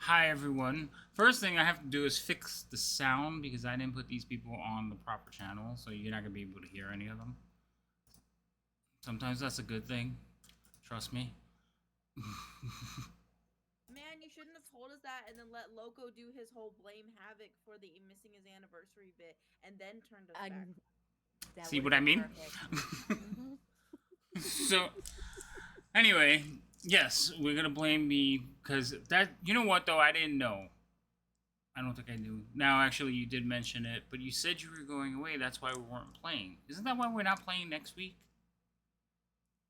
Hi everyone. First thing I have to do is fix the sound because I didn't put these people on the proper channel, so you're not gonna be able to hear any of them. Sometimes that's a good thing. Trust me. Man, you shouldn't have told us that and then let Loco do his whole blame Havoc for the missing his anniversary bit and then turned us back. That See what I mean? So, anyway, yes, we're gonna blame me because that. You know what though? I didn't know. I don't think I knew. Now, actually, you did mention it, but you said you were going away. That's why we weren't playing. Isn't that why we're not playing next week?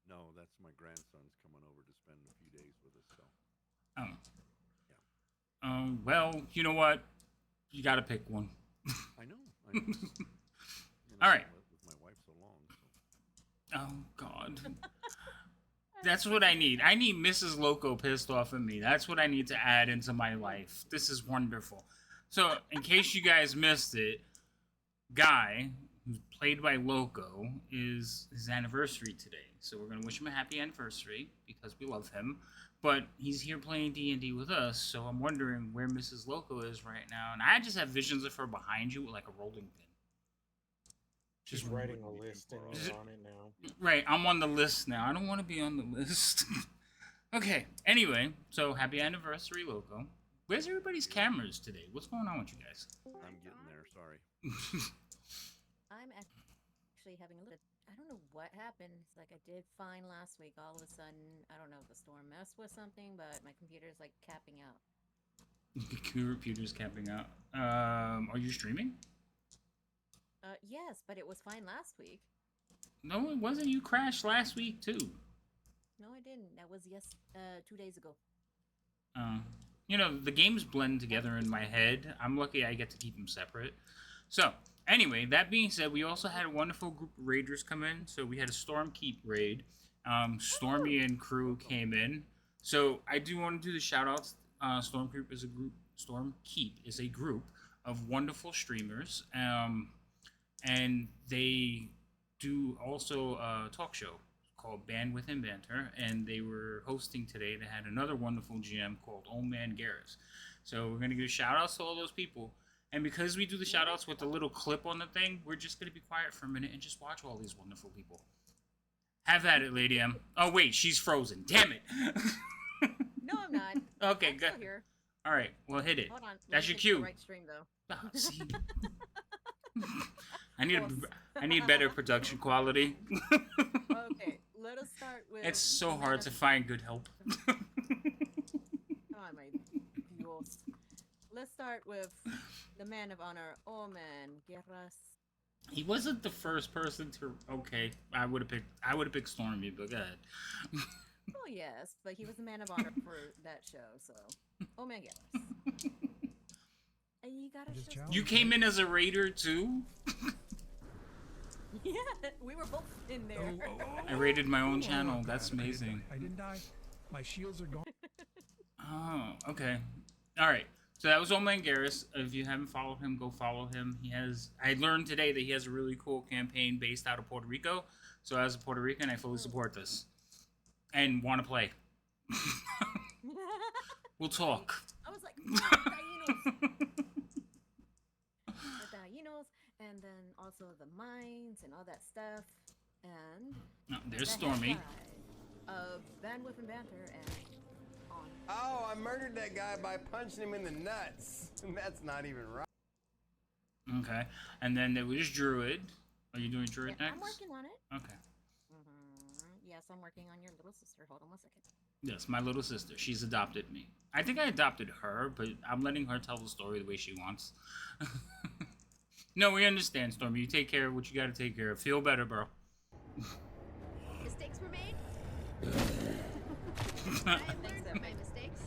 No, that's my grandson's coming over to spend a few days with us. So. Oh. Yeah. Well, you know what? You gotta pick one. I know. I know. All right. With my wife so long. So. Oh God. That's what I need. I need Mrs. Loco pissed off at me. That's what I need to add into my life. This is wonderful. So, in case you guys missed it, Guy, who's played by Loco, is his anniversary today. So we're gonna wish him a happy anniversary because we love him. But he's here playing D&D with us, so I'm wondering where Mrs. Loco is right now. And I just have visions of her behind you with like a rolling pin. She's writing a list and you're on it now. Right, I'm on the list now. I don't want to be on the list. Okay, anyway, so happy anniversary, Loco. Where's everybody's cameras today? What's going on with you guys? I'm getting there, sorry. I'm actually having a little. I don't know what happened. It's like I did fine last week. All of a sudden, I don't know if the storm messed with something, but my computer's like capping out. Your computer's capping out. Are you streaming? Yes, but it was fine last week. No, it wasn't. You crashed last week too. No, I didn't. That was 2 days ago. You know, the games blend together in my head. I'm lucky I get to keep them separate. So, anyway, that being said, we also had a wonderful group of raiders come in. So we had a Stormkeep raid. Stormy and crew came in. So I do want to do the shout outs. Stormkeep is a group. Stormkeep is a group of wonderful streamers. And they do also a talk show called Bandwidth and Banter, and they were hosting today. They had another wonderful GM called Old Man Garrus. So we're going to give shout outs to all those people. And because we do the shout outs with a little clip on the thing, we're just going to be quiet for a minute and just watch all these wonderful people. Have at it, Lady M. Oh, wait, she's frozen. Damn it. No, I'm not. Okay, I'm good. still here. All right, well, hit it. Hold on. That's your cue. Right stream, though. Oh, see. I need better production quality. Okay, let us start with. It's so hard to find good help. Oh my Dios. Let's start with the man of honor, Old Man Garrus. He wasn't the first person to. Okay, I would have picked Stormy, but go ahead. Oh yes, but he was the man of honor for that show, so Old Man Garrus. And you gotta show. You came in as a raider too. Yeah, we were both in there. I raided my own channel. That's amazing. I didn't die. My shields are gone. Oh, okay. All right. So that was Old Man Garrus. If you haven't followed him, go follow him. He has. I learned today that he has a really cool campaign based out of Puerto Rico. So as a Puerto Rican, I fully support this, and want to play. We'll talk. I was like, the Dinos, and then also the mines and all that stuff. And there's the Stormy. head guy of Bandwidth and Banter and on. Oh, I murdered that guy by punching him in the nuts. That's not even right. Okay, and then there was Druid. Are you doing Druid next? I'm working on it. Okay. Yes, I'm working on your little sister. Hold on 1 second. Yes, my little sister. She's adopted me. I think I adopted her, but I'm letting her tell the story the way she wants. No, we understand, Stormy. You take care of what you gotta take care of. Feel better, bro. Mistakes were made. I have learned from my mistakes.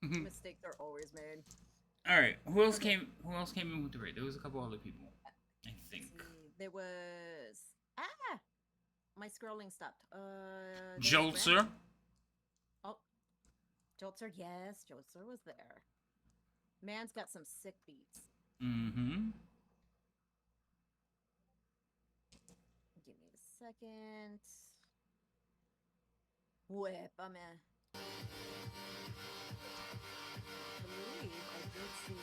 Mistakes are always made. All right. Who else came in with the raid? There was a couple other people, I think. It was my scrolling stopped. There was Joltzer. Brandon. Oh, Joltzer, yes, Joltzer was there. Man's got some sick beats. Mm-hmm. Give me a second. Whip, I'm in. I did see.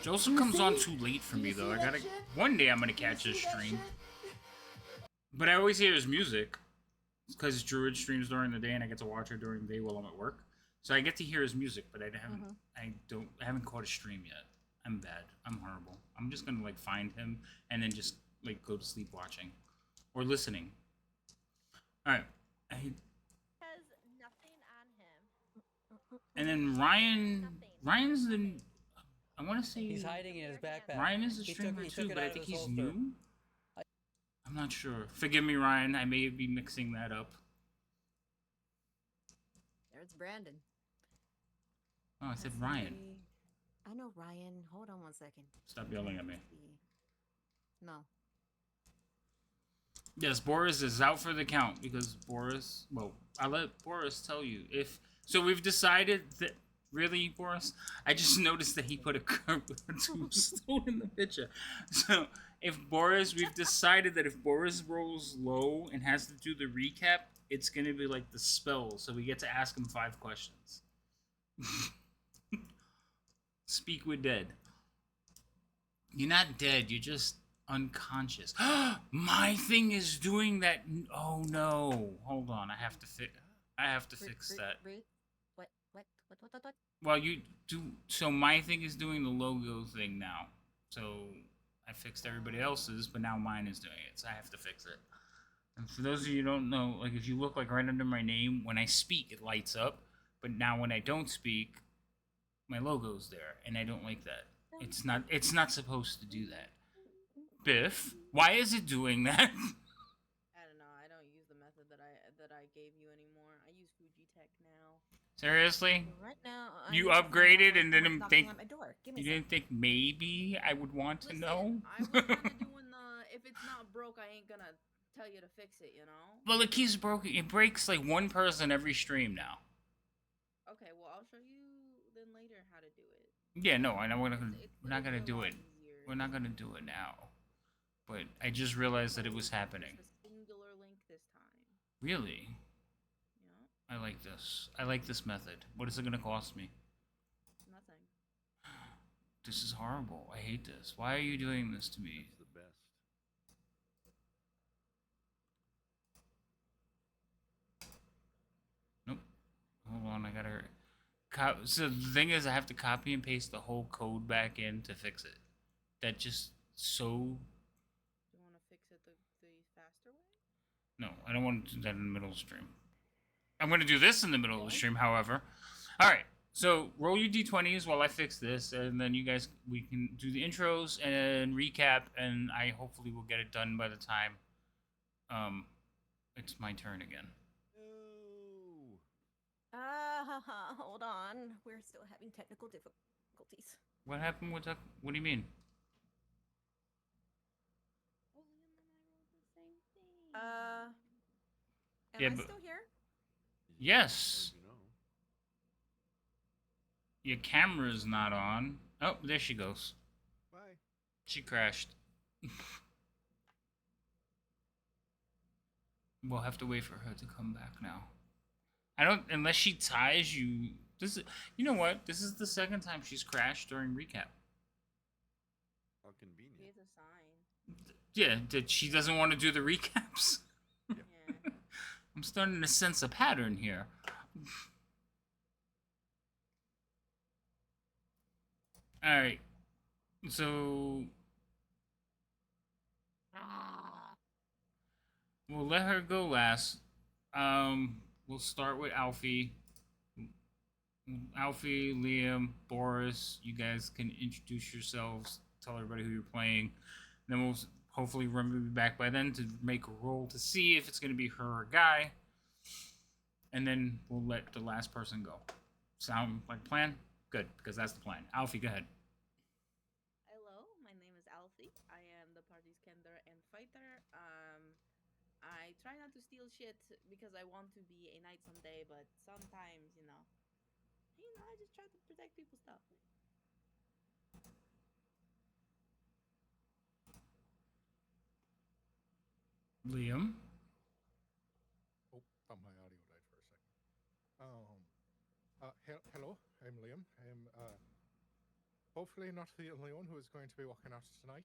Joseph comes on too late for me though. I gotta. One day I'm gonna catch his stream. But I always hear his music. It's because Druid streams during the day and I get to watch her during the day while I'm at work. So I get to hear his music, but I haven't caught a stream yet. I'm bad. I'm horrible. I'm just gonna like find him and then just like go to sleep watching or listening. All right. Has nothing on him. And then Ryan's the. I want to say He's hiding in his backpack. Ryan is a He streamer took too, it but I out of think his he's holster. new. I'm not sure. Forgive me, Ryan. I may be mixing that up. There's Brandon. Oh, I said Let's Ryan. see. I know Ryan. Hold on one second. Stop yelling at me. No. Yes, Boris is out for the count because Boris. Well, I'll let Boris tell you if. So we've decided that. Really, Boris? I just noticed that he put a tombstone in the picture. So, if Boris, we've decided that if Boris rolls low and has to do the recap, it's going to be like the spell. So we get to ask him 5 questions. Speak with dead. You're not dead. You're just unconscious. My thing is doing that. Oh no! Hold on. I have to fix that. What? Well, you do. So my thing is doing the logo thing now. So I fixed everybody else's, but now mine is doing it. So I have to fix it. And for those of you who don't know, like if you look like right under my name, when I speak, it lights up. But now when I don't speak, my logo's there, and I don't like that. It's not supposed to do that. Biff, why is it doing that? I don't know. I don't use the method that I gave you anymore. I use Fujitech now. Seriously? Right now, You I'm upgraded and didn't knocking think at my door. Give me you a didn't think maybe I would want to Listen, know? I was kind of doing the. If it's not broke, I ain't gonna tell you to fix it. You know. Well, it keeps broken. It breaks like one person every stream now. Okay. Well, I'll show you then later how to do it. Yeah, no, I know we're not It's gonna a do lot it. easier. We're not gonna do it now. But I just realized that it was happening. It's a singular link this time. Really? Yeah. I like this. I like this method. What is it gonna cost me? Nothing. This is horrible. I hate this. Why are you doing this to me? It's the best. Nope. Hold on, I gotta. So the thing is, I have to copy and paste the whole code back in to fix it. That just so. Do you want to fix it the faster way? No, I don't want to do that in the middle of the stream. I'm going to do this in the middle of the stream, however. All right, so roll your d20s while I fix this, and then you guys, we can do the intros and recap, and I hopefully will get it done by the time it's my turn again. No. hold on. We're still having technical difficulties. What happened with that? What do you mean? Am Yeah, I but- still here? Yes. You know. Your camera's not on. Oh, there she goes. Bye. She crashed. We'll have to wait for her to come back now. I don't, unless she ties you. This is, you know what? This is the second time she's crashed during recap. How convenient. Here's a sign. Yeah, that she doesn't want to do the recaps. Yeah. I'm starting to sense a pattern here. All right, so we'll let her go last. We'll start with Alfie. Alfie, Liam, Boris, you guys can introduce yourselves, tell everybody who you're playing. Then we'll hopefully remember to be back by then to make a roll to see if it's going to be her or Guy. And then we'll let the last person go. Sound like a plan? Good, because that's the plan. Alfie, go ahead. Hello, my name is Alfie. I am the party's kender and fighter, I try not to steal shit because I want to be a knight someday, but sometimes, I just try to protect people's stuff. Liam. Oh, thought my audio died for a second. Hello, I'm Liam. I'm hopefully not the only one who is going to be walking out tonight.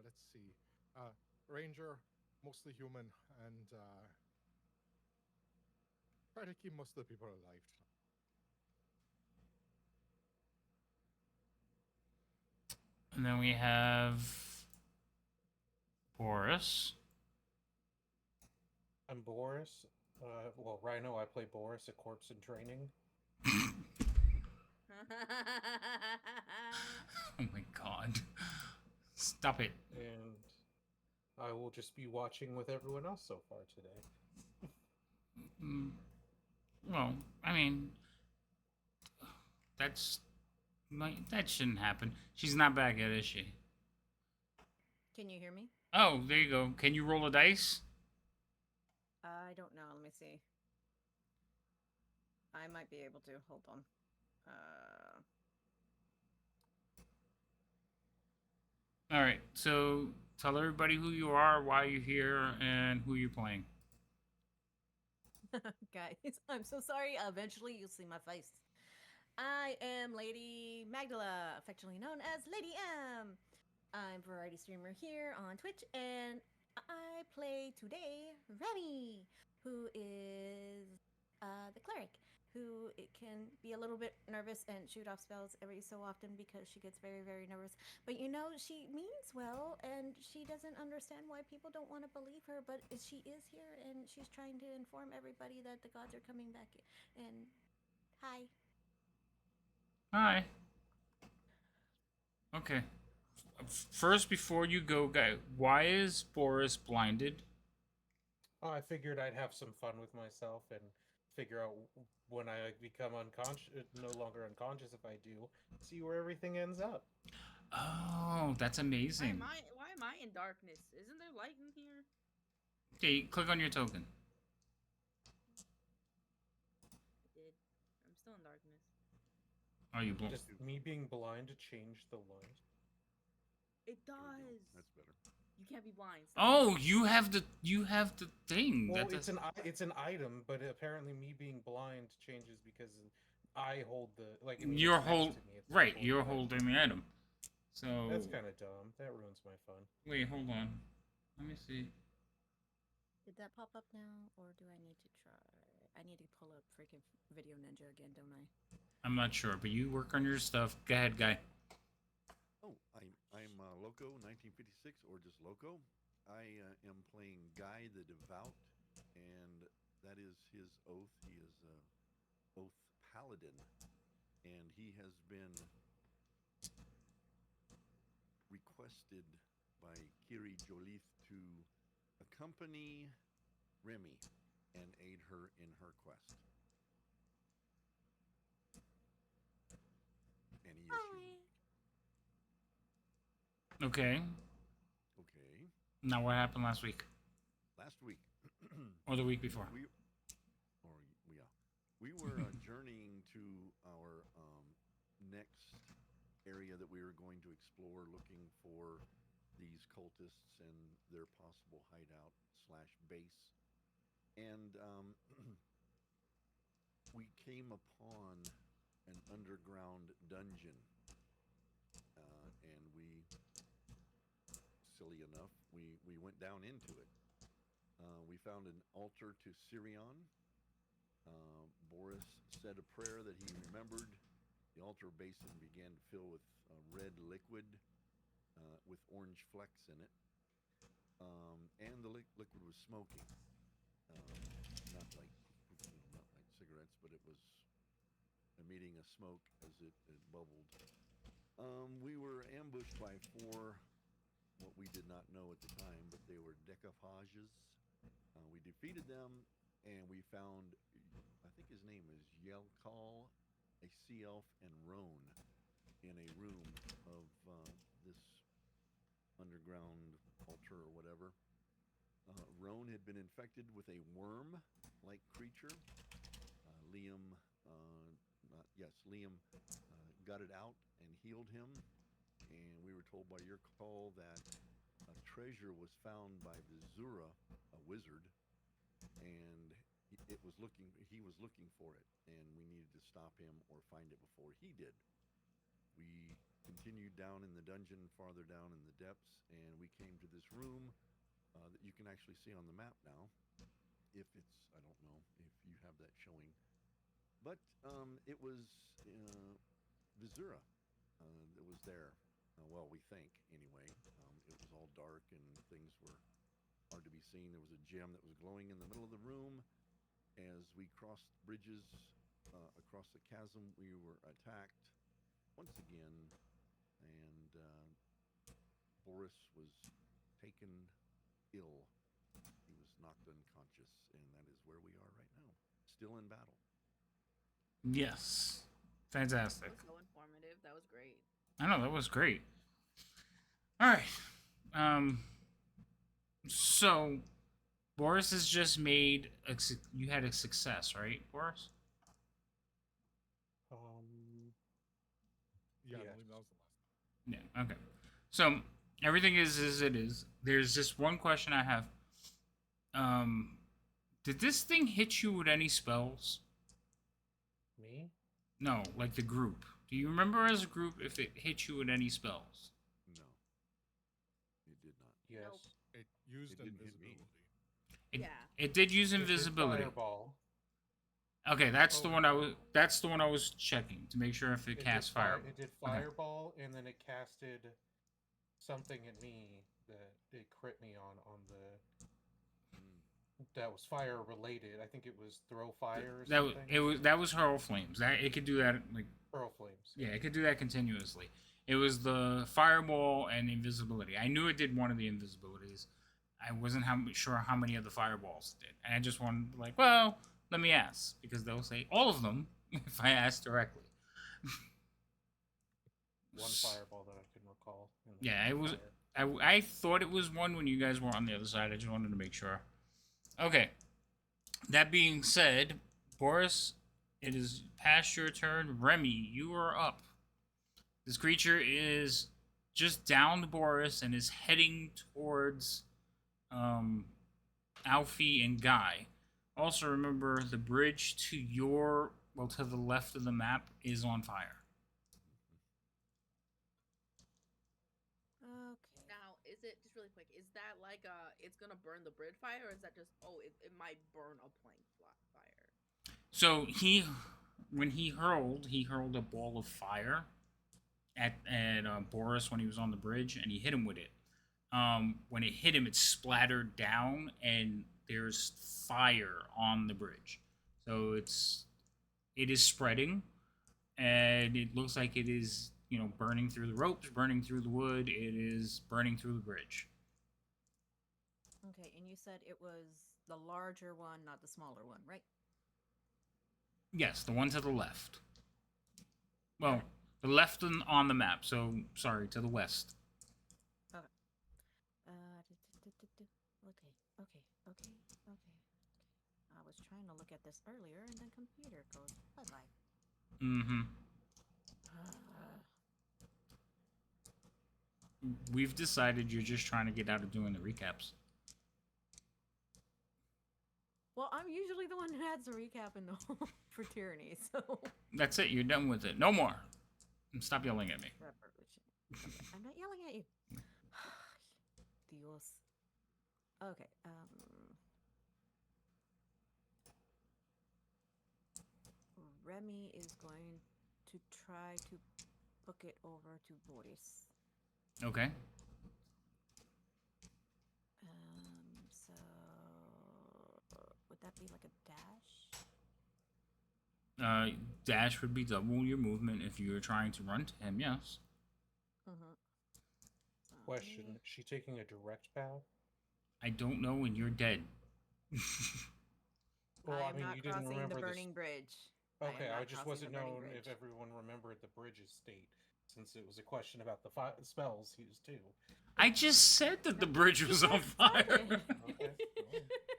Let's see. Ranger, mostly human, and try to keep most of the people alive tonight. And then we have Boris. I'm Boris. Well, Rhino, I play Boris, a corpse in training. Oh my god. Stop it. And I will just be watching with everyone else so far today. Well, I mean, that shouldn't happen. She's not back yet, is she? Can you hear me? Oh, there you go. Can you roll a dice? I don't know. Let me see. I might be able to. Hold on. All right. So tell everybody who you are, why you're here, and who you're playing. Guys, I'm so sorry. Eventually, you'll see my face. I am Lady Magdala, affectionately known as Lady M. I'm a variety streamer here on Twitch, and I play today Remy, who is the cleric, who it can be a little bit nervous and shoot off spells every so often because she gets very, very nervous. But she means well, and she doesn't understand why people don't want to believe her, but she is here, and she's trying to inform everybody that the gods are coming back. And hi. Hi. Okay. First, before you go, guy, why is Boris blinded? Oh, I figured I'd have some fun with myself and figure out when I become no longer unconscious if I do, see where everything ends up. Oh, that's Why amazing. am I in darkness? Isn't there light in here? Okay, click on your token. I did. I'm still in darkness. Are you blind? Does me being blind change the light? It There we go. does. That's better. You can't be blind. Stop. Oh, you have the thing. Well, That's it's an item, but apparently me being blind changes because I hold the you're it's next hold to me, it's right. holding You're it. holding the item. So That's kind of dumb. That ruins my fun. wait, hold on. Let me see. Did that pop up now, or do I need to try? I need to pull up freaking Video Ninja again, don't I? I'm not sure, but you work on your stuff. Go ahead, guy. Oh, I'm Loco 1956 or just Loco. I am playing Guy the Devout, and that is his oath. He is a oath paladin, and he has been requested by Kiri Jolith to accompany Remy and aid her in her quest. And he is unique. Okay. Okay. Now, what happened last week Last week, or the week before? we were journeying to our next area that we were going to explore, looking for these cultists and their possible hideout / base, and we came upon an underground dungeon, and we, silly enough, we went down into it. We found an altar to Sirion. Boris said a prayer that he remembered. The altar basin began to fill with red liquid with orange flecks in it. And the liquid was smoking. Not like cigarettes, but it was emitting a smoke as it bubbled. We were ambushed by 4, what we did not know at the time, but they were decaphages. We defeated them, and we found, I think his name is Yelkal, a sea elf, and Roan in a room of this underground altar or whatever. Roan had been infected with a worm-like creature. Liam, Liam got it out and healed him. And we were told by your call that a treasure was found by Vizura, a wizard, and he was looking for it, and we needed to stop him or find it before he did. We continued down in the dungeon, farther down in the depths, and we came to this room that you can actually see on the map now. If it's, I don't know if you have that showing, but it was Vizura that was there. Well, we think anyway. It was all dark and things were hard to be seen. There was a gem that was glowing in the middle of the room. As we crossed bridges across the chasm, we were attacked once again, and Boris was taken ill. He was knocked unconscious, and that is where we are right now, still in battle. Yes. Fantastic. That was so informative. That was great. I know, that was great. All right. So Boris has just made you had a success, right, Boris? Yeah, I Yes. believe that was the last. Yeah. Okay. So everything is as it is. There's just one question I have. Did this thing hit you with any spells? Me? No, like the group. Do you remember as a group if it hit you with any spells? No, it did not. Yes. Nope. It used It didn't hit me. invisibility. It, Yeah. It did use It did invisibility. Fireball. Okay, that's the Oh. one I was. That's the one I was checking to make sure if it It cast did fi- fire. It did fireball, and then it casted something at me that it crit me on the. That was fire related. I think it was throw fire or That was something. that was hurl flames. That it could do that like Pearl flames. yeah, it could do that continuously. It was the fireball and invisibility. I knew it did one of the invisibilities. I wasn't sure how many of the fireballs it did, and I just wanted like, well, let me ask because they'll say all of them if I ask directly. One fireball that I can recall. and Yeah, it was. fire. I thought it was one when you guys were on the other side. I just wanted to make sure. Okay. That being said, Boris, it is past your turn. Remy, you are up. This creature is just downed Boris and is heading towards Alfie and Guy. Also, remember the bridge to to the left of the map is on fire. Okay. Now, is it just really quick? Is that like it's gonna burn the bridge fire, or is that just it might burn a plank fire? So when he hurled a ball of fire at Boris when he was on the bridge, and he hit him with it. When it hit him, it splattered down, and there's fire on the bridge. So it is spreading, and it looks like it is burning through the ropes, burning through the wood. It is burning through the bridge. Okay, and you said it was the larger one, not the smaller one, right? Yes, the one to the left. Well, the left on the map. So sorry, to the west. Okay. Okay. I was trying to look at this earlier, and then computer goes bye-bye. Mm-hmm. We've decided you're just trying to get out of doing the recaps. Well, I'm usually the one who adds a recap in the for Tyranny, so. That's it. You're done with it. No more. And stop yelling at me. Okay, I'm not yelling at you. Dios. Okay. Remy is going to try to book it over to Boris. Okay. So would that be like a dash? Dash would be double your movement if you were trying to run to him. Yes. Question: Is she taking a direct path? I don't know when you're dead. Well, I'm I mean, not you didn't crossing remember the this. burning bridge. Okay, am I not just crossing wasn't the burning known bridge. if everyone remembered the bridge's state, since it was a question about the spells used too. I just said that the bridge was on fire. Started.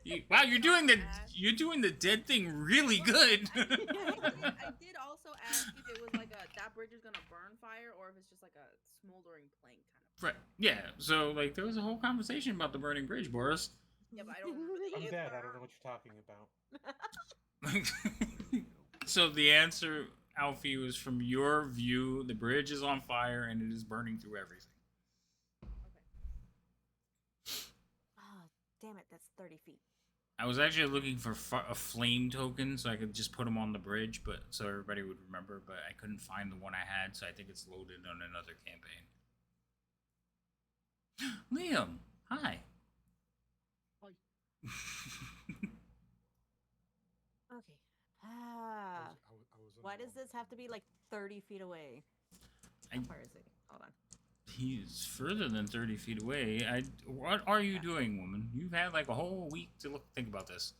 Okay. Wow, you're doing the Ask- dead thing really good. I did also ask if it was like that bridge is gonna burn fire or if it's just like a smoldering plank kind of. Right. Yeah. So like there was a whole conversation about the burning bridge, Boris. Yeah, but I don't remember the I'm answer. dead. I don't know what you're talking about. So the answer, Alfie, was from your view. The bridge is on fire and it is burning through everything. Oh, damn it, that's 30 feet. I was actually looking for a flame token so I could just put them on the bridge, but so everybody would remember. But I couldn't find the one I had, so I think it's loaded on another campaign. Liam, hi. Hi. Okay. Ah. I was Why does this have to be like 30 feet away? How far is it? Hold on. He's further than 30 feet away. What are you doing, woman? You've had like a whole week to think about this.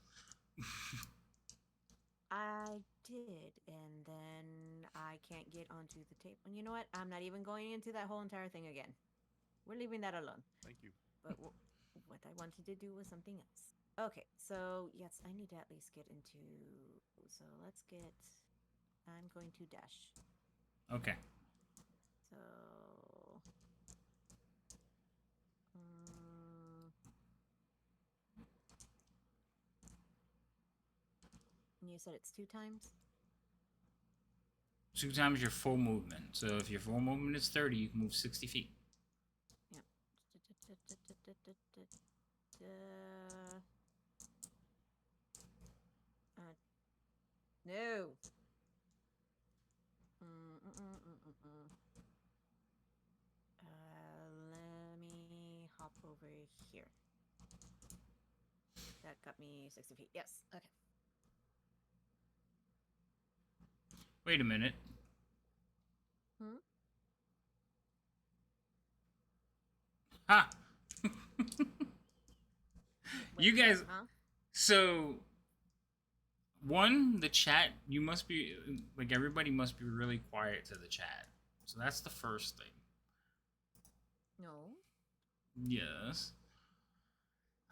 I did, and then I can't get onto the tape. And you know what? I'm not even going into that whole entire thing again. We're leaving that alone. Thank you. But what I wanted to do was something else. Okay, so yes, I need to at least get into. So let's get. I'm going to dash. Okay. So. You said it's 2 times? 2 times your full movement. So if your full movement is 30, you can move 60 feet. Yep. No. Let me hop over here. That got me 60 feet. Yes. Okay. Wait a minute. Ha! You guys. Huh? So, one, the chat, you must be, like, everybody must be really quiet to the chat. So that's the first thing. No. Yes.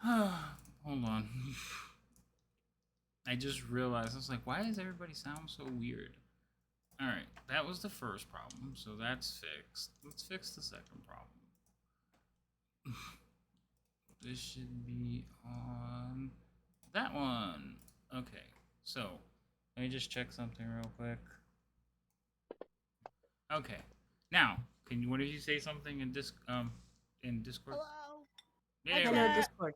Hold on. I just realized, I was like, why does everybody sound so weird? Alright, that was the first problem, so that's fixed. Let's fix the second problem. This should be on that one. Okay, so let me just check something real quick. Okay, now can you? What did you say something in Discord? Hello. There, Discord.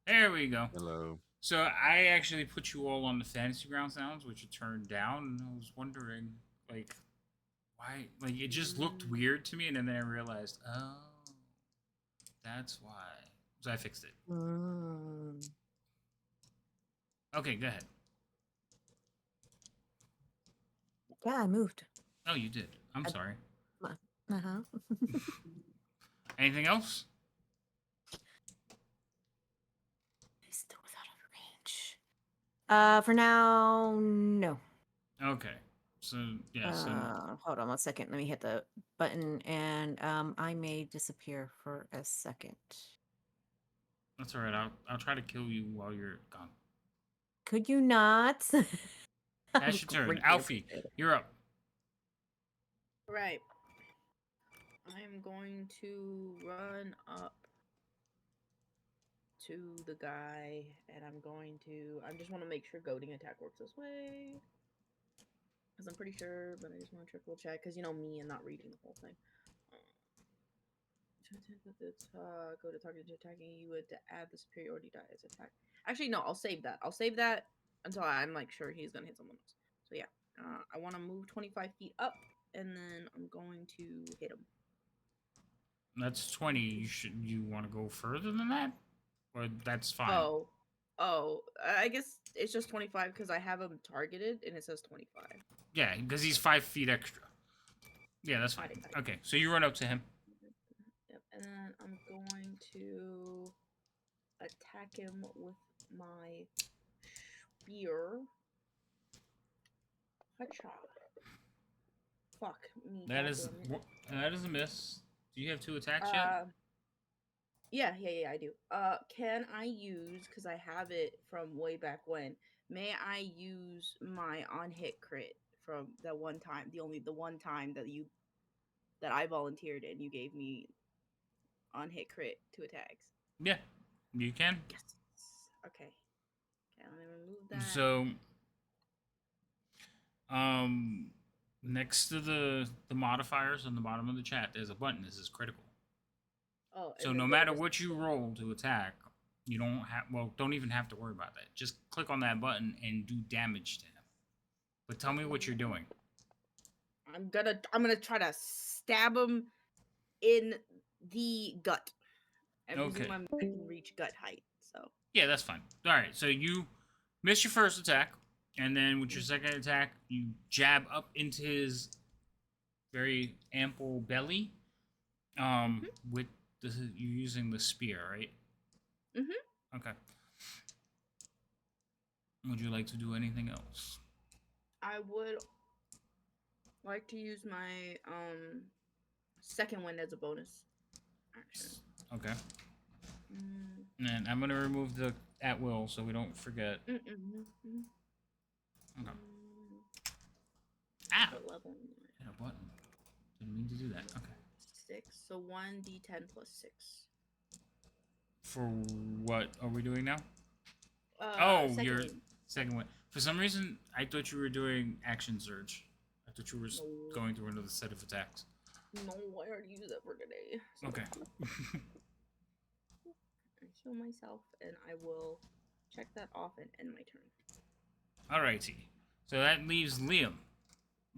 there we go. Hello. So I actually put you all on the fantasy ground sounds, which are turned down, and I was wondering, like, why? Like, it just looked weird to me, and then I realized, oh, that's why. So I fixed it. Okay, go ahead. Yeah, I moved. Oh, you did. I'm sorry. Uh-huh. Anything else? He's still without range. For now, no. Okay. So yeah. So Hold on 1 second. Let me hit the button, and I may disappear for a second. that's all right. I'll try to kill you while you're gone. Could you not? That's your turn. Alfie, you're up. Right. I'm going to run up to the guy, and I just want to make sure goading attack works this way. Because I'm pretty sure, but I just want to triple check, because you know me and not reading the whole thing. Go to target attacking you would to add the superiority die as attack. Actually, no, I'll save that. I'll save that until I'm like sure he's gonna hit someone else. So yeah, I want to move 25 feet up, and then I'm going to hit him. That's 20. You want to go further than that, or that's fine. Oh, I guess it's just 25 because I have him targeted and it says 25. Yeah, because he's 5 feet extra. Yeah, that's fine. Got it. Okay, so you run up to him. Yep, and then I'm going to attack him with my spear. Hacha. Fuck me. That is a miss. Do you have 2 attacks yet? Yeah, I do. Can I use, because I have it from way back when, may I use my on hit crit from that one time, the one time that I volunteered and you gave me on hit crit 2 attacks? Yeah, you can. Yes. Okay. Okay, let me remove that. So, um, next to the modifiers on the bottom of the chat, there's a button. This is critical. Oh, So and no then matter does what you roll to attack, you don't even have to worry about that. Just click on that button and do damage to him. But tell me what you're doing. I'm gonna try to stab him in the gut. I'm Okay. using my I can reach gut height. So Yeah, that's fine. All right, so you miss your first attack, and then with your second attack, you jab up into his very ample belly. With you're using the spear, right? Okay. Would you like to do anything else? I would like to use my second wind as a bonus action. Okay. And I'm gonna remove the at will so we don't forget. Okay. Ow! Hit a button. Didn't mean to do that. Okay. 6. So 1d10 plus 6. For what are we doing now? Second your wind. second one. For some reason, I thought you were doing action surge. I thought you were going through another set of attacks. No, I already used that for today. So Okay. I heal myself, and I will check that off and end my turn. Alrighty. So that leaves Liam.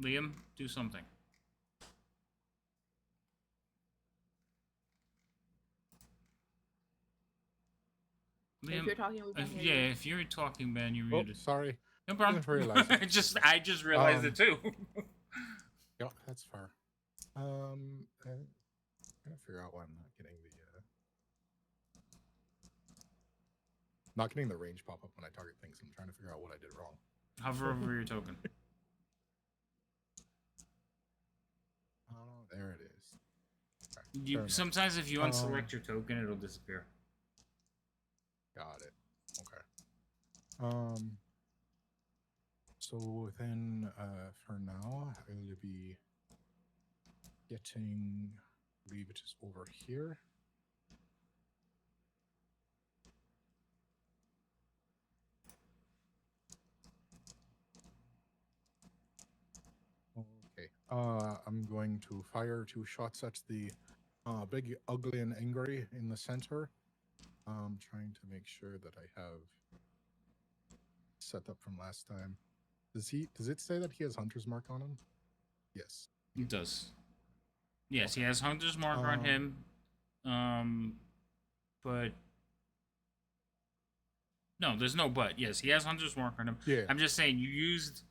Liam, do something. Liam, If you're talking, we can hear yeah, you. if you're talking, Ben, you're Oh, muted. sorry. No problem. Didn't realize it. I just realized it too. Yeah, that's fair. I'm trying to figure out why I'm not getting the range pop up when I target things. I'm trying to figure out what I did wrong. Hover over your token. Oh, there it is. Okay, fair You enough. sometimes if you unselect your token, it'll disappear. Got it. Okay. So then, for now, I will be getting, I believe it is over here. Okay. I'm going to fire 2 shots at the big, ugly, and angry in the center. Trying to make sure that I have set up from last time. Does it say that he has Hunter's Mark on him? Yes. It does. Yes, Okay. he has Hunter's Mark on him. But no, there's no but. Yes, he has Hunter's Mark on him. Yeah. I'm just saying you used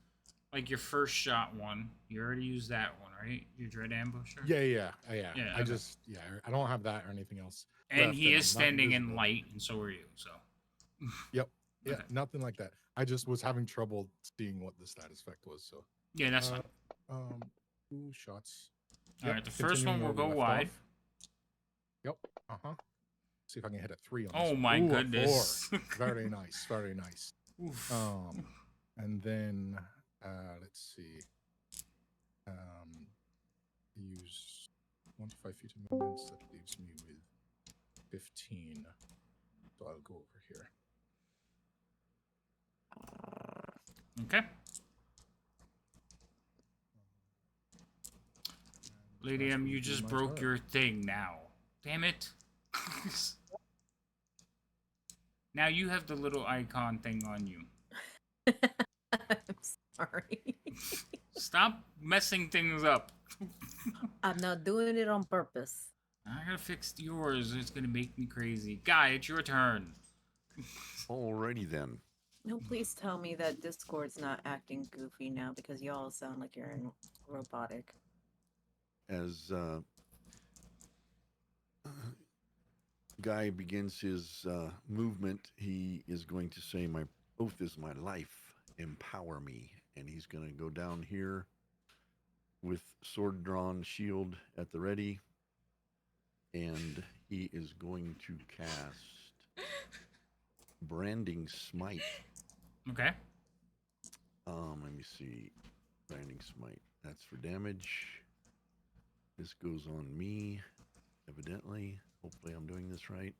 like your first shot one. You already used that one, right? Your Dread Ambusher. Yeah. I okay. I don't have that or anything else. And left, he is I'm not standing in invisible. light, and so are you. So. Yep. Yeah, Okay. nothing like that. I just was having trouble seeing what the status effect was. So Yeah, that's fine. 2 shots. All right, the first one continuing will where we go left wide. off. Yep. See if I can hit a 3 on Oh this. my Ooh, a goodness. 4. Very nice. Very nice. Oof. And then let's see. Use 1 to 5 feet of movements. That leaves me with 15. So I'll go over here. Okay. Lady M, you just broke your thing now. Damn it. Now you have the little icon thing on you. I'm sorry. Stop messing things up. I'm not doing it on purpose. I gotta fix yours. It's gonna make me crazy. Guy, it's your turn. Alrighty then. No, please tell me that Discord's not acting goofy now because y'all sound like you're in robotic. As Guy begins his movement, he is going to say, "My oath is my life. Empower me." And he's going to go down here with sword drawn, shield at the ready. and he is going to cast Branding Smite. Okay. Let me see. Branding Smite. That's for damage. This goes on me, evidently. Hopefully I'm doing this right.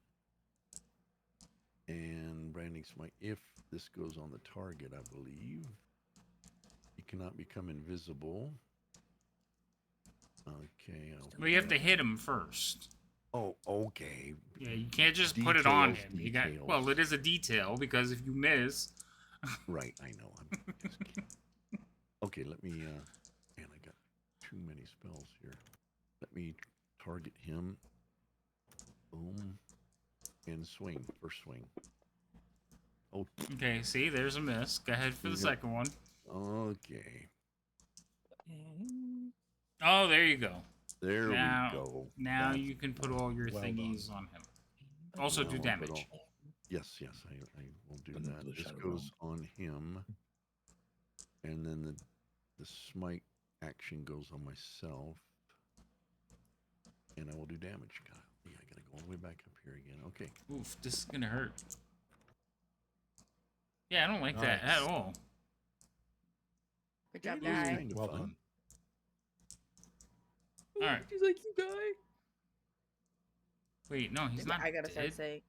And Branding Smite, if this goes on the target, I believe. He cannot become invisible. Okay. Well, you have to hit him first. Oh, okay. Yeah, you can't just put it on Details, him. You got details. well, it is a detail because if you miss, Right, I know. I'm just kidding. Okay, let me. Man, I got too many spells here. Let me target him. Boom. And swing. First swing. Oh, okay. See, there's a miss. Go ahead for the Yep. second one. okay. Oh, there you go. There Now- we go. Now That's you can put all your well thingies on him. Also Now do I'll put damage. all- Yes, I will do And that. the This shadow goes on him. And then the smite action goes on myself. And I will do damage. God, yeah, I gotta go all the way back up here again. Okay. Oof, this is gonna hurt. Yeah, I don't like that at Nice. all. Good job, It is guy. kind of Well fun. done. All right. He's like, you guy. Wait, no, he's not I gotta start dead. saying.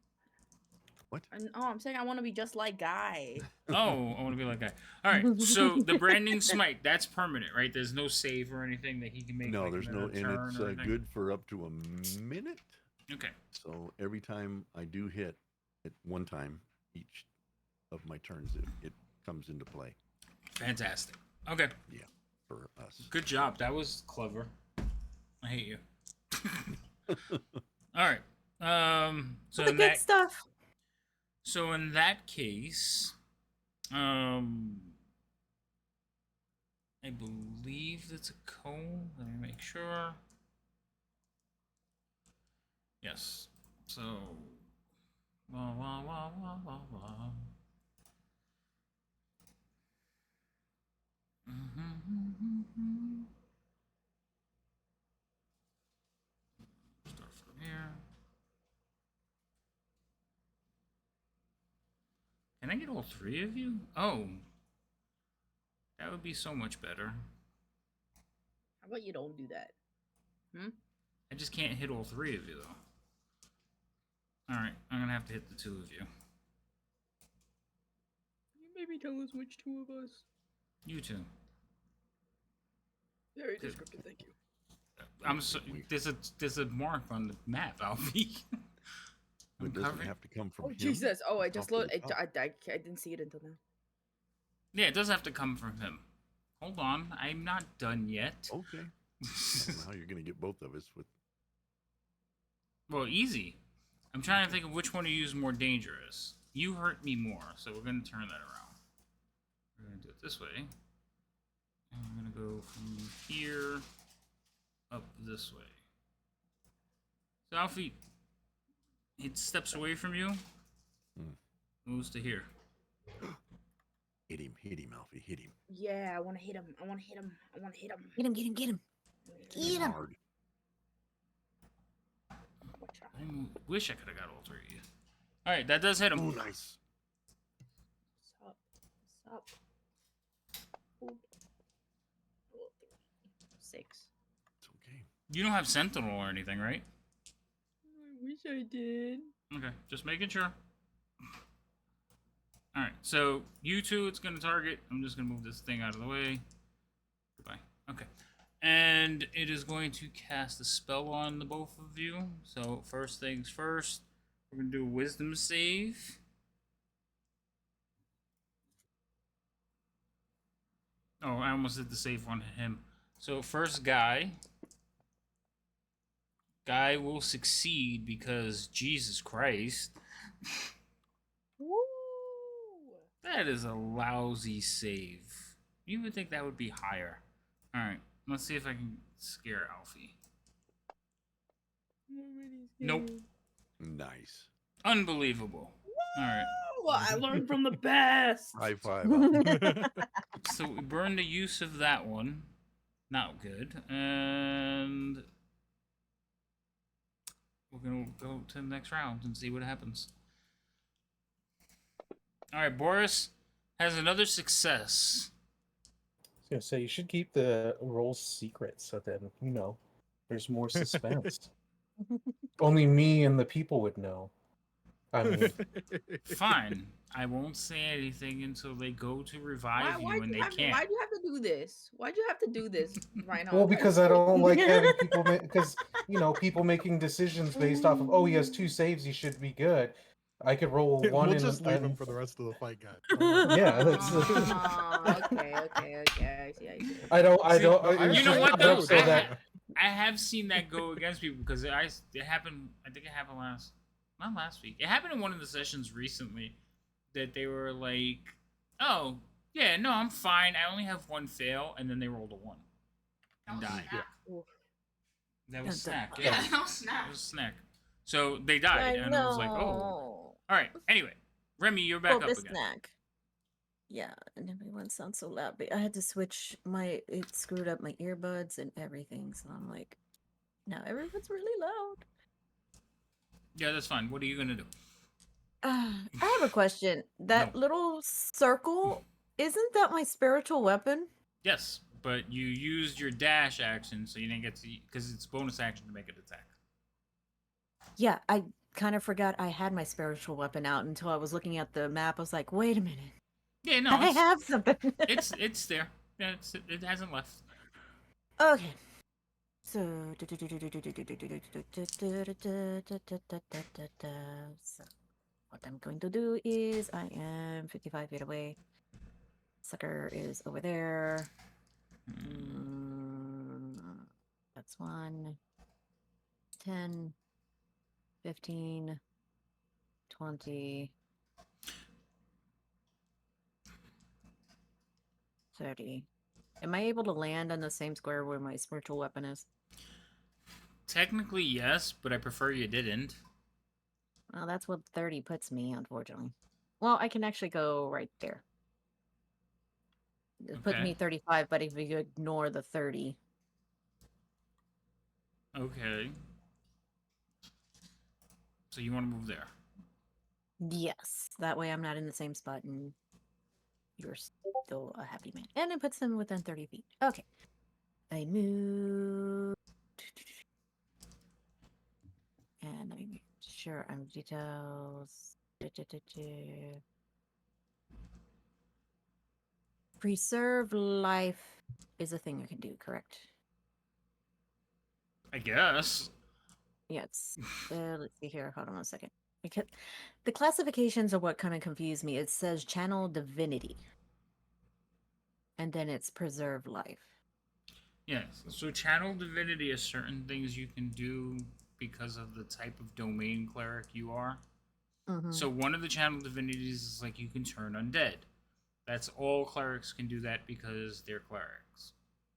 What? I'm saying I want to be just like Guy. Oh, I want to be like that. All right, so the branding smite, that's permanent, right? There's no save or anything that he can make. No, like, there's in no, a and turn it's or anything? good for up to a minute. Okay. So every time I do hit at one time, each of my turns, it comes into play Fantastic. Okay. for us. Good job. That was clever. I hate you. All right. So the in good that, stuff. so in that case, I believe it's a cone. Let me make sure. Yes. So, wah, wah, wah, wah, wah, wah. Start from here. Can I get all three of you? Oh, that would be so much better. How about you don't do that? I just can't hit all three of you, though. Alright, I'm gonna have to hit the two of you. Can you maybe tell us which two of us? You two. Very Good. descriptive, thank you. I'm so, there's a mark on the map, Alfie. It doesn't have to come from Oh him. Jesus! Oh, I Off just to the looked. top. I didn't see it until now. Yeah, it does have to come from him. Hold on, I'm not done yet. Okay. I don't know how you're going to get both of us with. Well, easy. I'm trying to think of which one of you is more dangerous. You hurt me more, so we're gonna turn that around. We're gonna do it this way. And we're gonna go from here up this way. So Alfie, it steps away from you, moves to here. Hit him, Alfie, hit him. Yeah, I want to hit him. I want to hit him. I want to hit him. Get him, get him, get him. Get him. Hard. I wish I could have got all three of you. All right, that does hit him. Oh, nice. What's up? What's up? Ooh. Oh, 6. It's okay. You don't have Sentinel or anything, right? I wish I did. Okay, just making sure. Alright, so you two, it's going to target. I'm just going to move this thing out of the way. Goodbye. Okay. And it is going to cast a spell on the both of you. So, first things first, we're going to do a wisdom save. Oh, I almost did the save on him. So, first Guy. Guy will succeed because, Jesus Christ. Woo! That is a lousy save. You would think that would be higher. Alright, let's see if I can scare Alfie. Nope. Nice. Unbelievable. Alright, Oh, I learned from the best. High five. Alfie. so we burned the use of that one. Not good. And we're gonna go to the next round and see what happens. All right, Boris has another success. I was gonna say you should keep the rolls secret so then there's more suspense. Only me and the people would know. I mean, Fine, I won't say anything until they go to revive you and they can't. Why'd you have to do this? Why'd you have to do this, Reinhardt? well, because I don't like having people because people making decisions based off of he has 2 saves, he should be good. I could roll one we'll and just leave him and- for the rest of the fight, guys. Yeah, that's Okay. I see. I don't. See, it's you know just what though? so that I have seen that go against people because it happened. I think it happened not last week. It happened in one of the sessions recently that they were like, "Oh, yeah, no, I'm fine. I only have 1 fail," and then they rolled a 1 and died. Oof. That was snack. Yeah. Yeah, that was snack. So they died, and I was like, "Oh, all right." Anyway, Remy, you're back up this again. snack. Yeah, and everyone sounds so loud. But I had to switch it screwed up my earbuds and everything. So I'm like, now everyone's really loud. Yeah, that's fine. What are you gonna do? I have a question. That No. little circle, isn't that my spiritual weapon? Yes, but you used your dash action, so you didn't get to because it's bonus action to make an attack. Yeah, I kind of forgot I had my spiritual weapon out until I was looking at the map. I was like, wait a minute. Yeah, no, I have something. it's there. Yeah, it hasn't left. Okay. So, what I'm going to do is I am 55 feet away. Sucker is over there. That's 1, 10, 15, 20, 30. Am I able to land on the same square where my spiritual weapon is? Technically, yes, but I prefer you didn't. Well, that's what 30 puts me, unfortunately. Well, I can actually go right there. It put Okay. me 35, but if you ignore the 30. Okay. So you want to move there? Yes. That way I'm not in the same spot and you're still a happy man. And it puts them within 30 feet. Okay. I move. And let me make sure I'm details. Preserve life is a thing you can do, correct? I guess. Yes. Let's see here. Hold on a second. Because the classifications are what kind of confuse me. It says channel divinity. And then it's preserve life. Yes. So channel divinity is certain things you can do because of the type of domain cleric you are. Mm-hmm. So one of the channel divinities is like you can turn undead. That's all clerics can do that because they're clerics.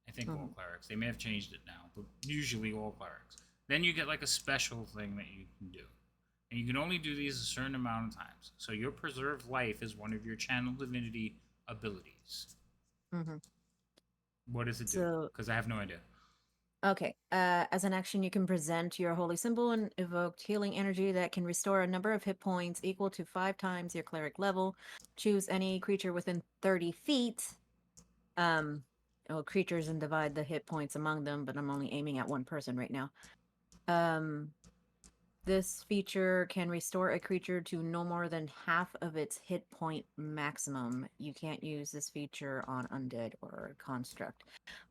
I think all clerics. They may have changed it now, but usually all clerics. Then you get like a special thing that you can do. And you can only do these a certain amount of times. So your preserve life is one of your channel divinity abilities. Mm-hmm. What does it do? So- Because I have no idea. Okay. As an action, you can present your holy symbol and evoke healing energy that can restore a number of hit points equal to 5 times your cleric level. Choose any creature within 30 feet. Creatures and divide the hit points among them, but I'm only aiming at one person right now. This feature can restore a creature to no more than half of its hit point maximum. You can't use this feature on undead or construct.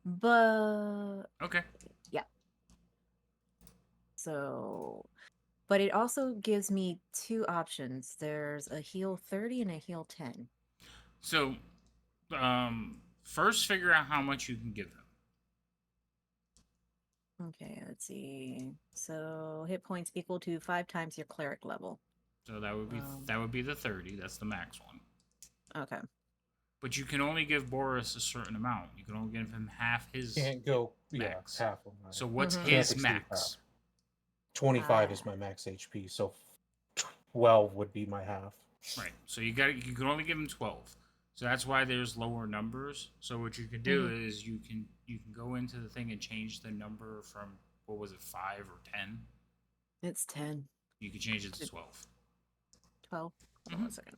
But Okay. so, but it also gives me 2 options. There's a heal 30 and a heal 10. So, first figure out how much you can give him. Okay, let's see. So hit points equal to 5 times your cleric level. So that would be the 30. That's the max one. Okay. But you can only give Boris a certain amount. You can only give him half his. can't go max. half of my. So what's Mhm. his Can't exceed max? half. 25 is my max HP, so 12 would be my half. Right. So you can only give him 12. So that's why there's lower numbers. So what you can do is you can go into the thing and change the number from what was it, 5 or 10, It's 10, You can change it to 12. 12. Hold on one second.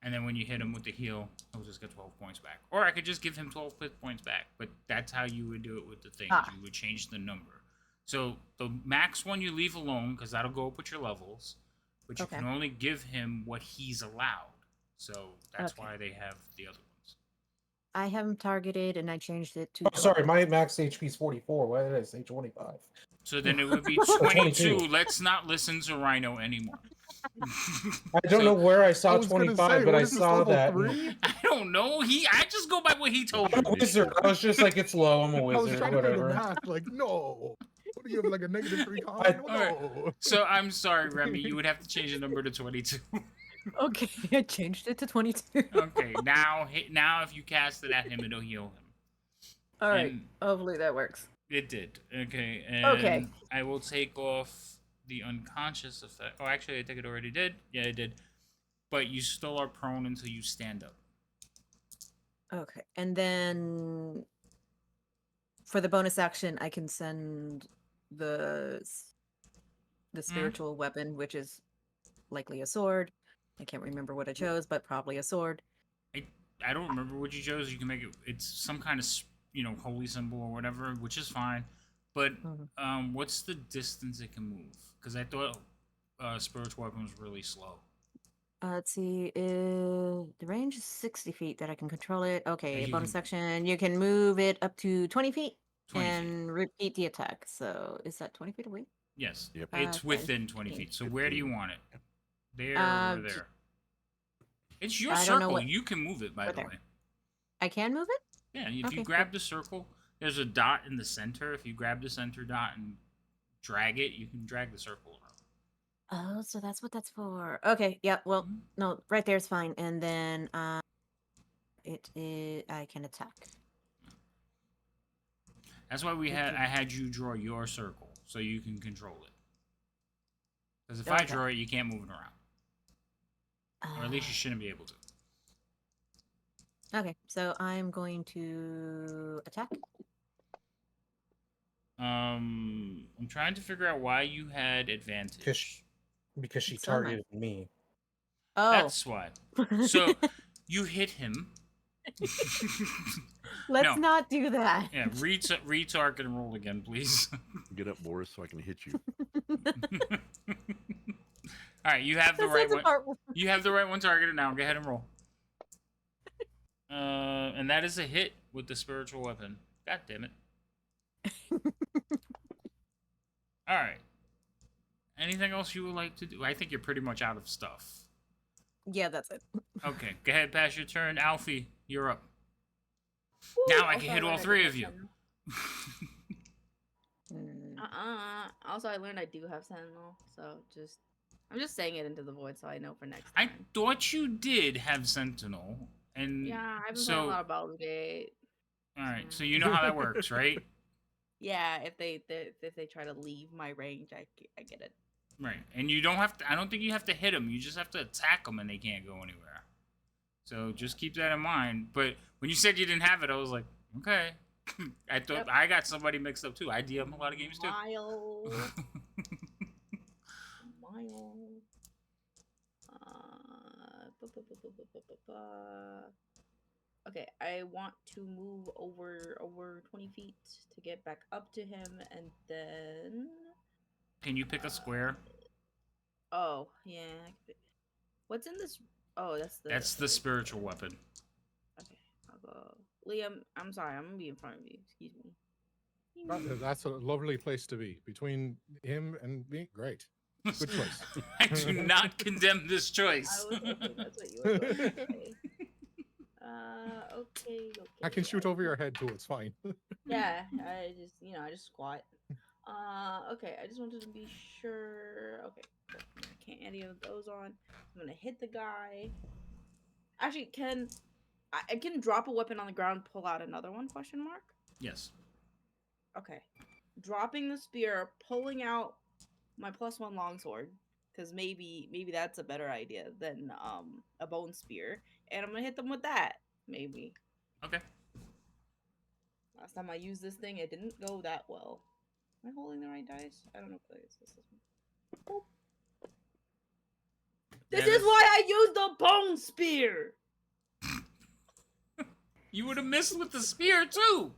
And then when you hit him with the heal, he'll just get 12 points back. Or I could just give him 12 points back. But that's how you would do it with the things. Ah. You would change the number. So the max one you leave alone, because that'll go up with your levels. But you Okay. can only give him what he's allowed. So that's Okay. why they have the other ones. I have him targeted, and I changed it to. Oh, sorry, my max HP is 44. Why did I say 25? So then it would be 22. 22. Let's not listen to Rhino anymore. I don't know where I saw I was gonna 25, say, but what I is this, saw level that. 3? I don't know. I just go by what he told I'm me. a wizard. I was just like, it's low. I'm a I was wizard. trying to do the Whatever. math. Like, no. What do you have, like a -3 con? I- No. So I'm sorry, Remy. You would have to change the number to 22. Okay, I changed it to 22. Okay, now if you cast it at him, it'll heal him. All right. And Hopefully that works. it did. Okay, and Okay. I will take off the unconscious effect. Oh, actually, I think it already did. Yeah, it did. But you still are prone until you stand up. Okay, and then for the bonus action, I can send the spiritual weapon, which is likely a sword. I can't remember what I chose, but probably a sword. I don't remember what you chose. You can make it. It's some kind of holy symbol or whatever, which is fine. But what's the distance it can move? Because I thought spiritual weapon was really slow. Let's see. The range is 60 feet that I can control it. Okay, you bonus can- section. You can move it up to 20 feet 20 feet. and repeat the attack. So is that 20 feet away? Yes. Yep. It's Okay. within 20 feet. So where do you 15. want it? There Um, or there? It's your I don't know circle. what- You can move it, by right the there. way. I can move it? Yeah, if you Okay, grab the circle, there's a dot in the center. If you grab the center dot and drag it, you can drag the circle around. Oh, so that's what that's for. Okay, yeah, well, Mhm. no, right there's fine. And then it is I can attack. That's why I had you draw your circle so you can control it. Because if I Okay. draw it, you can't move it around, or at least you shouldn't be able to. Okay, so I'm going to attack. I'm trying to figure out why you had advantage. Because she It's on my- targeted me. Oh, That's why. So you hit him. let's no. not do that. Yeah, retarget and roll again, please. Get up, Boris, so I can hit you. All right, you have the This right is the one. part You have the right one targeted now. Go ahead and roll. And that is a hit with the spiritual weapon. God damn it. All right. Anything else you would like to do? I think you're pretty much out of stuff. Yeah, that's it. Okay, go ahead, pass your turn. Alfie, you're up. Woo, Now I also can hit all learned I three do of have you. Mm, Sentinel. Also, I learned I do have Sentinel, so I'm just saying it into the void so I know for next I time. thought you did have Sentinel, and Yeah, I've been so playing a lot of Baldur's Gate. all right, so you know how that works, right? Yeah, if they try to leave my range, I get it. Right, and you don't have to. I don't think you have to hit them. You just have to attack them, and they can't go anywhere. So just keep that in mind. But when you said you didn't have it, I was like, okay. I thought Yep. I got somebody mixed up too. I DM a lot of games too. Mile. Okay, I want to move over 20 feet to get back up to him, and then. Can you pick a square? Oh yeah. What's in this? Oh, That's the spiritual weapon. Okay, I'll go. Liam, I'm sorry, I'm gonna be in front of you. Excuse me. That's a lovely place to be. Between him and me, great. Good choice. I do not condemn this choice. I was hoping that's what you were going to say. Okay. I can shoot over your head too. It's fine. Yeah, I just squat. Okay, I just wanted to be sure. Okay, cool. I can't any of those on. I'm gonna hit the guy. Actually, I can drop a weapon on the ground, pull out another one? Question mark. Yes. Okay, dropping the spear, pulling out my +1 longsword, because maybe that's a better idea than a bone spear, and I'm gonna hit them with that. Maybe. Okay. Last time I used this thing, it didn't go that well. Am I holding the right dice? I don't know if it's this one. This Yeah, is why I used the bone spear. You would have missed with the spear too.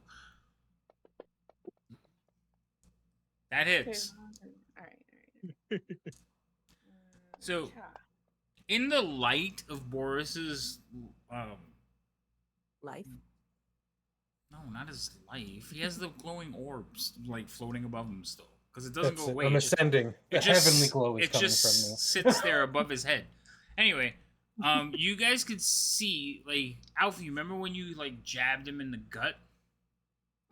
That hits. All right. So- Cha. In the light of Boris's, Life. no, not his life. He has the glowing orbs like floating above him still, because it doesn't That's go it. away. I'm It just- ascending. The it just- heavenly glow is it coming just from me. sits there above his head. Anyway, you guys could see, like, Alfie, you remember when you like jabbed him in the gut?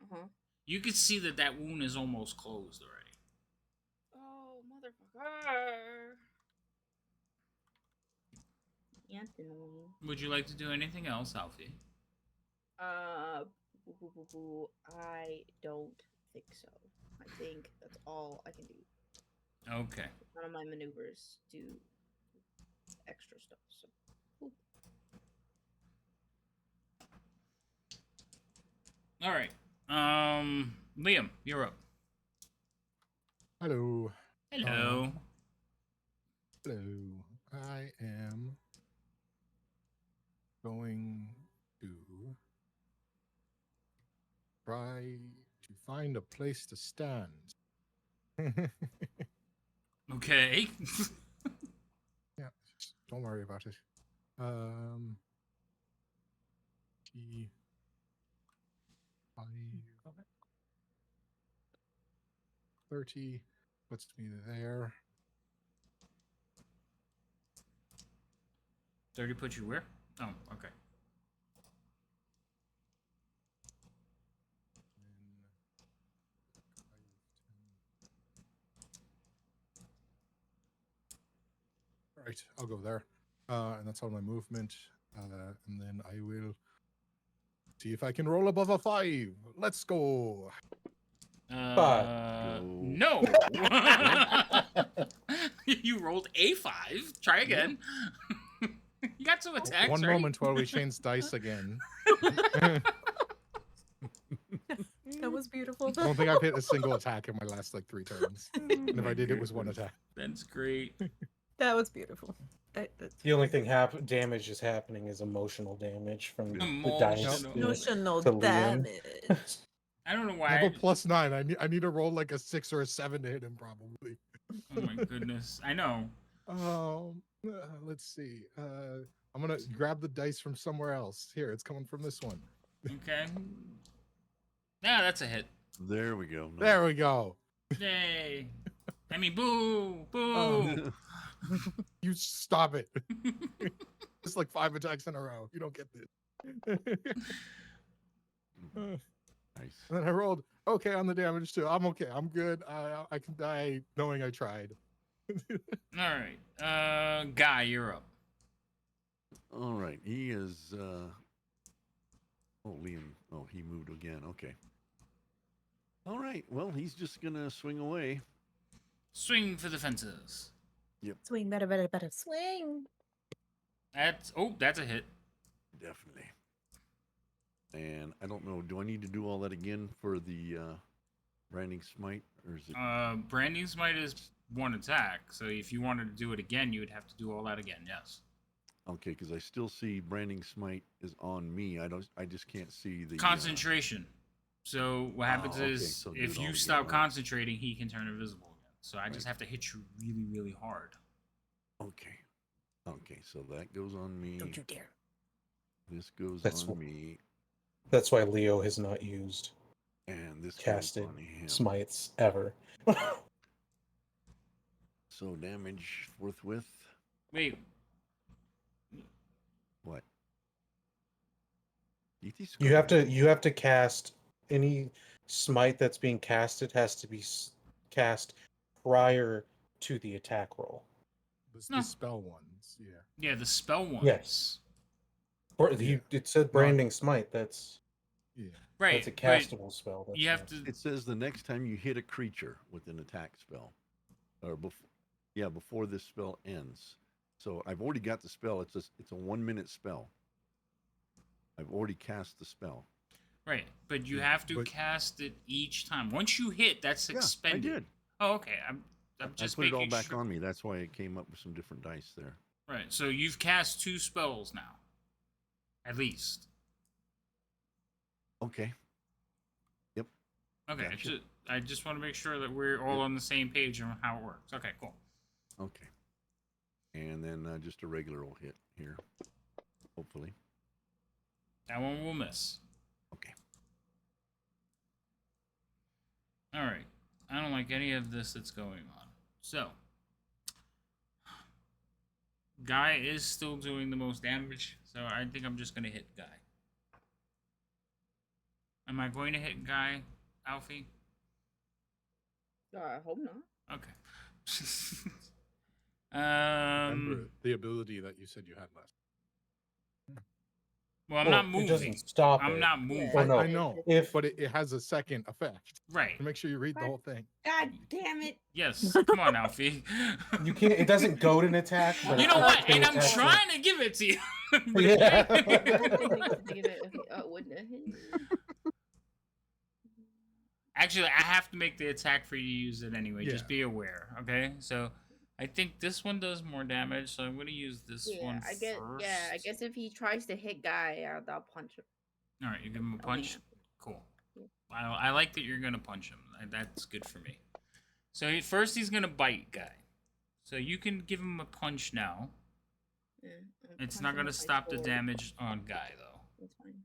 Uh-huh. You could see that wound is almost closed already. Oh, motherfucker. Anthony. Would you like to do anything else, Alfie? I don't think so. I think that's all I can do. Okay. None of my maneuvers do extra stuff. So. Oop. All right. Liam, you're up. Hello. Hello. Hello. I am going to try to find a place to stand. Okay. Yeah, just don't worry about it. T 5 30 puts me there. 30 put you where? Oh, okay. All right, I'll go there. And that's all my movement. And then I will see if I can roll above a 5. Let's go. No. You rolled a 5. Try again. You got some attacks. One right? moment while we change dice again. That was beautiful. I don't think I've hit a single attack in my last like 3 turns. And if I did, it was 1 attack. That's great. That was beautiful. The only thing damage is happening is emotional damage from the dice. Emotional. Emotional to Liam. damage. I don't know I have why. a +9. I need to roll like a 6 or a 7 to hit him probably. Oh my goodness. I know. Let's see. I'm gonna grab the dice from somewhere else. Here, it's coming from this one. Okay. Yeah, that's a hit. There we go. No. There we go. Yay. I mean, boo. Boo. Oh. You stop it. It's like 5 attacks in a row. You don't get this. Nice. And then I rolled okay on the damage too. I'm okay. I'm good. I can die knowing I tried. All right. Guy, you're up. All right. He is. Oh, Liam. Oh, he moved again. Okay. All right. Well, he's just gonna swing away. Swing for the fences. Swing, better. Swing. That's a hit. Definitely. And I don't know. Do I need to do all that again for the branding smite, or is it? Branding Smite is 1 attack, so if you wanted to do it again, you would have to do all that again. Yes. Okay, because I still see branding smite is on me. I just can't see the Concentration. So what happens okay, is so do if it all you together, stop right. concentrating, he can turn invisible again. So I just Right. have to hit you really, really hard. Okay. Okay, so that goes on me. Don't you dare. This goes That's on wh- me, That's why Leo has not used and this casted goes on him. smites ever. So damage forthwith. Wait, What? You have to cast any smite that's being casted has to be cast prior to the attack roll. The No. spell ones, yeah. yeah, the spell ones. Yes. Yeah. It said branding smite. That's Yeah. Right. that's a but castable spell. That's You have not- to. It says the next time you hit a creature with an attack spell, or before this spell ends. So I've already got the spell. It's a 1 minute spell. I've already cast the spell. Right, but you have to but- cast it each time. Once you hit, that's Yeah, I expended. did. Oh, okay. I'm I just put it all making back sure. on me. That's why it came up with some different dice there. Right. So you've cast 2 spells now, at least. Okay. Yep. Okay. Gotcha. I just want to make sure that we're all Yep. on the same page on how it works. Okay. Cool. Okay. And then just a regular old hit here. Hopefully. That one will miss. Okay. All right. I don't like any of this that's going on. So, Guy is still doing the most damage, so I think I'm just gonna hit Guy. Am I going to hit Guy, Alfie? I hope not. Okay. Remember the ability that you said you had last. Well, I'm Well, not it moving. doesn't stop I'm it. not moving. Well, no. I know, If but it has a second effect. Right. Make sure you read the whole thing. God damn it! Yes. Come on, Alfie. you can't, it doesn't go to an attack. But You know it what? can And I'm attack trying to give it to you. But Yeah. I didn't think of it. Okay, wouldn't it? Actually, I have to make the attack for you to use it anyway. Yeah. Just be aware, okay? So, I think this one does more damage, so I'm going to use this one I guess. first. Yeah, I guess if he tries to hit Guy, I'll punch him. All right, you give him a Oh, punch? yeah. Cool. Yeah. I like that you're going to punch him. That's good for me. So, first he's going to bite Guy. So, you can give him a punch now. Yeah, I'll It's punch not him going to with my stop the sword. damage on Guy, though. That's fine.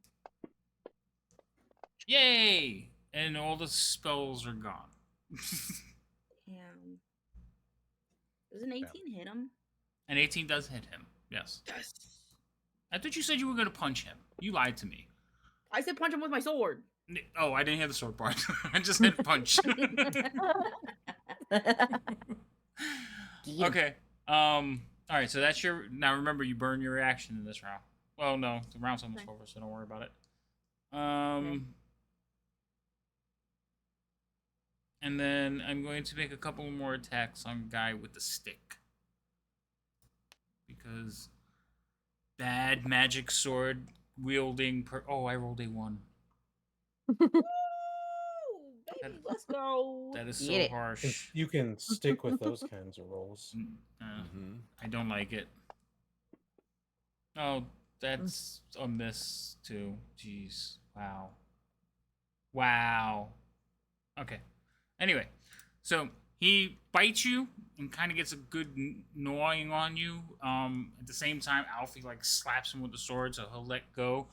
Yay! And all the spells are gone. Damn. Does an 18 hit him? And 18 does hit him. Yes. Yes. I thought you said you were going to punch him. You lied to me. I said punch him with my sword. Oh, I didn't hear the sword part. I just said punch. Okay. All right, so that's your... Now, remember, you burn your reaction in this round. Well, no. The round's almost over, so don't worry about it. And then I'm going to make a couple more attacks on Guy with the stick. Because... Bad magic sword wielding... Oh, I rolled a 1. Woo! Baby, let's go. That is Get so it. harsh. you can stick with those kinds of rolls. Mm-hmm. I don't like it. Oh, that's a miss too. Jeez. Wow. Wow. Okay. Anyway, so he bites you and kind of gets a good gnawing on you. At the same time, Alfie like slaps him with the sword, so he'll let go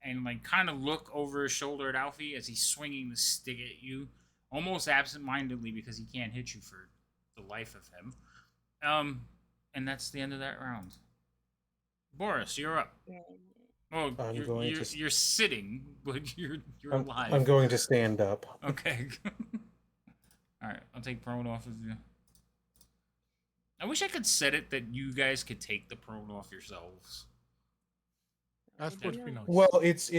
and like kind of look over his shoulder at Alfie as he's swinging the stick at you, almost absent-mindedly because he can't hit you for the life of him. And that's the end of that round. Boris, you're up. Oh, you're sitting, but you're alive. I'm going to stand up. Okay. All right, I'll take prone off of you. I wish I could set it that you guys could take the prone off yourselves. That's supposed to be nice. Well, it's I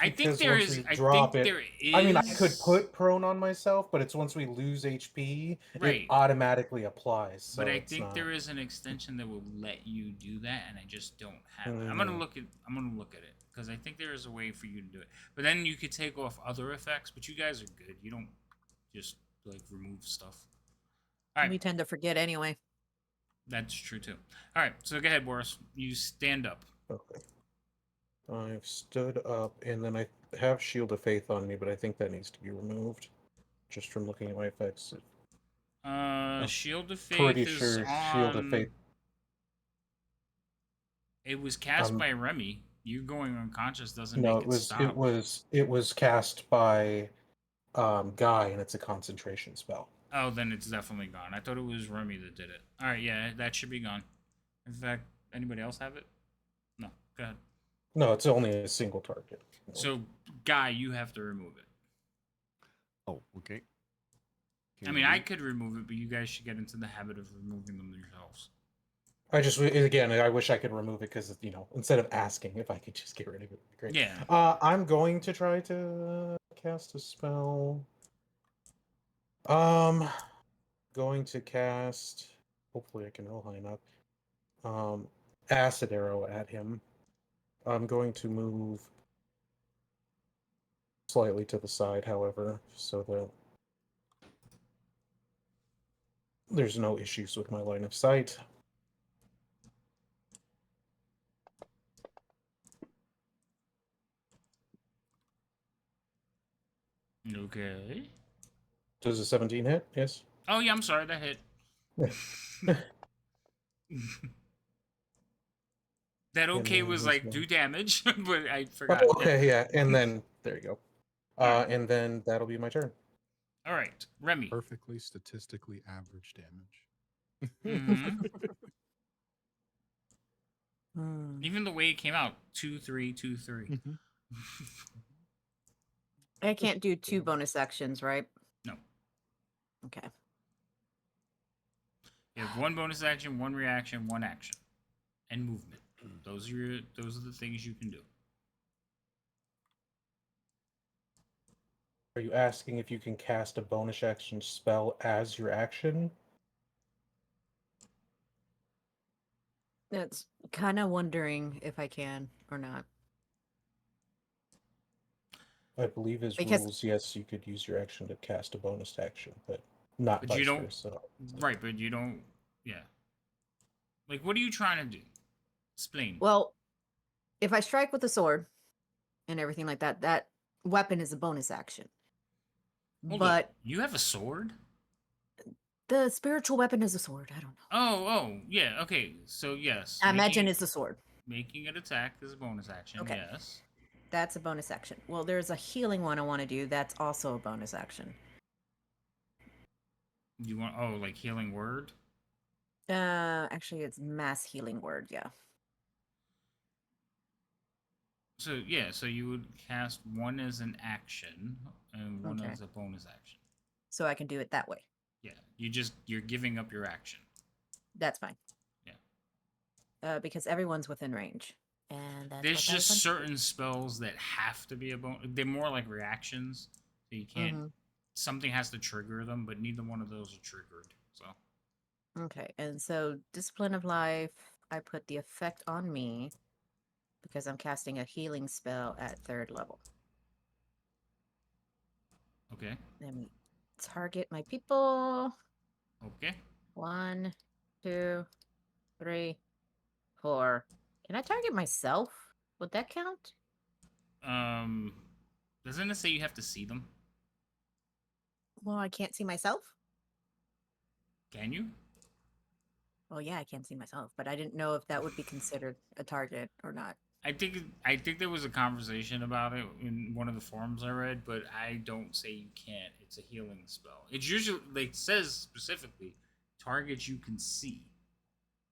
think because there once is. we I drop think it. there is. I mean, I could put prone on myself, but it's once we lose HP, Right. it automatically applies. So But I it's think not... there is an extension that will let you do that, and I just don't have it. I'm gonna look at it because I think there is a way for you to do it. But then you could take off other effects. But you guys are good. You don't just like remove stuff. All right, We tend to forget anyway. that's true too. All right, so go ahead, Boris. You stand up. Okay. I've stood up, and then I have Shield of Faith on me, but I think that needs to be removed. Just from looking at my effects. Shield of Faith Pretty is sure on... Shield of Faith. It was cast by Remy. You going unconscious doesn't No, make it stop. it was cast by Guy, and it's a concentration spell. Oh, then it's definitely gone. I thought it was Remy that did it. All right, yeah, that should be gone. In fact, anybody else have it? No, go ahead. No, it's only a single target. So, Guy, you have to remove it. Oh, okay. I mean, I could remove it, but you guys should get into the habit of removing them yourselves. I wish I could remove it because, instead of asking if I could just get rid of it, would be great. Yeah. I'm going to try to cast a spell. Going to cast. Hopefully, I can roll high enough. Acid arrow at him. I'm going to move slightly to the side, however, so There's no issues with my line of sight. Okay. Does a 17 hit? Yes. Oh yeah, I'm sorry, that hit. That And okay then was there's like no- do damage, but I Oh, forgot. okay, yeah. And then there you go. Alright. And then that'll be my turn. All right, Remy. Perfectly statistically average damage. Mm-hmm. Hmm. Even the way it came out, 2-3, 2-3. Mhm. I can't do 2 bonus actions, right? No. Okay. You have 1 bonus action, 1 reaction, 1 action, and movement. Those are the things you can do. Are you asking if you can cast a bonus action spell as your action? That's kind of wondering if I can or not. I believe as Because- rules, yes, you could use your action to cast a bonus action, but not But vice you don't- versa. Right, but you don't. Yeah. Like, what are you trying to do? Explain. Well, if I strike with a sword and everything like that, that weapon is a bonus action. Hold but up. You have a sword? the spiritual weapon is a sword. I don't know. Oh, yeah. Okay, so yes. I imagine it's a sword. Making an attack is a bonus action. Okay. Yes. That's a bonus action. Well, there's a healing one I want to do. That's also a bonus action. You want like healing word? Actually, it's mass healing word. Yeah. So yeah, so you would cast 1 as an action and 1 Okay. as a bonus action. So I can do it that way. Yeah, you're giving up your action. That's fine. Yeah. Because everyone's within range, and that's There's what that just was. certain spells that have to be a bonus. They're more like reactions, so you can't. Mhm. Something has to trigger them, but neither one of those are triggered. So Okay, and so discipline of life, I put the effect on me because I'm casting a healing spell at 3rd level. okay, Let me target my people. okay. 1, 2, 3, 4. Can I target myself? Would that count? Doesn't it say you have to see them? Well, I can't see myself. Can you? Well, yeah, I can't see myself, but I didn't know if that would be considered a target or not. I think there was a conversation about it in one of the forums I read, but I don't say you can't. It's a healing spell. It's usually like says specifically targets you can see.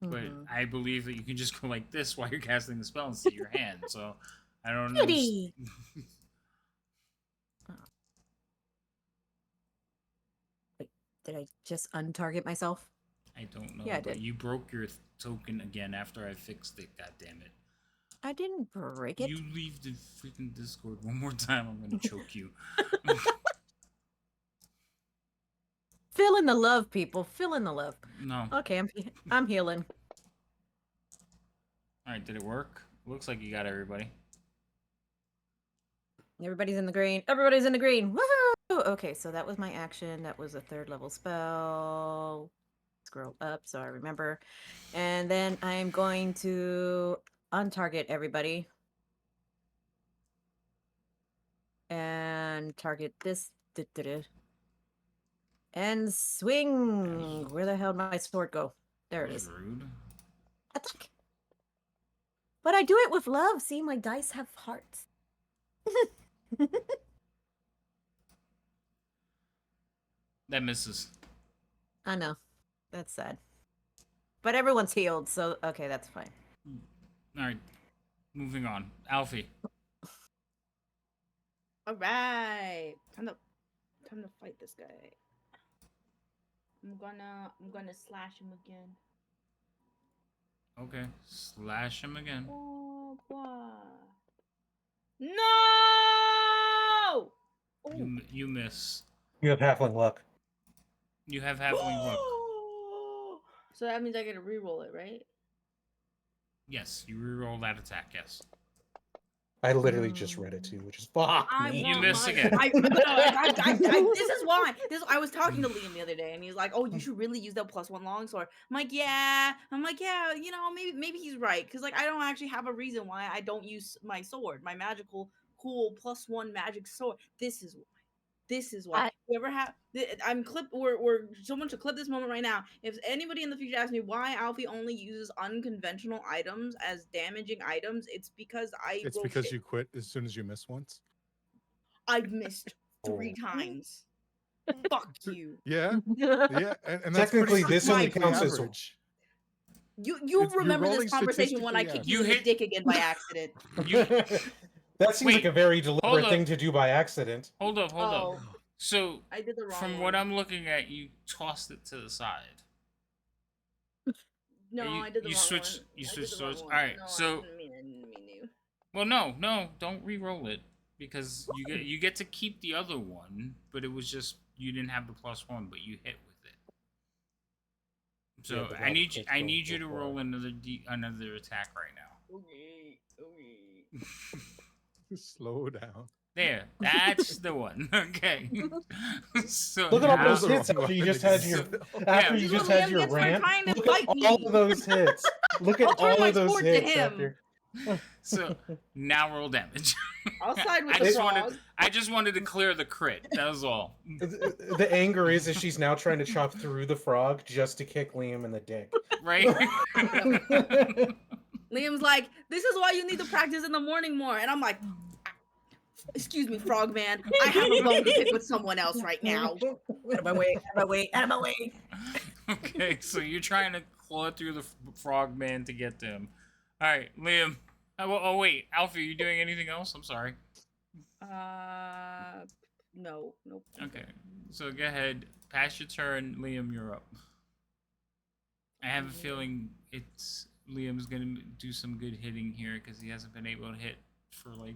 But Mhm. I believe that you can just go like this while you're casting the spell and see your hand. So I don't know. Goody! Wait, did I just untarget myself? I don't know. Yeah, I but did. you broke your token again after I fixed it. God damn it! I didn't break it. You leave the freaking Discord one more time, I'm gonna choke you. Fill in the love, people. Fill in the love. No. Okay, I'm healing. All right, did it work? Looks like you got everybody. Everybody's in the green. Everybody's in the green. Woohoo! Okay, so that was my action. That was a 3rd level spell. Scroll up so I remember. And then I'm going to untarget everybody. And target this. And swing. Where the hell did my sword go? There it That was is. rude. Attack. But I do it with love. See, my dice have hearts. That misses. I know. That's sad. But everyone's healed, so okay, that's fine. All right, moving on. Alfie. All right, time to fight this guy. I'm gonna slash him again. Okay, slash him again. Oh boy. No! You miss. You have halfling luck. You have halfling luck. So that means I get to reroll it, right? Yes, you reroll that attack. Yes. I literally just read it too, which is fuck I me. You want miss my. again. This is why. I was talking to Liam the other day, and he's like, "Oh, you should really use that +1 longsword." I'm like, "Yeah." I'm like, "Yeah." You know, maybe he's right, because like I don't actually have a reason why I don't use my sword, my magical, cool +1 magic sword. This is why. This is why. I- You ever have? I'm clip. Or someone should clip this moment right now. If anybody in the future asks me why Alfie only uses unconventional items as damaging items, it's because It's because you quit as soon as you miss once. I've missed 3 Oh. times. Fuck you. Yeah, yeah, and that's Technically, pretty this only statistically counts as average. You You're remember rolling this conversation when I statistically kicked You you in the hit- dick again by accident. You That seems like Wait, a very hold deliberate up. thing to do by accident. hold up. Oh, So I did the wrong from one. what I'm looking at, you tossed it to the side. No, you- I did the you wrong switched- one. you I switched did the wrong swords? one. Alright, No, so- I didn't mean to. Well, no, don't re-roll it because you get to keep the other one, but it was just you didn't have the +1, but you hit with it. So Yeah, but I now need the you. crits I go need you to before. roll another attack right now. Okay. Slow down. There, that's the one. Okay. So Look at all now- those the hits wrong after you one just had your again. after This you is just what had Liam your gets for rant. trying to Look fight at all me. of those hits. Look I'll at turn all my of those sword to hits him. after. So now roll damage. I'll side with I the just frog. I just wanted to clear the crit. That was all. The anger is she's now trying to chop through the frog just to kick Liam in the dick. Right? Liam's like, "This is why you need to practice in the morning more," and I'm like, "Excuse me, Frogman. I have a bone to pick with someone else right now." Out of my way! Out of my way! Out of my way! Okay, so you're trying to claw through the frog man to get to him. All right, Liam. Oh wait, Alfie, you doing anything else? I'm sorry. No, nope. Okay, so go ahead, pass your turn, Liam. You're up. I have a feeling Liam's gonna do some good hitting here because he hasn't been able to hit for like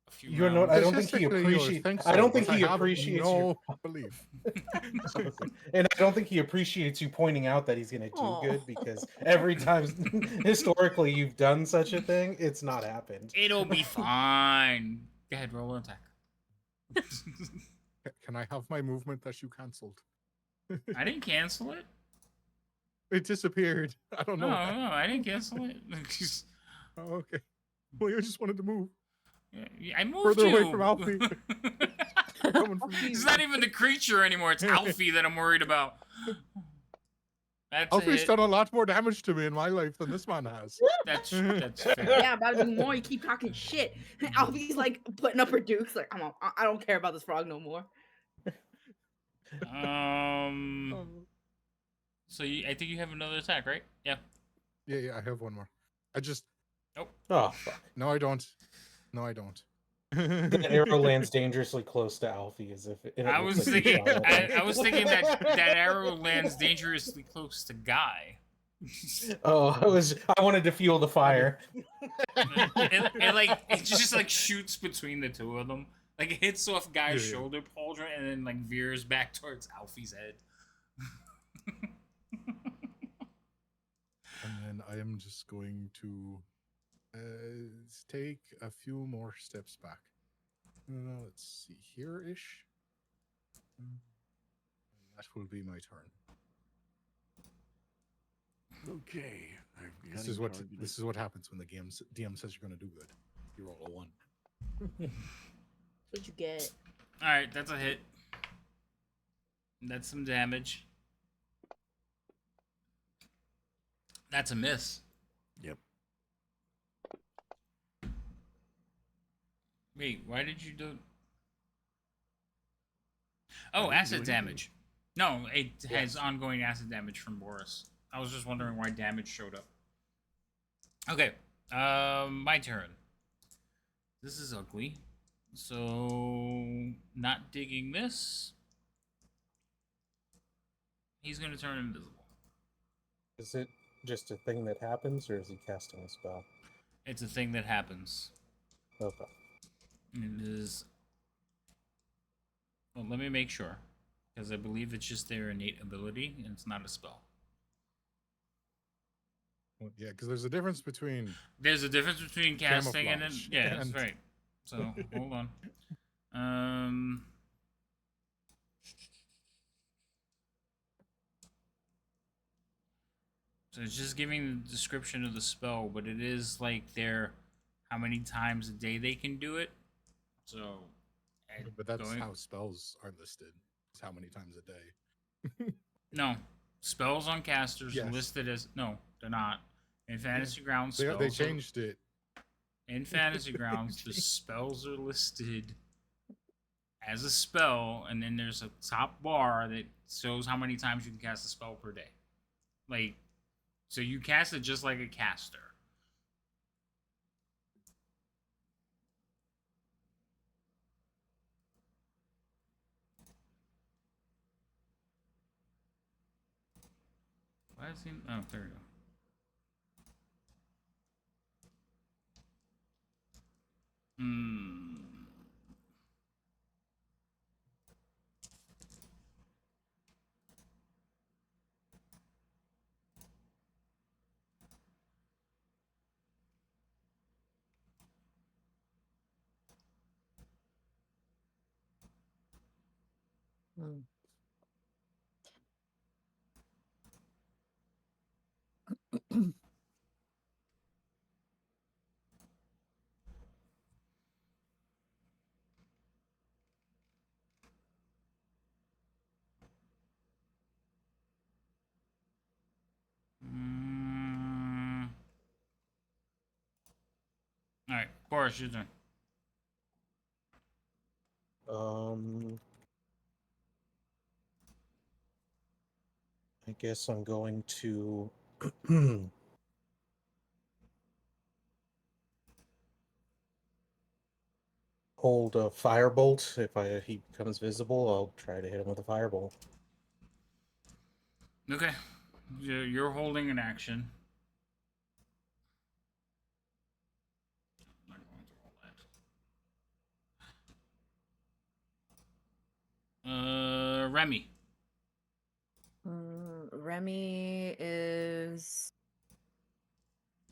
a few. You know, rounds. I don't think he Statistically, you would appreciates. think I so, don't think but he have appreciates no belief. and I don't think he appreciates you pointing out that he's gonna do Aw. good because every time historically you've done such a thing, it's not happened. It'll be fine. Go ahead, roll an attack. Can I have my movement that you cancelled? I didn't cancel it. It disappeared. I don't No, know. I didn't cancel it. Oh, okay. Well, you just wanted to move. Yeah, I moved Further you. away from Alfie. Coming from you. It's not even the creature anymore. It's Alfie that I'm worried about. That's Alfie's it. done a lot more damage to me in my life than this man has. That's fair. Yeah, about to do more. You keep talking shit. Alfie's like putting up her dukes. Like, come on, I don't care about this frog no more. So I think you have another attack, right? Yeah. Yeah, I have one more. Oh fuck! No, I don't. No, I don't. That arrow lands dangerously close to Alfie, as if it I looks was like he thinking. shot at him. I was thinking that arrow lands dangerously close to Guy. I wanted to fuel the fire. It just like shoots between the two of them. Like it hits off Guy's Yeah. shoulder pauldron and then like veers back towards Alfie's head. And then I am just going to take a few more steps back. Let's see here-ish. That will be my turn. Okay. I've got This him is what targeted. happens when the DM says you're going to do good. You roll a 1. That's what you get. All right, that's a hit. That's some damage. That's a miss. Yep. Wait, why did you do? I Oh, didn't do acid anything. damage. No, it has Yes. ongoing acid damage from Boris. I was just wondering why damage showed up. Okay, my turn. This is ugly. So, not digging this. He's gonna turn invisible. Is it just a thing that happens, or is he casting a spell? It's a thing that happens. Okay. It is. Well, let me make sure, because I believe it's just their innate ability and it's not a spell. Well, yeah, because there's a difference between There's a difference between casting and Camouflage yeah, that's and- right. So hold on. So it's just giving the description of the spell, but it is like their how many times a day they can do it. So, but that's going, how spells are listed. It's how many times a day. no spells on casters Yes. listed as no, they're not. In Fantasy Grounds, They spells changed it. in Fantasy Grounds, the spells are listed as a spell, and then there's a top bar that shows how many times you can cast a spell per day. Like, so you cast it just like a caster. Why is he? Oh, there we go. Hmm. Hmm. All right, Boris, your turn. I guess I'm going to hold a firebolt. If he becomes visible, I'll try to hit him with a firebolt. Okay, you're holding an action. I'm not going to roll that. Remy. Remy is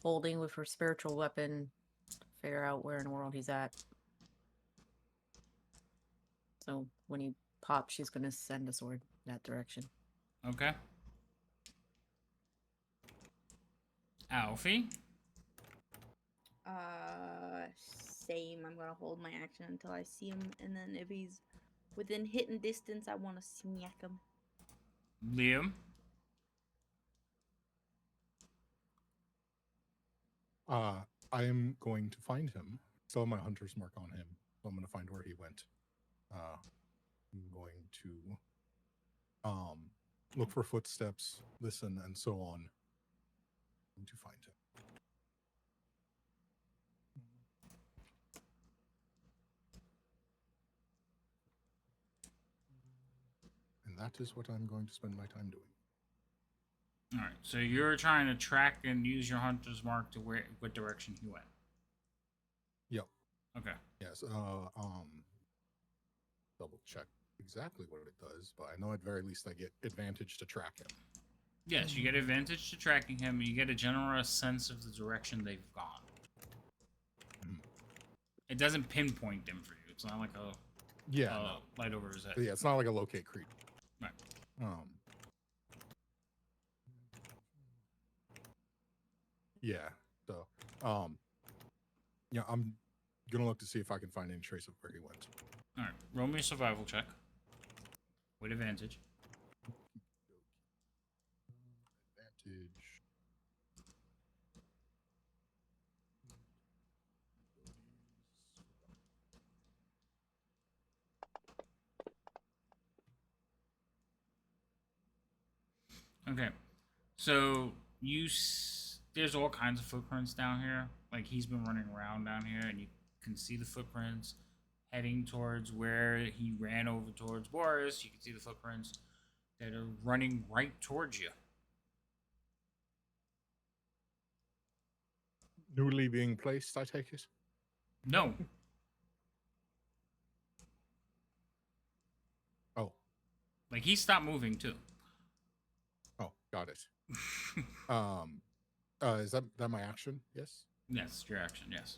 holding with her spiritual weapon to figure out where in the world he's at. So when he pops, she's going to send a sword that direction. Okay. Alfie. Same. I'm gonna hold my action until I see him, and then if he's within hitting distance, I want to smack him. Liam. I am going to find him. Still have my hunter's mark on him. So I'm going to find where he went. I'm going to look for footsteps, listen, and so on. To find him. And that is what I'm going to spend my time doing. All right, so you're trying to track and use your hunter's mark to what direction he went. Yep. Okay. Yes. Double check exactly what it does, but I know at very least I get advantage to track him. Yes, you get advantage to tracking him. You get a general sense of the direction they've gone. It doesn't pinpoint them for you. It's not like a light over his head. Yeah, it's not like a locate creep. Right. Yeah. So, yeah, I'm gonna look to see if I can find any trace of where he went. All right. Roll me a survival check with advantage. Advantage. Okay. So there's all kinds of footprints down here. Like he's been running around down here, and you can see the footprints heading towards where he ran over towards Boris. You can see the footprints that are running right towards you. Newly being placed, I take it? No. Oh. Like he stopped moving too. Oh, got it. Is that my action? Yes. Yes, your action. Yes.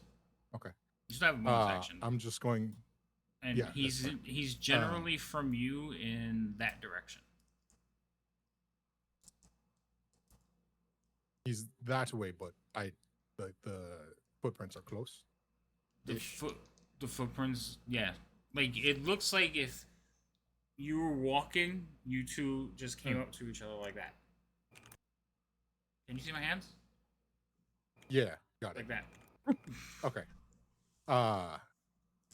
Okay. You still have a bonus action. I'm just going. And yeah, that's fine. he's generally from you in that direction. He's that way, but the footprints are close. The footprints, yeah. Like it looks like if you were walking, you two just came up to each other like that. Can you see my hands? Yeah, got it. Like that. Okay.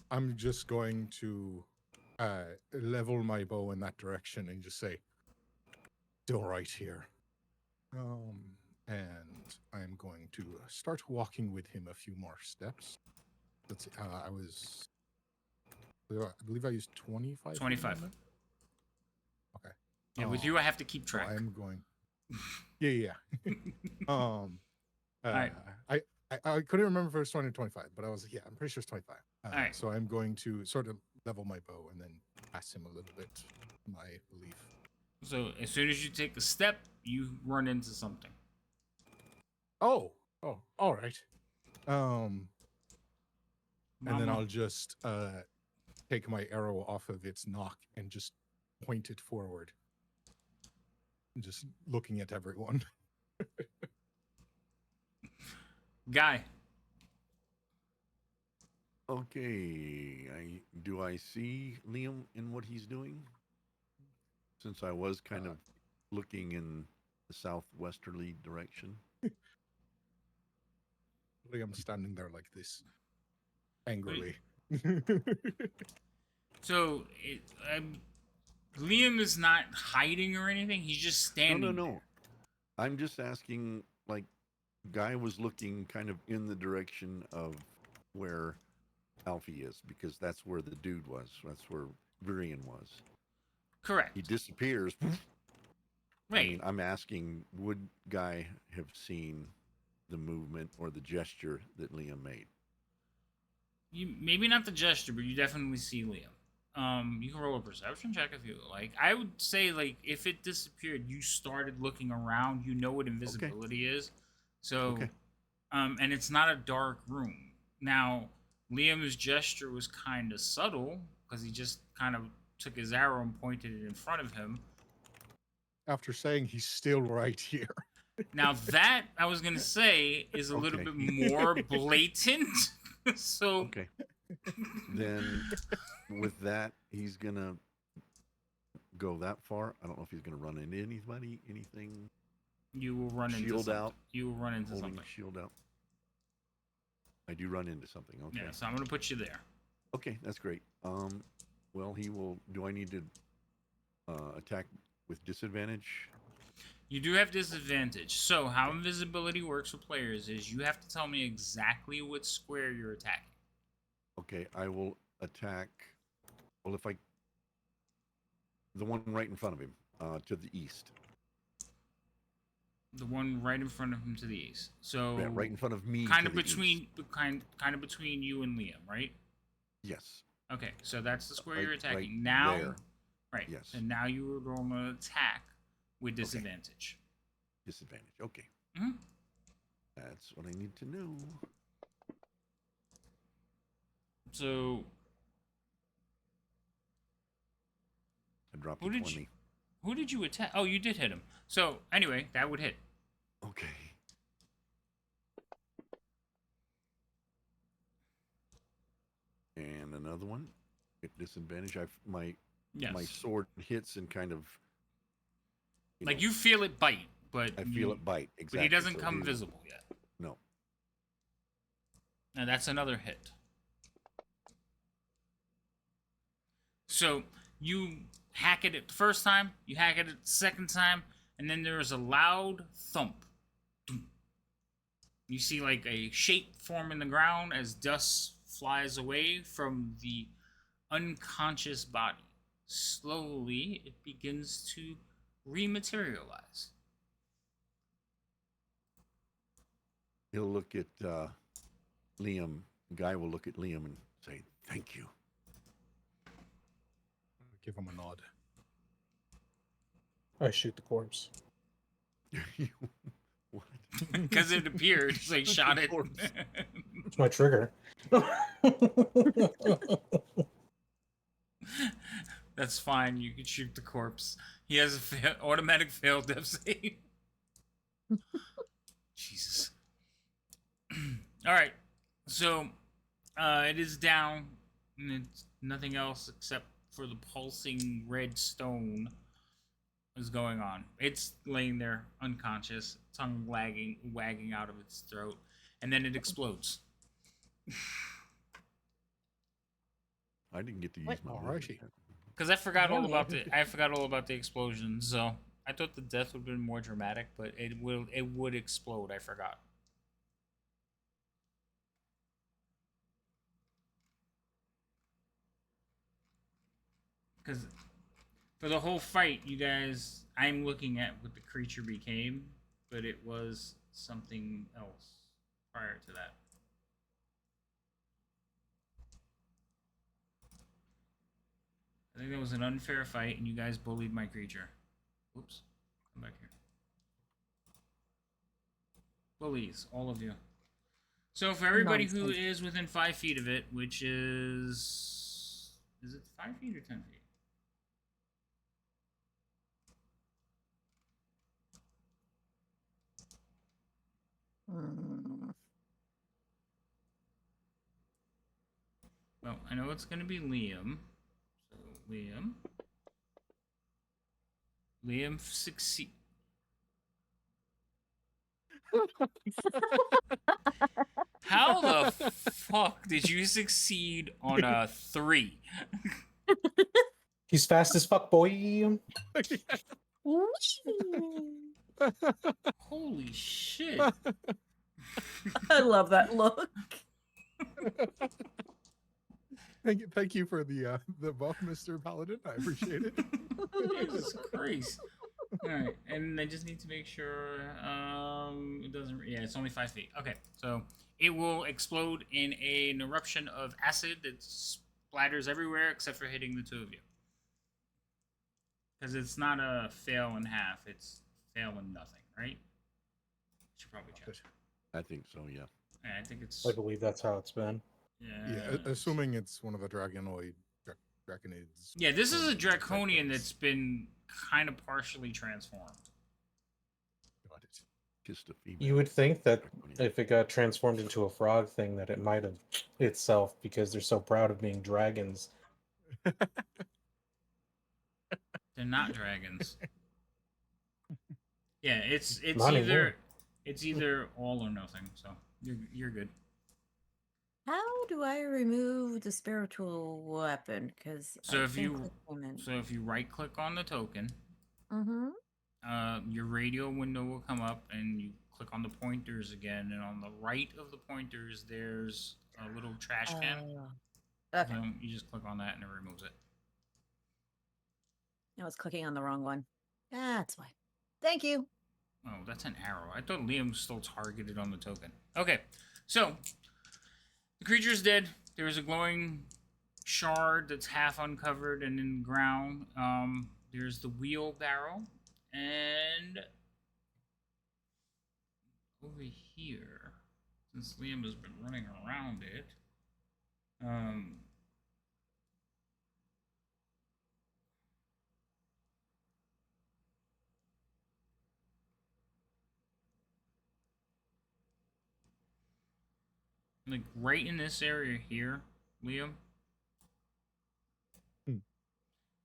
I'm just going to level my bow in that direction and just say, "Still right here." And I'm going to start walking with him a few more steps. Let's see. I believe I used 25. 25. Okay. Yeah, with you I have to keep track. So I'm going. Yeah. Alright. I couldn't remember if it was 20 or 25, but I was like, yeah, I'm pretty sure it's 25. Alright. So I'm going to sort of level my bow and then pass him a little bit my belief. So as soon as you take a step, you run into something. Oh, all right. And then Mama. I'll just take my arrow off of its nock and just point it forward. Just looking at everyone. Guy. Okay, do I see Liam in what he's doing? Since I was kind of looking in the southwesterly direction. Liam's standing there like this, angrily. So Liam is not hiding or anything. He's just standing. No. I'm just asking. Like, Guy was looking kind of in the direction of where Alfie is, because that's where the dude was. That's where Virion was. Correct. He disappears. Right. I mean, I'm asking, would Guy have seen the movement or the gesture that Liam made? You maybe not the gesture, but you definitely see Liam. You can roll a perception check if you like. I would say, like, if it disappeared, you started looking around. You know what invisibility is. So, and it's not a dark room. Now, Liam's gesture was kind of subtle because he just kind of took his arrow and pointed it in front of him. After saying he's still right here. Now that, I was going to say, is a little bit more blatant. So... Okay. Then, with that, he's going to go that far. I don't know if he's going to run into anybody, anything. You will run into Shield something. out. You will run into Holding something. Shield out. I do run into something. Okay. Yeah, so I'm going to put you there. Okay, that's great. Well, he will... Do I need to attack with disadvantage? You do have disadvantage. So how invisibility works for players is you have to tell me exactly what square you're attacking. Okay, I will attack... Well, if I... The one right in front of him, to the east. The one right in front of him to the east. So Yeah, right in front of me. kind to of the between east. kind of between you and Liam, right? Yes. Okay, so that's the square Right- you're attacking. right Now, there. right. Yes. And now you are going to attack with disadvantage. Disadvantage. Okay. Mm-hmm. That's what I need to know. So I dropped Who a did 20. who did you attack? Oh, you did hit him. So anyway, that would hit. Okay. And another one. At disadvantage. My Yes. sword hits and kind of... Like you feel it bite, but I feel it bite. Exactly. But he doesn't so come he- visible yet. No. And that's another hit. So you hack it the first time, you hack it the second time, and then there's a loud thump. You see like a shape form in the ground as dust flies away from the unconscious body. Slowly, it begins to rematerialize. He'll look at Liam. Guy will look at Liam and say, "Thank you." Give him a nod. I shoot the corpse. Because it appeared, so he shot it. Corpse. It's my trigger. That's fine. You can shoot the corpse. He has a automatic fail death save. Jesus. All right. So it is down, and it's nothing else except for the pulsing red stone is going on. It's laying there unconscious, tongue wagging out of its throat, and then it explodes. I didn't get to use What? my Alrighty. ability yet. Because I forgot all Really? about the explosion. So I thought the death would have been more dramatic, but it would explode. I forgot. Because for the whole fight, you guys, I'm looking at what the creature became, but it was something else prior to that. I think that was an unfair fight, and you guys bullied my creature. Oops. Come back here. Bullies, all of you. So for everybody who Nonsense. is within 5 feet of it, which is it 5 feet or 10 feet? Mm. Well, I know it's going to be Liam. So Liam succeed. How the fuck did you succeed on a 3? He's fast as fuck, boy. Holy shit. I love that look. Thank you for the buff, Mr. Paladin. I appreciate it. Jesus Christ. Alright, and I just need to make sure it doesn't, yeah, it's only 5 feet. Okay, so it will explode in an eruption of acid that splatters everywhere except for hitting the two of you. Because it's not a fail in half, it's fail in nothing, right? Should probably check. I think so, yeah. Yeah, I think it's, I believe that's how it's been. Yeah, assuming it's one of the Dragonaids. Yeah, this is a draconian that's been kind of partially transformed. Got it. Kissed a female. You would think that draconian. if it got transformed into a frog thing, that it might have itself because they're so proud of being dragons. They're not dragons. Yeah, it's Not either anymore. it's either all or nothing. So you're good. How do I remove the spiritual weapon? Because So if you right click on the token, Mm-hmm. your radio window will come up, and you click on the pointers again, and on the right of the pointers there's a little trash can. Okay. So you just click on that and it removes it. I was clicking on the wrong one. That's why. Thank you. Oh, that's an arrow. I thought Liam was still targeted on the token. Okay, so the creature is dead. There is a glowing shard that's half uncovered and in the ground. There's the wheelbarrow, and over here, since Liam has been running around it, like right in this area here, Liam,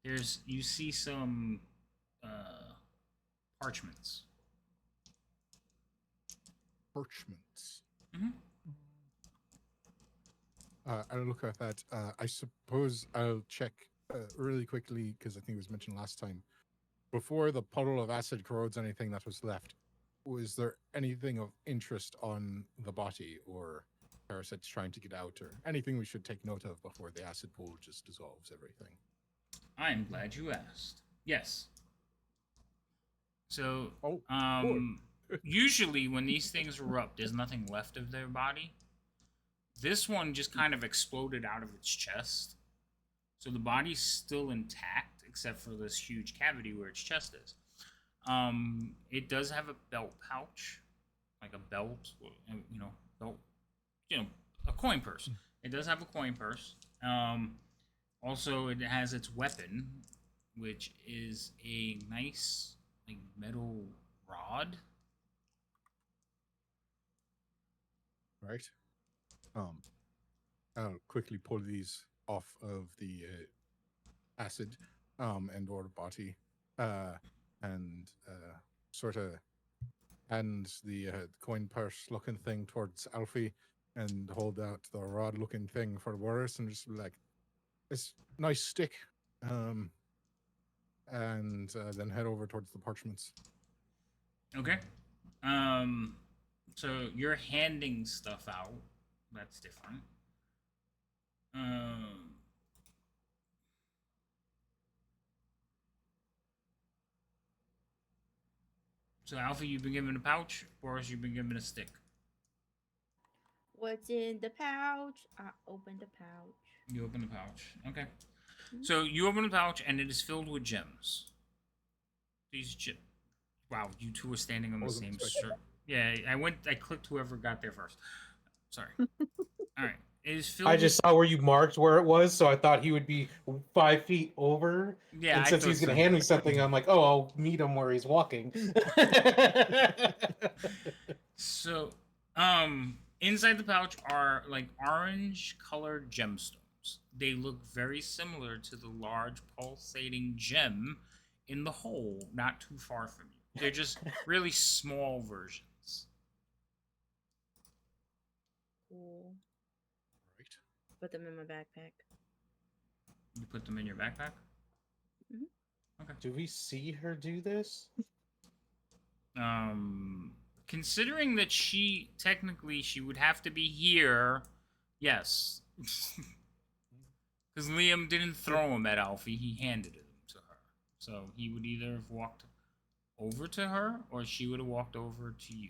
you see some parchments. Parchments. Mm-hmm. I'll look at that. I suppose I'll check really quickly because I think it was mentioned last time. Before the puddle of acid corrodes anything that was left, was there anything of interest on the body or parasites trying to get out, or anything we should take note of before the acid pool just dissolves everything? I'm glad you asked. Yes. So, Oh, usually when these things erupt, there's nothing left of their body. This one just kind of exploded out of its chest. So the body's still intact, except for this huge cavity where its chest is. It does have a belt pouch like a belt, belt, a coin purse. It does have a coin purse. Also, it has its weapon, which is a nice like metal rod. Right. I'll quickly pull these off of the acid and or body and sort of hand the coin purse looking thing towards Alfie and hold out the rod looking thing for Boris and just be like, it's nice stick. And then head over towards the parchments. Okay. So you're handing stuff out. That's different. So Alpha, you've been given a pouch. Boris, you've been given a stick. What's in the pouch? I opened the pouch. You open the pouch. Okay. So you open the pouch, and it is filled with gems. These gems. Wow, you two are standing on the Wasn't same expecting shirt. Yeah, I clicked whoever got there first. Sorry. All right. It is filled. I just saw where you marked where it was, so I thought he would be 5 feet over. Yeah, and I since he thought was going to so. hand me something, I'm like, oh, I'll meet him where he's walking. So, inside the pouch are like orange colored gemstones. They look very similar to the large pulsating gem in the hole not too far from you. They're just really small versions. Cool. Right. Put them in my backpack. You put them in your backpack? Do we see her do this? Considering that she would have to be here, yes. Because Liam didn't throw him at Alfie, he handed him to her. So he would either have walked over to her, or she would have walked over to you.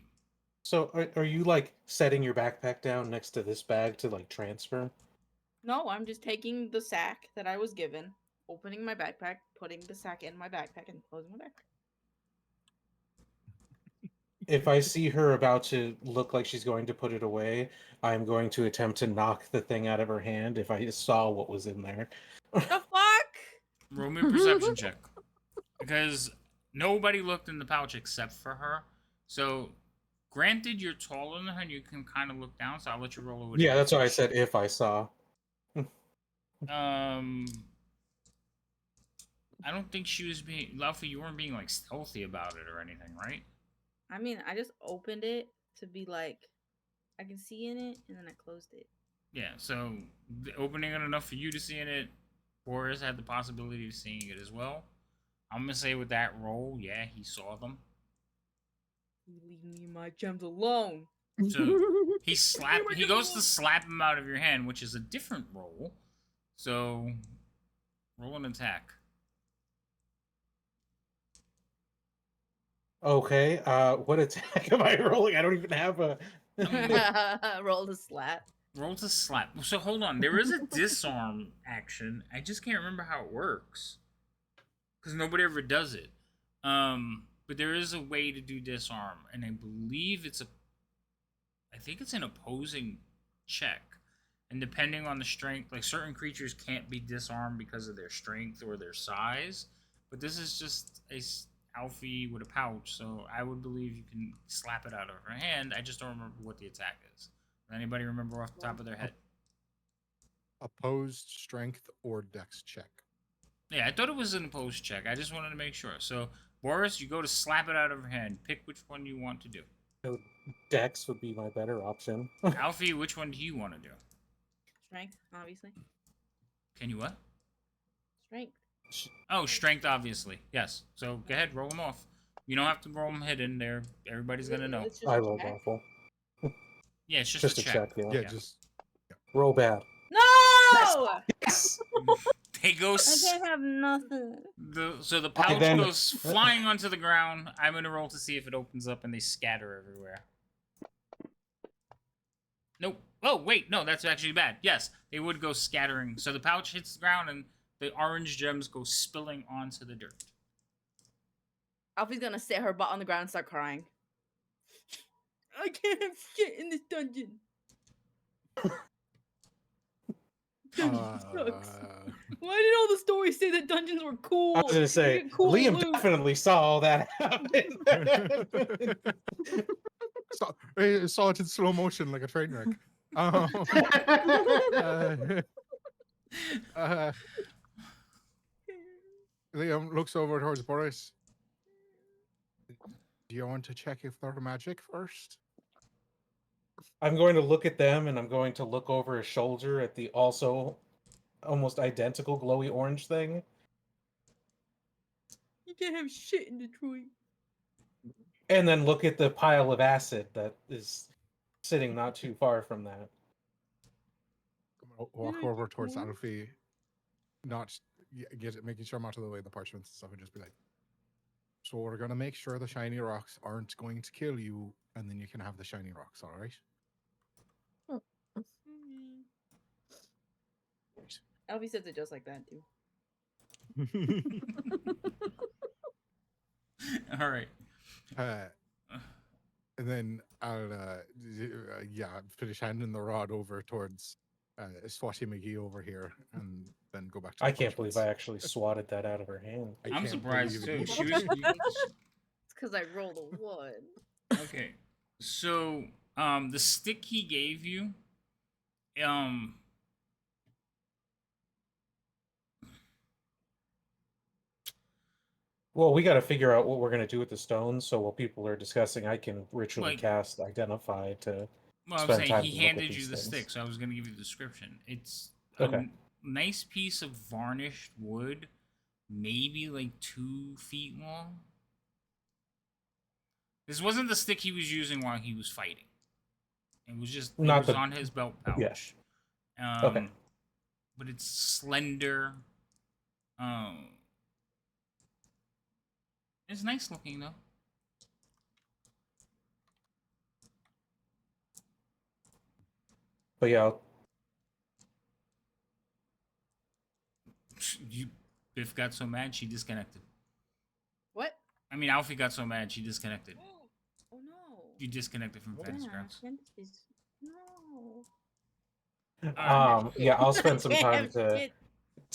So are you like setting your backpack down next to this bag to like transfer? No, I'm just taking the sack that I was given, opening my backpack, putting the sack in my backpack, and closing my backpack. If I see her about to look like she's going to put it away, I'm going to attempt to knock the thing out of her hand if I saw what was in there. The fuck? Roll me a perception check. Because nobody looked in the pouch except for her. So, granted, you're taller than her and you can kind of look down, so I'll let you roll over. Yeah, that's why I said if I saw. I don't think she was being... Luffy, you weren't being, like, stealthy about it or anything, right? I mean, I just opened it to be like, I can see in it, and then I closed it. Yeah, so opening it enough for you to see in it, Boris had the possibility of seeing it as well. I'm gonna say with that roll, yeah, he saw them. You leave me and my gems alone. So he goes to slap him out of your hand, which is a different roll. So roll an attack. Okay, what attack am I rolling? I don't even have a... Roll the slap. Roll to slap. So hold on, there is a disarm action. I just can't remember how it works. Because nobody ever does it. But there is a way to do disarm, and I believe I think it's an opposing check. And depending on the strength, like certain creatures can't be disarmed because of their strength or their size. But this is just a Alfie with a pouch, so I would believe you can slap it out of her hand. I just don't remember what the attack is. Does anybody remember off the top of their head? Opposed strength or dex check. Yeah, I thought it was an opposed check. I just wanted to make sure. So, Boris, you go to slap it out of her hand. Pick which one you want to do. Dex would be my better option. Alfie, which one do you want to do? Strength, obviously. Can you what? Strength. Oh, strength, obviously. Yes. So, go ahead, roll them off. You don't have to roll them hidden. There, everybody's gonna know. It's just I a rolled check. awful. Yeah, it's just Just a check. yeah. Yeah, just Roll bad. No! Yes! They go. I can't have nothing. So the pouch then- goes flying onto the ground. I'm gonna roll to see if it opens up, and they scatter everywhere. Nope. Oh wait, no, that's actually bad. Yes, they would go scattering. So the pouch hits the ground, and the orange gems go spilling onto the dirt. Alfie's gonna sit her butt on the ground and start crying. I can't have shit in this dungeon. Dungeon sucks. Why did all the stories say that dungeons were cool? I was gonna say, You get cool Liam loot. definitely saw all that happen. Saw it in slow motion like a train wreck. Uh, uh, Liam looks over towards Boris. Do you want to check if they're magic first? I'm going to look at them, and I'm going to look over his shoulder at the also almost identical glowy orange thing. You can't have shit in Detroit. And then look at the pile of acid that is sitting not too far from that. Walk Yeah, over towards cool. Alfie, not making sure I'm out of the way of the parchments and stuff, and just be like, so we're gonna make sure the shiny rocks aren't going to kill you, and then you can have the shiny rocks, all right? Alfie says it just like that too. All right. And then I'll finish handing the rod over towards Swatty McGee over here, and then go back to. I can't believe I actually swatted that out of her hand. I'm surprised too. She was It's because I rolled a 1. okay. So, the stick he gave you, Well, we got to figure out what we're going to do with the stones. So while people are discussing, I can ritually Like- cast Identify to. well, I'm spend saying time he to look at handed you these the things. stick, so I was gonna give you the description. It's Okay. a nice piece of varnished wood, maybe like 2 feet long. This wasn't the stick he was using while he was fighting. It was just it Not was the- on his belt pouch. Yeah. Okay. But it's slender. It's nice looking though. But yeah, Biff got so mad she disconnected. What? I mean, Alfie got so mad she disconnected. Oh no. You disconnected from Fantasy Grounds. No. yeah, I'll spend some time Damn to shit.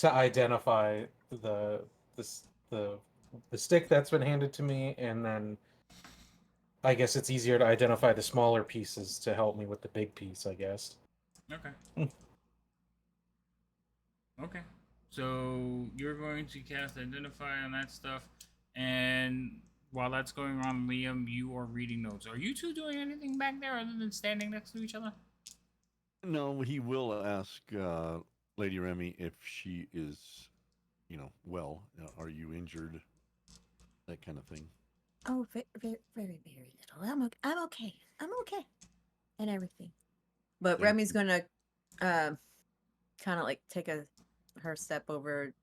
identify the stick that's been handed to me, and then I guess it's easier to identify the smaller pieces to help me with the big piece, I guess. Okay. Okay. So you're going to cast Identify on that stuff, and while that's going on, Liam, you are reading notes. Are you two doing anything back there other than standing next to each other? No, he will ask Lady Remy if she is, well. Are you injured? That kind of thing. Oh, very, very, very, very little. I'm okay. I'm okay. And everything. But Thank Remy's you. gonna kind of like take her step over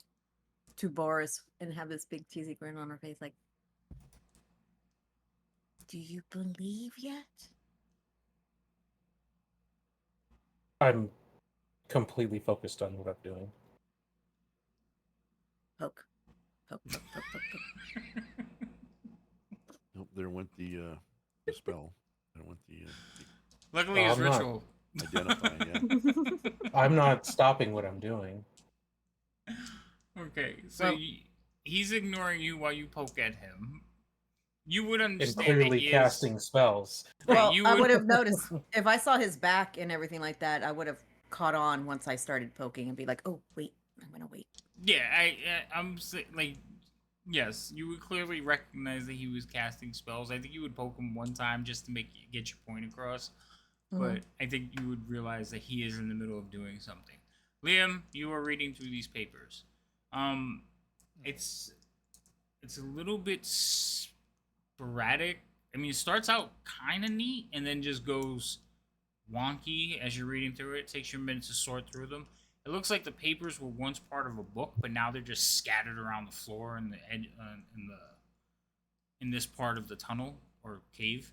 to Boris and have this big cheesy grin on her face, like, do you believe yet? I'm completely focused on what I'm doing. Poke. Poke, poke, poke, poke, poke. Nope, there went the spell. There went the Luckily, Oh, it's I'm not. ritual. identify. Yeah. I'm not stopping what I'm doing. Okay, so Well- he's ignoring you while you poke at him. You would And understand that clearly he casting spells. Right, Well, you I would- would have noticed if I saw his back and everything like that. I would have caught on once I started poking and be like, "Oh, wait, I'm gonna wait." Yeah, I'm like, yes, you would clearly recognize that he was casting spells. I think you would poke him one time just to get your point across. But I think you would realize that he is in the middle of doing something. Liam, you are reading through these papers. It's a little bit sporadic. I mean, it starts out kind of neat and then just goes wonky as you're reading through it. It takes you a minute to sort through them. It looks like the papers were once part of a book, but now they're just scattered around the floor in this part of the tunnel or cave.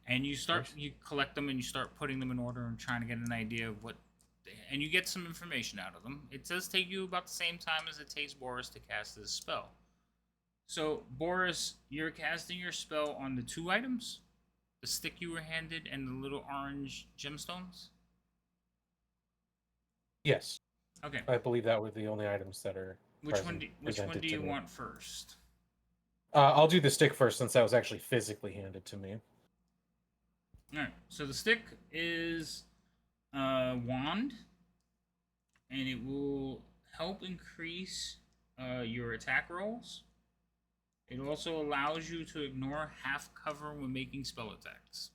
And you collect them and you start putting them in order and trying to get an idea of what, and you get some information out of them. It does take you about the same time as it takes Boris to cast this spell. So, Boris, you're casting your spell on the 2 items? the stick you were handed and the little orange gemstones? Yes, Okay. I believe that were the only items that are. Which one presented do to you me. want first? I'll do the stick first since that was actually physically handed to me. All right. So the stick is a wand, and it will help increase your attack rolls. It also allows you to ignore half cover when making spell attacks.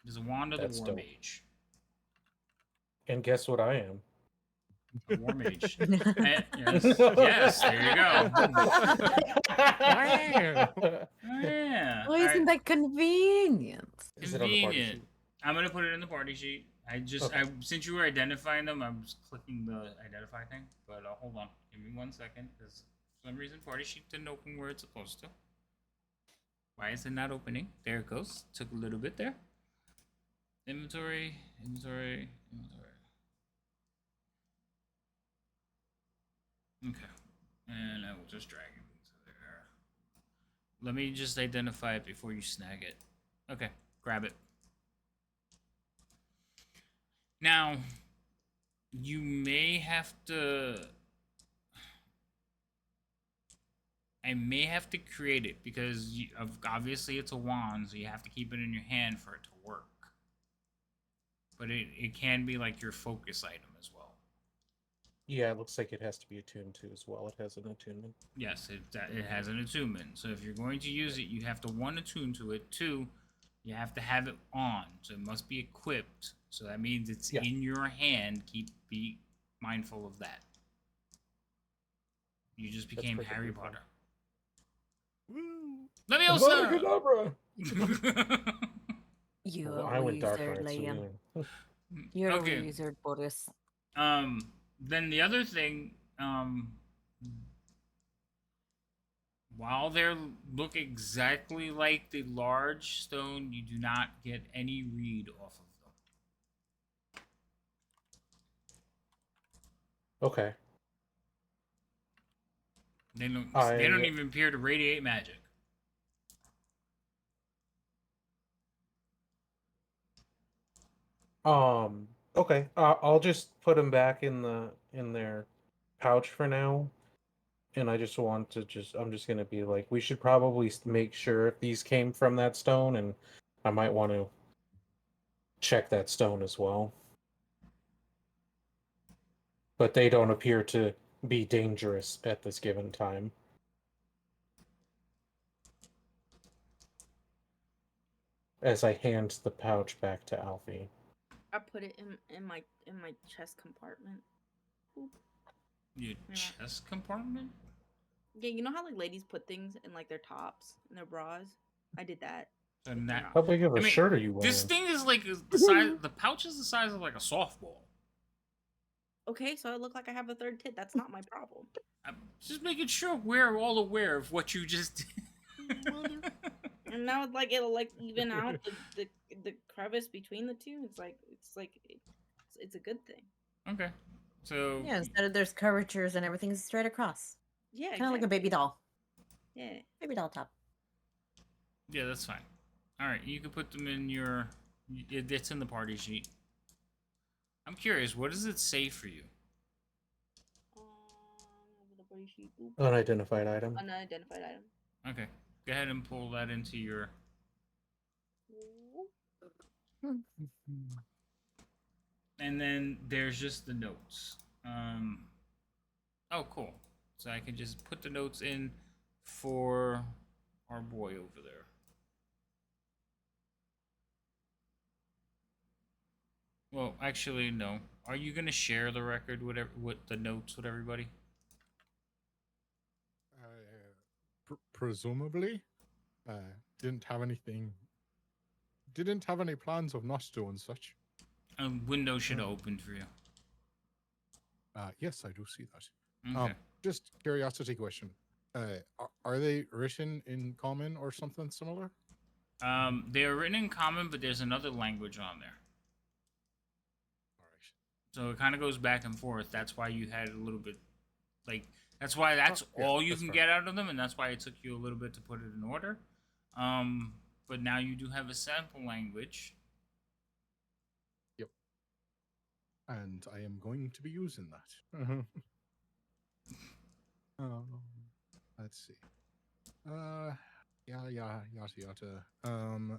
It is a wand of That's the War dope. Mage. And guess what I am? A War Mage. Yes, there you go. Yeah. Why isn't that convenient? Is it on the party Convenient. sheet? I'm gonna put it in the party sheet. Since you were identifying them, I'm just clicking the identify thing. But hold on, give me 1 second, because for some reason party sheet didn't open where it's supposed to. Why is it not opening? There it goes. Took a little bit there. Inventory. Okay, and I will just drag it into there. Let me just identify it before you snag it. Okay, grab it. Now, you may have to... I may have to create it because obviously it's a wand, so you have to keep it in your hand for it to work. But it can be like your focus item as well. Yeah, it looks like it has to be attuned to as well. It has an attunement. Yes, it has an attunement. So if you're going to use it, you have to 1, attune to it. 2, you have to have it on. So it must be equipped. So that means it's in your hand. Be mindful of that. You just became Harry Potter. Woo! Leviosa! You I a went dark wizard, arts. Liam. You're Okay. a wizard, Boris. Then the other thing, while they look exactly like the large stone, you do not get any read off of them. Okay. They don't even appear to radiate magic. Okay. I'll just put them back in their pouch for now. And I just want to I'm just gonna be like, we should probably make sure if these came from that stone, and I might want to check that stone as well. But they don't appear to be dangerous at this given time. As I hand the pouch back to Alfie. I put it in my chest compartment. Oop. Your chest compartment? Yeah, you know how like ladies put things in like their tops and their bras? I did that. So now, How big of a shirt are you wearing? this thing is like the size. The pouch is the size of like a softball. Okay, so I look like I have a third tit. That's not my problem. I'm just making sure we're all aware of what you just did. And now like it'll like even out the crevice between the two. It's a good thing. Okay, so Yeah, instead of there's curvatures and everything's straight across. Yeah, Kind of like a baby doll. Yeah. Baby doll top. yeah, that's fine. All right, you can put them in your. It's in the party sheet. I'm curious, what does it say for you? The body sheet. Oop. Unidentified item. Unidentified item. Okay, go ahead and pull that into your. And then there's just the notes. Oh, cool. So I can just put the notes in for our boy over there. Well, actually, no. Are you gonna share the record with the notes with everybody? Presumably, didn't have anything. Didn't have any plans of not doing such. A window should have opened for you. Yes, I do see that. Okay. Just curiosity question. Are they written in common or something similar? They are written in common, but there's another language on there. All right. So it kind of goes back and forth. That's why you had a little bit, like, that's all you that's can fair. get out of them, and that's why it took you a little bit to put it in order. but now you do have a sample language. And I am going to be using that. um, let's see. Yada yada.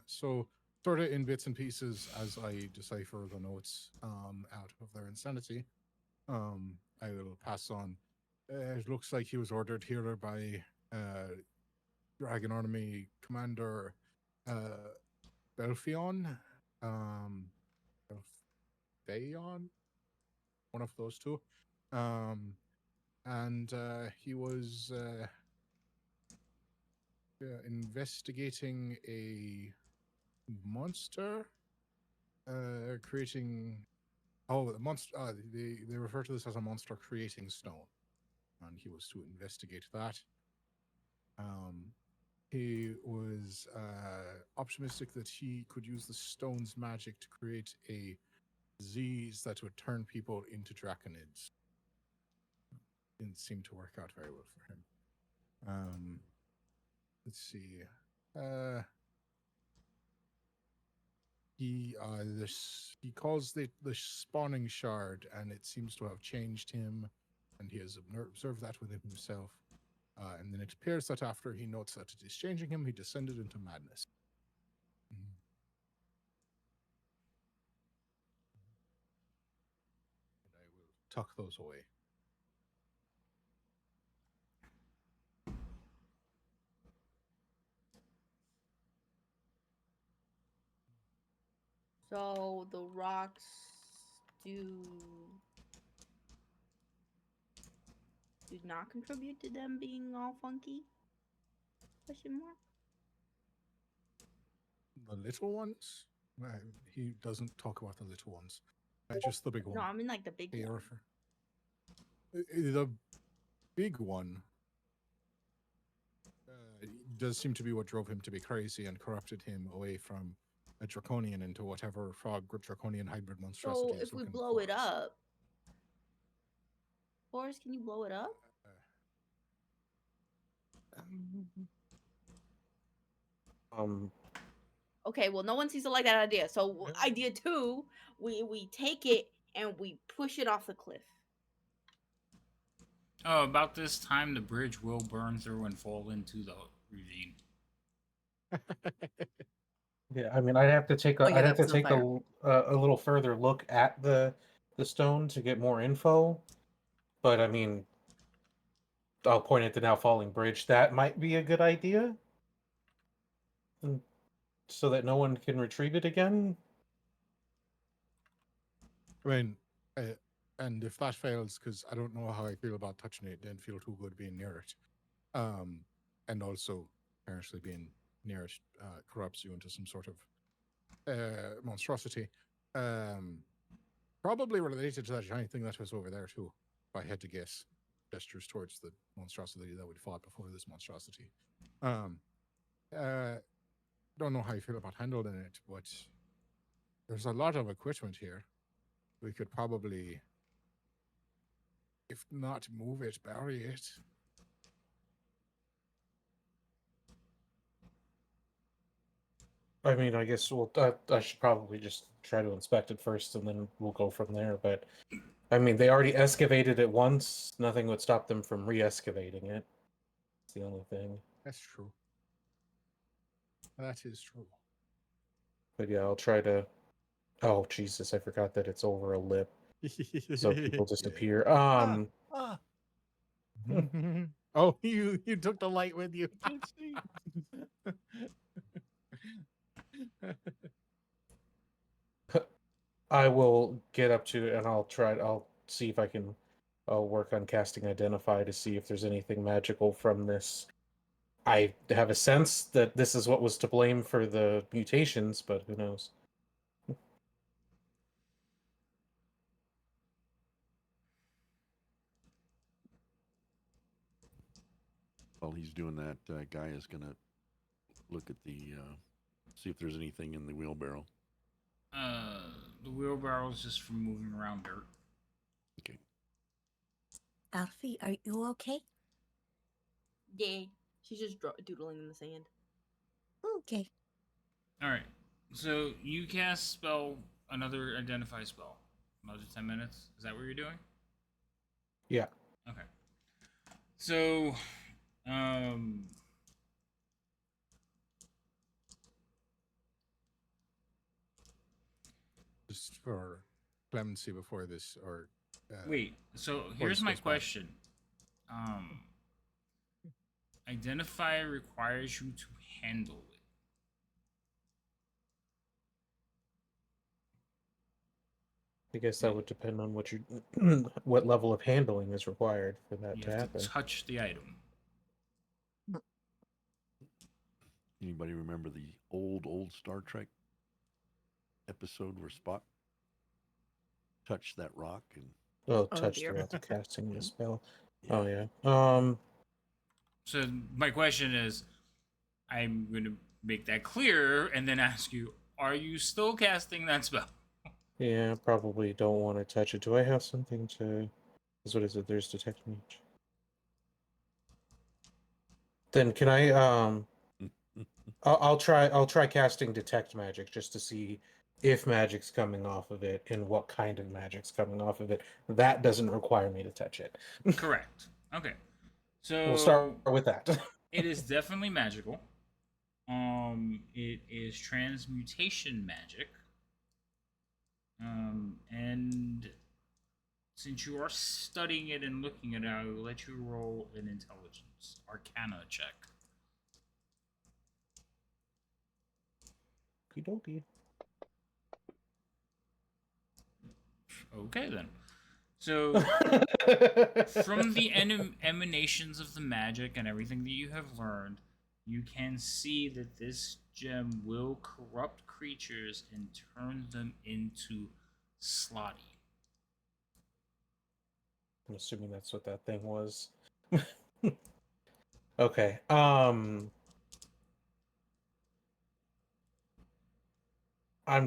So sort of in bits and pieces as I decipher the notes out of their insanity. I will pass on. It looks like he was ordered here by Dragon Army Commander Belfion. Belfion? One of those two. And he was investigating a monster, creating. Oh, the monster. They refer to this as a monster creating stone, and he was to investigate that. He was optimistic that he could use the stone's magic to create a disease that would turn people into draconids. Didn't seem to work out very well for him. Let's see. He calls it the spawning shard, and it seems to have changed him, and he has observed that within himself. And then it appears that after he notes that it is changing him, he descended into madness. And I will tuck those away. So the rocks do not contribute to them being all funky? Question mark. The little ones? He doesn't talk about the little ones. Just the big one. No, I mean like the big one. The big one does seem to be what drove him to be crazy and corrupted him away from a draconian into whatever frog draconian hybrid monstrosity. So if we blow it up, Forrest, can you blow it up? Okay, well, no one seems to like that idea. So idea 2, we take it and we push it off the cliff. Oh, about this time, the bridge will burn through and fall into the ravine. Yeah, I mean, I'd have to take a, Oh, yeah, I'd have to that's no take a little further look at the stone to get more info. But I mean, I'll point at the now falling bridge. That might be a good idea, so that no one can retrieve it again. I mean, and if that fails, because I don't know how I feel about touching it, didn't feel too good being near it. And also, apparently being near it corrupts you into some sort of monstrosity. Probably related to that giant thing that was over there too, if I had to guess. Gestures towards the monstrosity that would fought before this monstrosity. Don't know how you feel about handling it, but there's a lot of equipment here. We could probably, if not move it, bury it. I mean, I guess I should probably just try to inspect it first, and then we'll go from there. But I mean, they already excavated it once. Nothing would stop them from re-excavating it. It's the only thing. That's true. That is true. But yeah, I'll try to. Oh Jesus! I forgot that it's over a lip, so people disappear. Oh, you took the light with you. I will get up to it and I'll see if I'll work on casting Identify to see if there's anything magical from this. I have a sense that this is what was to blame for the mutations, but who knows? While he's doing that, Guy is going to look at see if there's anything in the wheelbarrow. The wheelbarrow is just for moving around dirt. Okay. Alfie, are you okay? Yeah, she's just doodling in the sand. Okay. All right. So you cast spell, another identify spell. Another 10 minutes. Is that what you're doing? Yeah. Okay. So, um, Just for clemency before this, or wait. So before here's this my goes bad. question. Identify requires you to handle it. I guess that would depend on what you what level of handling is required for that You to have happen. to touch the item. Anybody remember the old Star Trek episode where Spock touched that rock and Oh, Oh, touch dear. throughout the casting the spell. Yeah. Oh yeah. So my question is, I'm going to make that clear and then ask you, are you still casting that spell? Yeah, probably don't want to touch it. Do I have something to? Is what is it? There's detect mage. Then can I I'll try casting detect magic just to see if magic's coming off of it and what kind of magic's coming off of it. That doesn't require me to touch it. Correct. Okay. So We'll start with that. it is definitely magical. It is transmutation magic. And since you are studying it and looking at it, I will let you roll an intelligence arcana check. Okie dokie. Okay then. So from the emanations of the magic and everything that you have learned, you can see that this gem will corrupt creatures and turn them into slotty. I'm assuming that's what that thing was. Okay. I'm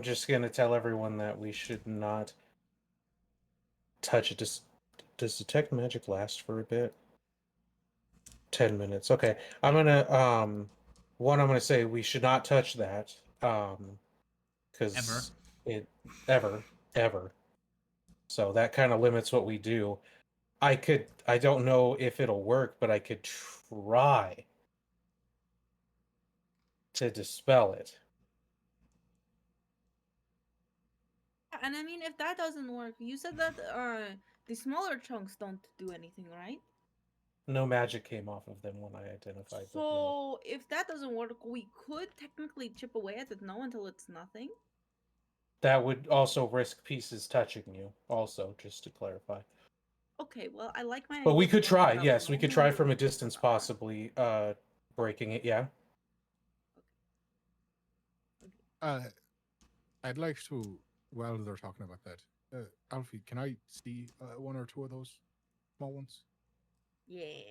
just gonna tell everyone that we should not touch it. Does detect magic last for a bit? 10 minutes. Okay. I'm gonna say we should not touch that. Because it ever. So that kind of limits what we do. I don't know if it'll work, but I could try to dispel it. And I mean, if that doesn't work, you said that the smaller chunks don't do anything, right? No magic came off of them when I identified them. No. So if that doesn't work, we could technically chip away at it now until it's nothing. That would also risk pieces touching you, also, just to clarify. Okay, well, I like my. But we idea of could going try, it up yes, we low could and try then from a we can distance, go that far. possibly breaking it, yeah. I'd like to, while they're talking about that, Alfie, can I see one or two of those small ones? Yeah,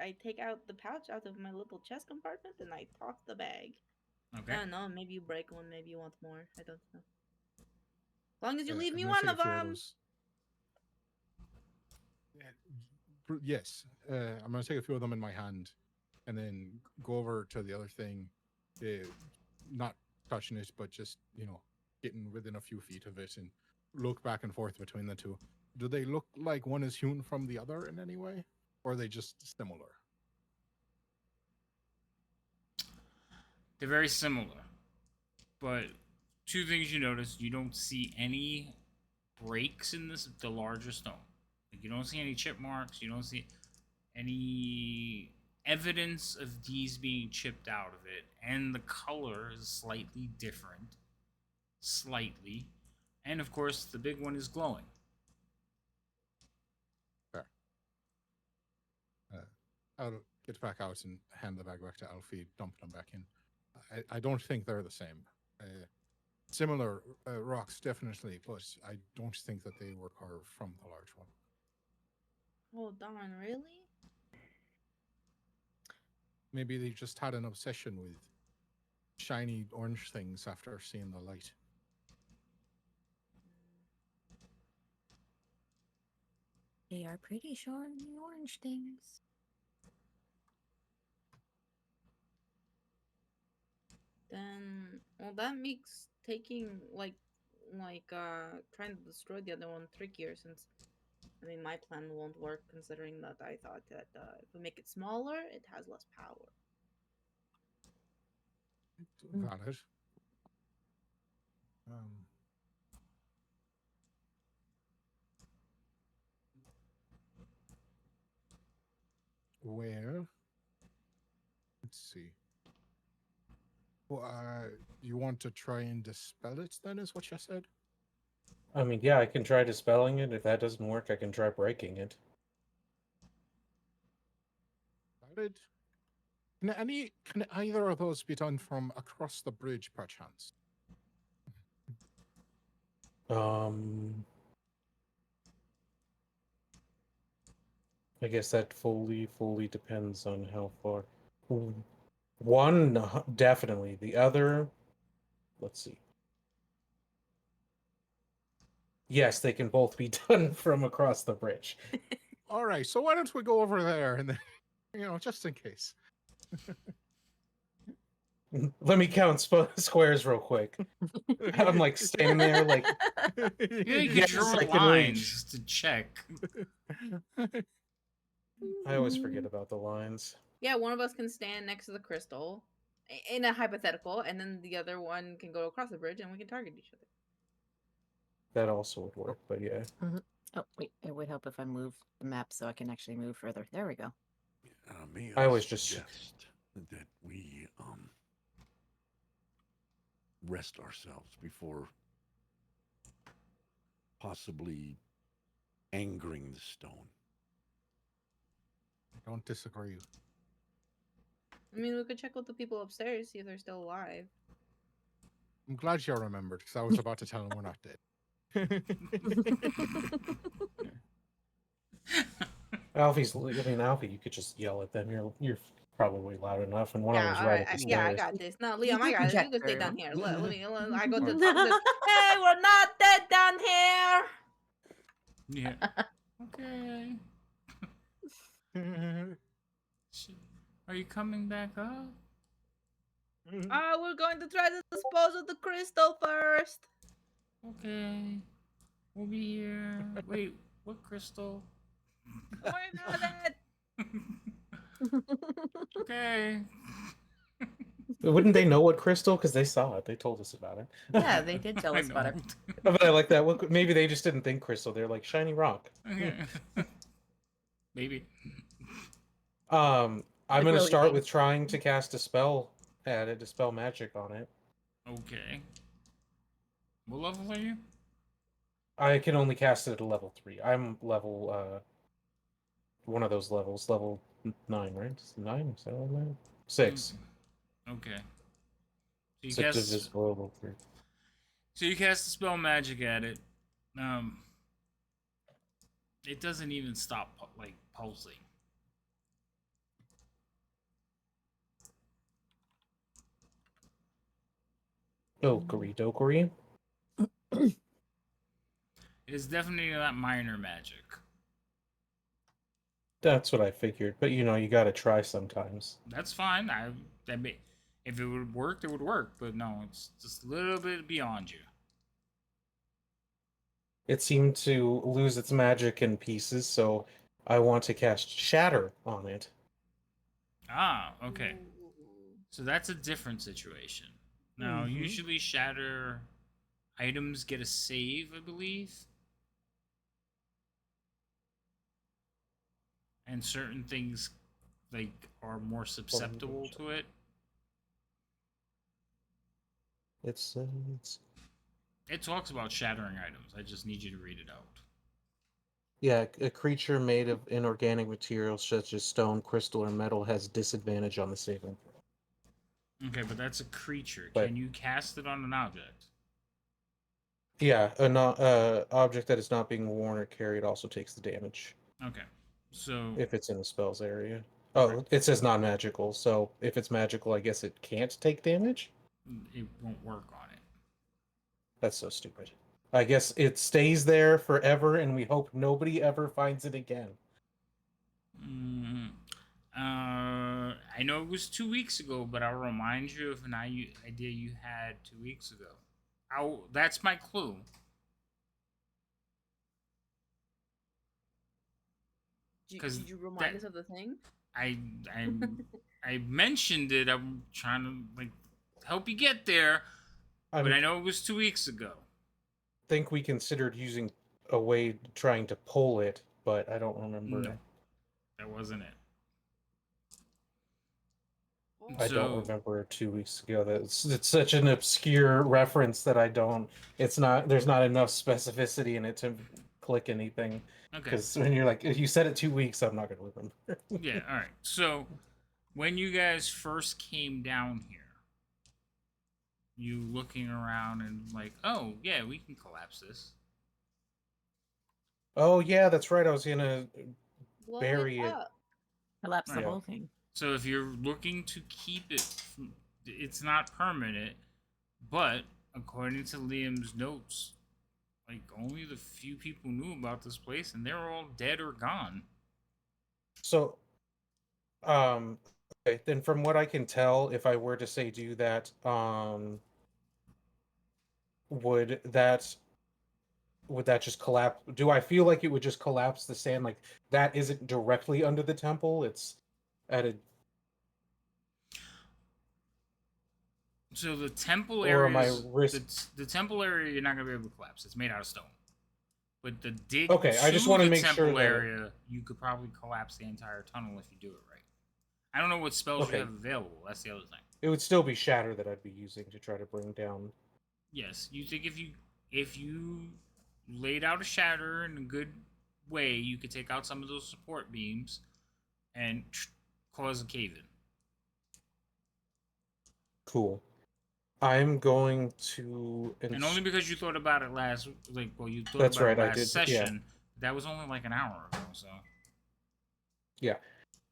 I take out the pouch out of my little chest compartment and I toss the bag. Okay. I don't know, maybe you break one, maybe you want more. I don't know. As long as you leave I'm me gonna one take of a few them. those. Yes, I'm gonna take a few of them in my hand, and then go over to the other thing, not touching it, but just getting within a few feet of it and look back and forth between the two. Do they look like one is hewn from the other in any way, or are they just similar? They're very similar. But two things you notice, you don't see any breaks in the larger stone. Like you don't see any chip marks, you don't see any evidence of these being chipped out of it, and the color is slightly different. Slightly. And of course the big one is glowing. Fair. I'll get back out and hand the bag back to Alfie, dump them back in. I don't think they're the same. Similar rocks, definitely, but I don't think that they were carved from the large one. Oh darn, really? Maybe they just had an obsession with shiny orange things after seeing the light. They are pretty shiny orange things. Then Well, that makes taking trying to destroy the other one trickier since I mean my plan won't work considering that I thought that if we make it smaller, it has less power. Valid. Um, where? Let's see. Well, you want to try and dispel it then, is what you said? I mean, yeah, I can try dispelling it. If that doesn't work, I can try breaking it. Valid. Can either of those be done from across the bridge, perchance? I guess that fully depends on how far. One, definitely. The other, let's see. Yes, they can both be done from across the bridge. All right, so why don't we go over there and then, just in case. Let me count squares real quick. I'm like standing there, like You think Yes, you draw I can lines reach. to check. I always forget about the lines. Yeah, one of us can stand next to the crystal in a hypothetical, and then the other one can go across the bridge and we can target each other. That also would work, but yeah. Oh, wait. It would help if I move the map so I can actually move further. There we go. May I always just- suggest that we rest ourselves before possibly angering the stone. I don't disagree. I mean, we could check with the people upstairs, see if they're still alive. I'm glad you remembered, because I was about to tell them we're not dead. Alfie, you could just yell at them. You're probably loud enough, and one of them's right at the Yeah, I stairs. got this. No, Liam, do I got this. You can stay projector. down here. Let me. I go to Alright. the top. Hey, we're not dead down here. Yeah. Okay. Are you coming back up? We're going to try to dispose of the crystal first. Okay. We'll be here. Wait, what crystal? Don't worry about it. Okay. Wouldn't they know what crystal? Because they saw it. They told us about it. Yeah, they did tell I us about it. know. But I like that. Maybe they just didn't think crystal. They're like shiny rock. Okay. Maybe. I'm Like gonna really start things. with trying to cast a spell at it, dispel magic on it. Okay. What level are you? I can only cast it at a level 3. I'm level one of those levels, level 9, right? 9? Is that level 9? 6. Okay. So you 6 cast. is level 3. So you cast the spell magic at it. It doesn't even stop pulsing. Dokuri. It is definitely not minor magic. That's what I figured. But you gotta try sometimes. That's fine. If it would work, it would work. But no, it's just a little bit beyond you. It seemed to lose its magic in pieces, so I want to cast Shatter on it. Ah, okay. So that's a different situation. Now, usually shatter items get a save, I believe. And certain things are more susceptible to it. It talks about shattering items. I just need you to read it out. Yeah, a creature made of inorganic materials such as stone, crystal, or metal has disadvantage on the saving throw. Okay, but that's a creature. But- Can you cast it on an object? Yeah, an object that is not being worn or carried also takes the damage Okay. So if it's in the spells area. Oh, it says non-magical, so if it's magical, I guess it can't take damage? it won't work on it. That's so stupid. I guess it stays there forever, and we hope nobody ever finds it again. I know it was 2 weeks ago, but I'll remind you of an idea you had 2 weeks ago. That's my clue. Did you remind us of the thing? I I mentioned it. I'm trying to like help you get there, but I know it was 2 weeks ago. Think we considered using a way trying to pull it, but I don't remember. No, that wasn't it. I don't remember 2 weeks ago. It's such an obscure reference that I don't. It's not. There's not enough specificity in it to click anything. Okay. Because when you're like, if you said it 2 weeks, I'm not gonna remember. Yeah. All right. So, when you guys first came down here, you looking around and like, oh yeah, we can collapse this. Oh yeah, that's right. I was gonna Blow bury it. up. Collapse the Right. whole thing. So if you're looking to keep it, it's not permanent, but according to Liam's notes, like only the few people knew about this place, and they're all dead or gone. So, okay, then from what I can tell, if I were to say do that, would that just collapse? Do I feel like it would just collapse the sand? Like that isn't directly under the temple. It's at a. So the temple Or area, am I the temple area, you're not gonna be able to collapse. It's made out of stone. But the dig Okay, I just to wanna the make sure temple that- area, you could probably collapse the entire tunnel if you do it right. I don't know what spells Okay. you have available. That's the other thing. It would still be shatter that I'd be using to try to bring down. Yes, you think if you laid out a shatter in a good way, you could take out some of those support beams and cause a cave in. Cool. I'm going to. And only because you thought about it last, you thought That's about right, it I last did, session. yeah. That was only like an hour ago, so. Yeah.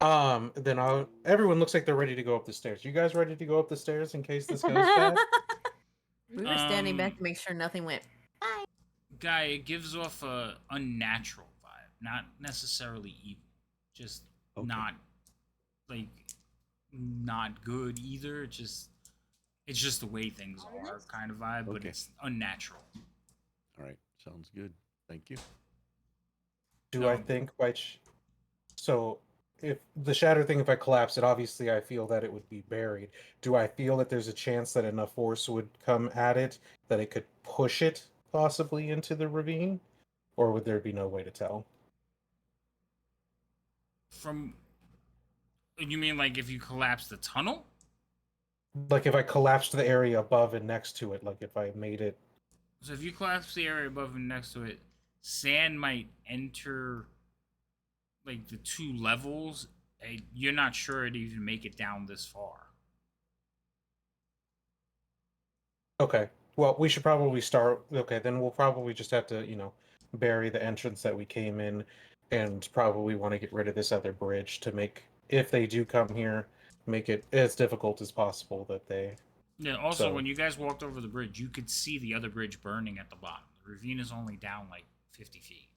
Then everyone looks like they're ready to go up the stairs. You guys ready to go up the stairs in case this goes bad? We were standing back to make sure nothing went. Guy, it gives off a unnatural vibe, not necessarily evil, just Okay. not good either. It's just the way things are kind of vibe, but Okay. it's unnatural. All right. Sounds good. Thank you. Do I No. think so if the shatter thing, if I collapse it, obviously I feel that it would be buried. Do I feel that there's a chance that enough force would come at it that it could push it possibly into the ravine? Or would there be no way to tell? You mean like if you collapse the tunnel? Like if I collapsed the area above and next to it, like if I made it. So if you collapse the area above and next to it, sand might enter like the two levels. You're not sure it'd even make it down this far. Okay. Well, we should probably start. Okay, then we'll probably just have to, bury the entrance that we came in, and probably want to get rid of this other bridge to make, if they do come here, make it as difficult as possible that they. Yeah. Also, So- when you guys walked over the bridge, you could see the other bridge burning at the bottom. The ravine is only down like 50 feet.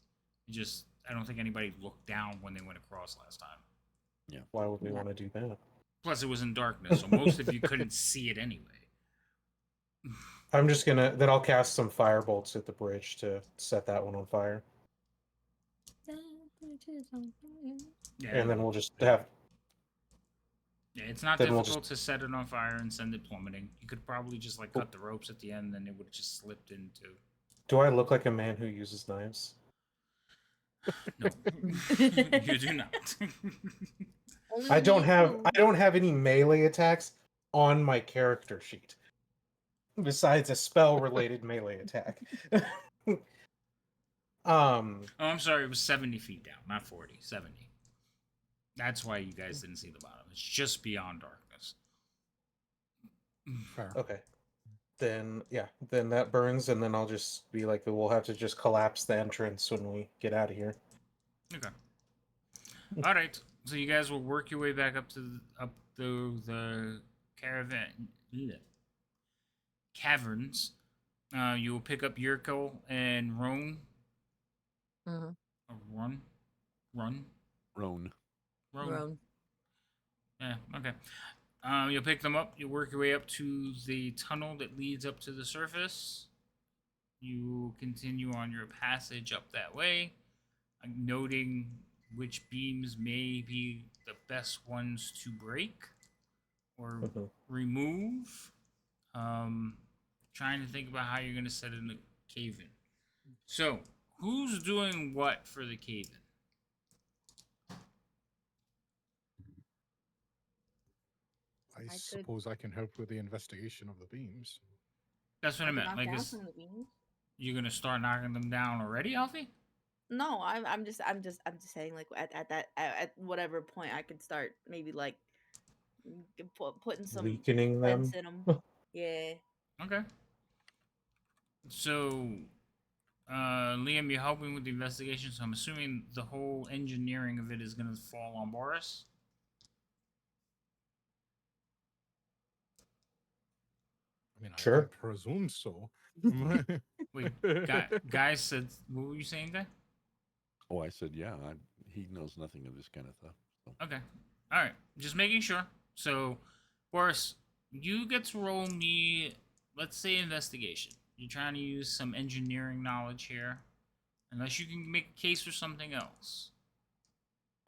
I don't think anybody looked down when they went across last time. Why would we want to do that? Plus, it was in darkness, so most of you couldn't see it anyway. I'm just gonna. Then I'll cast some firebolts at the bridge to set that one on fire, Yeah. and then we'll just have. Yeah, it's not Then we'll difficult to set it on fire and send it plummeting. You could probably just cut the ropes at the end, and it would have just slipped into. Do I look like a man who uses knives? No, you do not. Only I when don't you have. move. I don't have any melee attacks on my character sheet. Besides a spell-related melee attack. Oh, I'm sorry. It was 70 feet down, not 40. 70. That's why you guys didn't see the bottom. It's just beyond darkness. Fair. Okay. Then then that burns, and then I'll just be like, we'll have to just collapse the entrance when we get out of here. Okay. All right. So you guys will work your way back up to the caverns. You will pick up Yurko and Roan. Mhm. Or Run. Roan. Roan. Yeah. Okay. You'll pick them up. You'll work your way up to the tunnel that leads up to the surface. You continue on your passage up that way, noting which beams may be the best ones to break or Mhm. remove. Trying to think about how you're going to set in the cave in. So, who's doing what for the cave in? I could- suppose I can help with the investigation of the beams. That's what I I could meant. knock Like, down is some of the beams. you gonna start knocking them down already, Alfie? No, I'm just saying like at whatever point I could start maybe like putting some Weakening sense them. in them. Yeah. Okay. So, Liam, you're helping with the investigation, so I'm assuming the whole engineering of it is gonna fall on Boris. I mean, Sure. I presume so. Wait, guys said, what were you saying, guy? Oh, I said, yeah. He knows nothing of this kind of stuff. So. Okay. All right. Just making sure. So, Boris, you get to roll me, let's say, investigation. You're trying to use some engineering knowledge here, unless you can make a case for something else.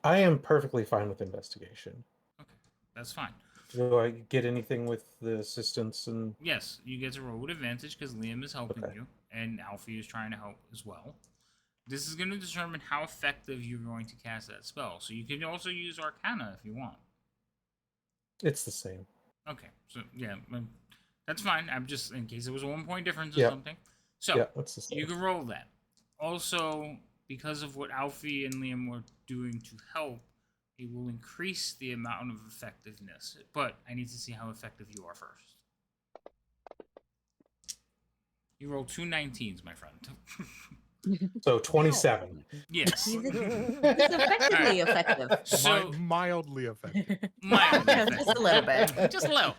I am perfectly fine with investigation. Okay, that's fine. Do I get anything with the assistance and? Yes, you get to roll with advantage because Liam is helping Okay. you, and Alfie is trying to help as well. This is going to determine how effective you're going to cast that spell. So you can also use Arcana if you want. It's the same. Okay, so yeah, that's fine. I'm just in case it was a 1 point difference or Yep. something. So Yeah, that's the same. you can roll that. Also, because of what Alfie and Liam were doing to help, it will increase the amount of effectiveness. But I need to see how effective you are first. You rolled 2 19s, my friend. So 27. Yes. He's effectively effective. So Mildly effective. mildly Just effective. a little bit. Just a little.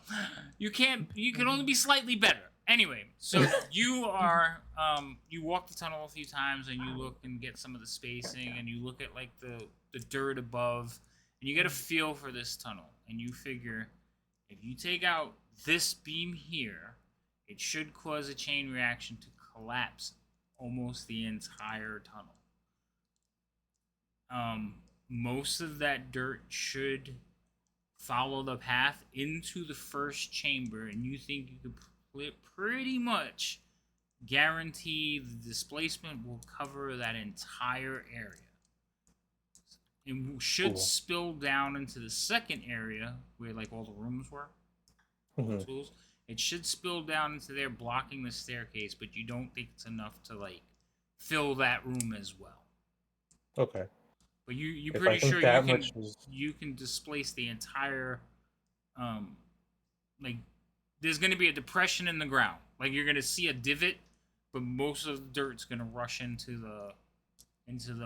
You can only be slightly better. Anyway, so you are you walk the tunnel a few times and you look and get some of the spacing and you look at like the dirt above and you get a feel for this tunnel and you figure if you take out this beam here, it should cause a chain reaction to collapse almost the entire tunnel. Most of that dirt should follow the path into the first chamber, and you think you could pretty much guarantee the displacement will cover that entire area. It should Cool. spill down into the second area where like all the rooms were, all the Mhm. tools. It should spill down into there, blocking the staircase, but you don't think it's enough to like fill that room as well. Okay. But you're If I pretty think sure that much was you can displace the entire like there's gonna be a depression in the ground. Like you're gonna see a divot, but most of the dirt's gonna rush into the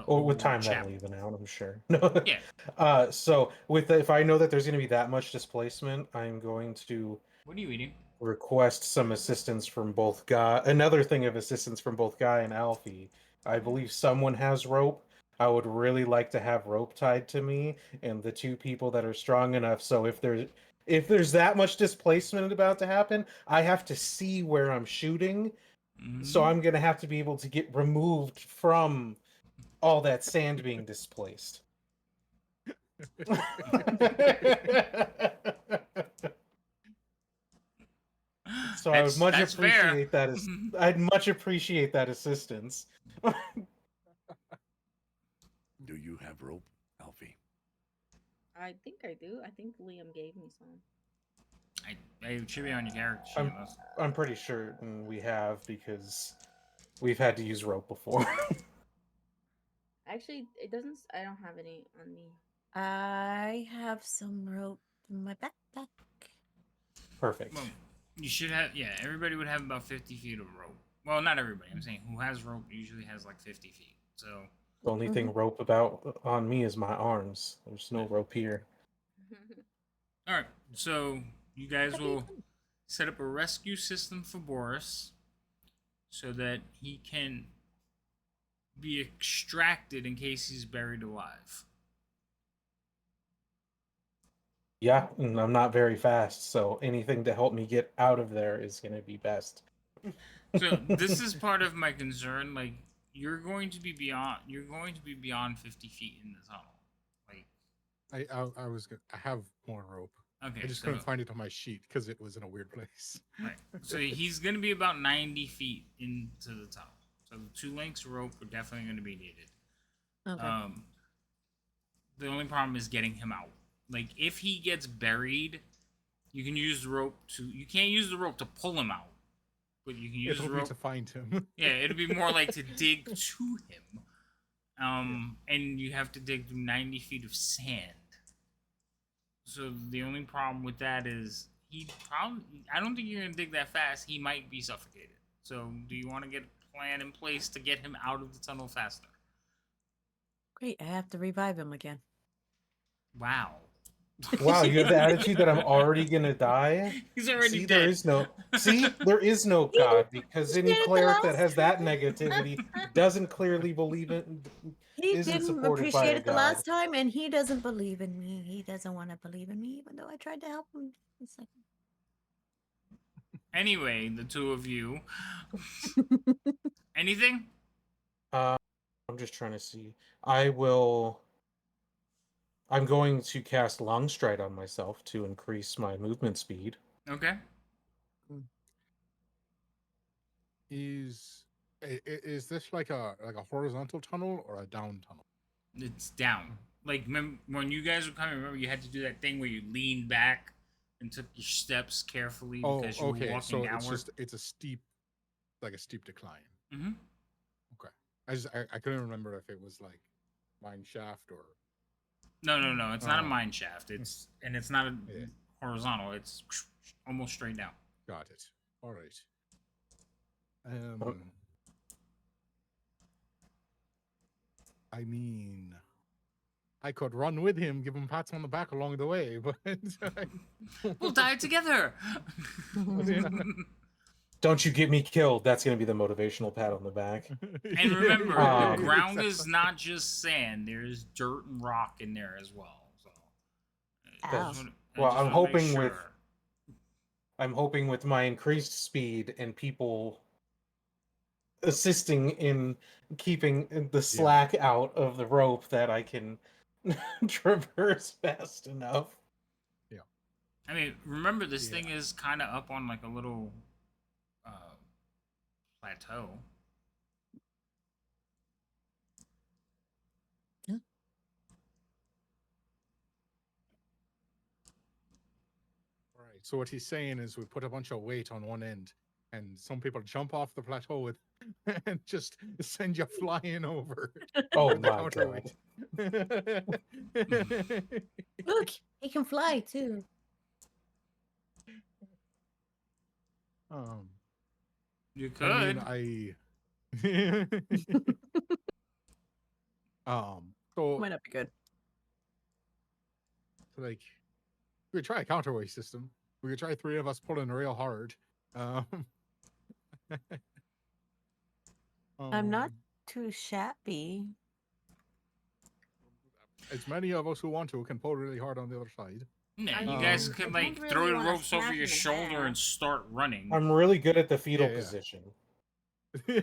or with old time that'll chapel. even out, I'm sure. No. Yeah. So if I know that there's going to be that much displacement, I'm going to What are you eating? request some assistance from both Guy. Another thing of assistance from both Guy and Alfie. I believe someone has rope. I would really like to have rope tied to me, and the two people that are strong enough. So if there's that much displacement about to happen, I have to see where I'm shooting. So Mhm. I'm gonna have to be able to get removed from all that sand being displaced. So I would much That's fair. appreciate that. I'd much appreciate that assistance. Do you have rope, Alfie? I think I do. I think Liam gave me some. It should be on your character sheet. I'm, I'm pretty sure we have because we've had to use rope before. Actually, it doesn't. I don't have any on me. I have some rope in my backpack. Perfect. Well, you should have. Yeah, everybody would have about 50 feet of rope. Well, not everybody. I'm saying who has rope usually has like 50 feet. So The only thing rope about on me is my arms. There's no rope here. all right. So you guys will set up a rescue system for Boris so that he can be extracted in case he's buried alive. Yeah, and I'm not very fast, so anything to help me get out of there is going to be best. So this is part of my concern. Like you're going to be beyond 50 feet in the tunnel. Like I have more rope. okay, I just so couldn't find it on my sheet because it was in a weird place. right. So he's gonna be about 90 feet into the tunnel. So the 2 lengths of rope are definitely gonna be needed. Okay. The only problem is getting him out. Like if he gets buried, you can use the rope to. You can't use the rope to pull him out, but you can use It'll the be rope to find him. Yeah, it'd be more like to dig to him. And you have to dig through 90 feet of sand. So the only problem with that is I don't think you're gonna dig that fast. He might be suffocated. So do you want to get a plan in place to get him out of the tunnel faster? Great. I have to revive him again. Wow. Wow, you have the attitude that I'm already going to die? He's already See, dead. there is no God, because any did it the cleric that last has that negativity doesn't clearly believe it. He Isn't didn't supported by appreciate a it the god. last time, and he doesn't believe in me. He doesn't want to believe in me, even though I tried to help him. It's like, Anyway, the 2 of you. Anything? I'm just trying to see. I'm going to cast Long Stride on myself to increase my movement speed. Okay. Is this like a horizontal tunnel or a down tunnel? It's down. Like when you guys were coming, remember you had to do that thing where you leaned back and took your steps carefully because you were walking so downward. it's a steep decline. Mm-hmm. Okay. I couldn't remember if it was like mine shaft or No. It's not a mine shaft. It's not a horizontal. It's almost straight down. Got it. All right. I mean, I could run with him, give him pats on the back along the way, but We'll die together. Don't you get me killed. That's going to be the motivational pat on the back. And remember, the ground exactly. is not just sand. There's dirt and rock in there as well. So, Ow. I'm hoping with my increased speed and people assisting in keeping the slack out of the rope that I can traverse fast enough. Yeah. I mean, remember this thing is kind of up on like a little plateau. Right. So what he's saying is we put a bunch of weight on one end, and some people jump off the plateau with and just send you flying over. Oh with the my counterweight. Look, he can fly too. You could. I so Might not be good. like we could try a counterweight system. We could try 3 of us pulling real hard. I'm not too shabby. As many of us who want to can pull really hard on the other side. Yeah, you guys could I like don't throw really the wanna ropes over snap your him in shoulder and half. start running. I'm really good at the fetal Yeah. position. I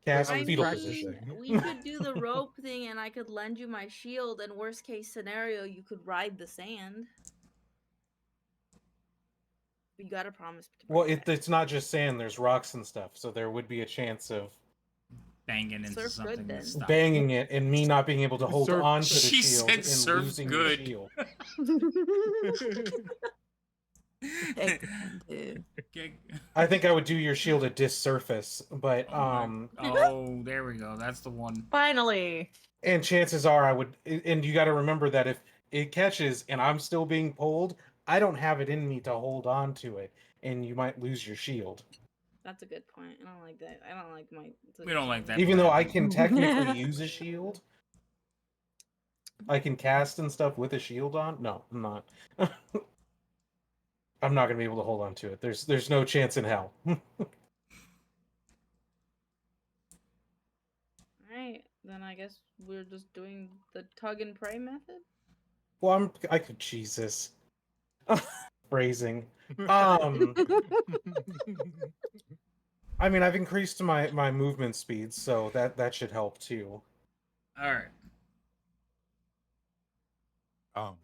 Cast was fetal practicing. position. we could do the rope thing, and I could lend you my shield. And worst case scenario, you could ride the sand. You gotta promise. To Well, bring it back. it's not just sand. There's rocks and stuff, so there would be a chance of Banging into Surf something good, and then. stuff. banging it and me not being able to hold Surf- on to the She shield said and surf losing good. the shield. They can do. Okay. I think I would do your shield a dissurface, but Oh, there we go. That's the one. Finally. and chances are I would, and you got to remember that if it catches and I'm still being pulled, I don't have it in me to hold on to it, and you might lose your shield. That's a good point. I don't like that. I don't like my. We don't like that. Even though I plan. can technically use a shield, I can cast and stuff with a shield on. No, I'm not. I'm not gonna be able to hold on to it. There's no chance in hell. Alright, then I guess we're just doing the tug and pray method. Well, I could Jesus. Phrasing. I mean, I've increased my movement speed, so that should help too. All right.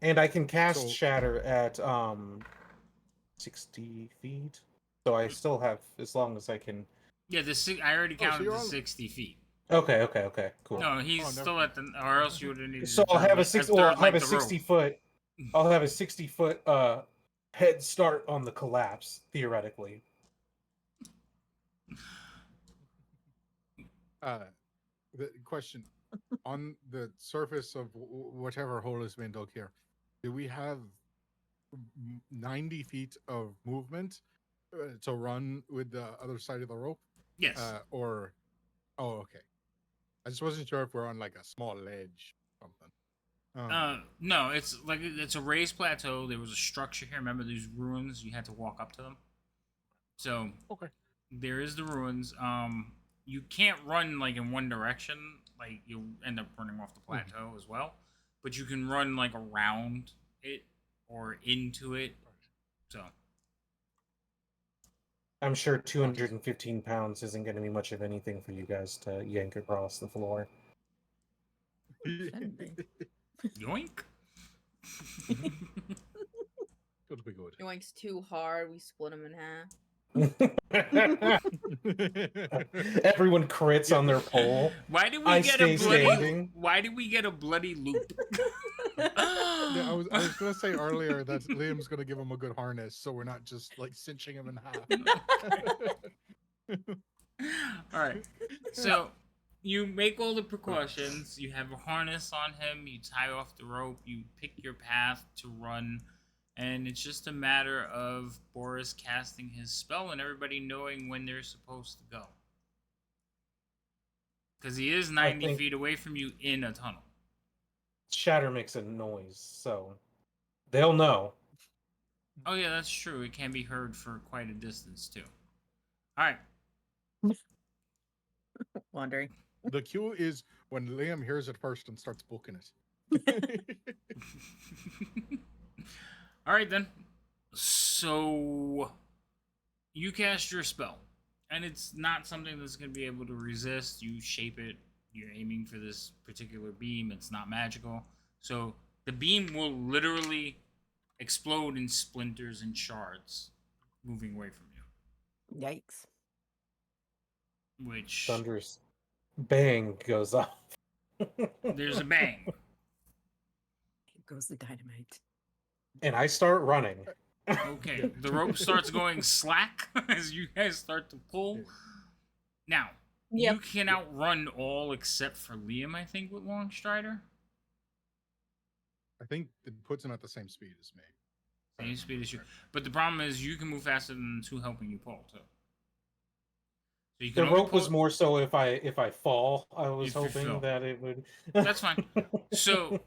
And I can cast So- Shatter at 60 feet. So I still have, as long as I can. Yeah, I already so counted you're the on- 60 feet. Okay, cool. No, he's never still at the, or else you would have needed. So to I'll have a third 60. Well, I'll have a length of 60 rope. foot. I'll have a 60-foot head start on the collapse theoretically. The question on the surface of whatever hole has been dug here, do we have 90 feet of movement to run with the other side of the rope? Yes. Or, oh, okay. I just wasn't sure if we're on like a small ledge or something. No, it's like it's a raised plateau. There was a structure here. Remember these ruins? You had to walk up to them. So Okay. there is the ruins. You can't run like in one direction. Like you'll end up running off the plateau as well. But you can run like around it or into it. So I'm sure 215 pounds isn't going to be much of anything for you guys to yank across the floor. yoink. It'll be good. Yoink's too hard. We split him in half. Everyone crits on their pole. Why did we I get stay a bloody? standing. Why did we get a bloody loop? Yeah, I was gonna say earlier that Liam's gonna give him a good harness, so we're not just like cinching him in half. All right. So you make all the precautions. You have a harness on him. You tie off the rope. You pick your path to run, and it's just a matter of Boris casting his spell and everybody knowing when they're supposed to go. Because he is 90 think- feet away from you in a tunnel. Shatter makes a noise, so they'll know. Oh yeah, that's true. It can be heard for quite a distance too. All right. Wandering. The cue is when Liam hears it first and starts booking it. All right then. So you cast your spell, and it's not something that's going to be able to resist. You shape it. You're aiming for this particular beam. It's not magical, so the beam will literally explode in splinters and shards, moving away from you. Yikes. Which Thunderous bang goes off. there's a bang. Here goes the dynamite. And I start running. Okay, the rope starts going slack as you guys start to pull. Now, Yep. you can outrun all except for Liam, I think, with Longstrider. I think it puts him at the same speed as me. Same speed as you. But the problem is you can move faster than the two helping you pull, too. So you The can only rope was pull- more so if I fall, I was If you hoping fell. that it would. That's fine. So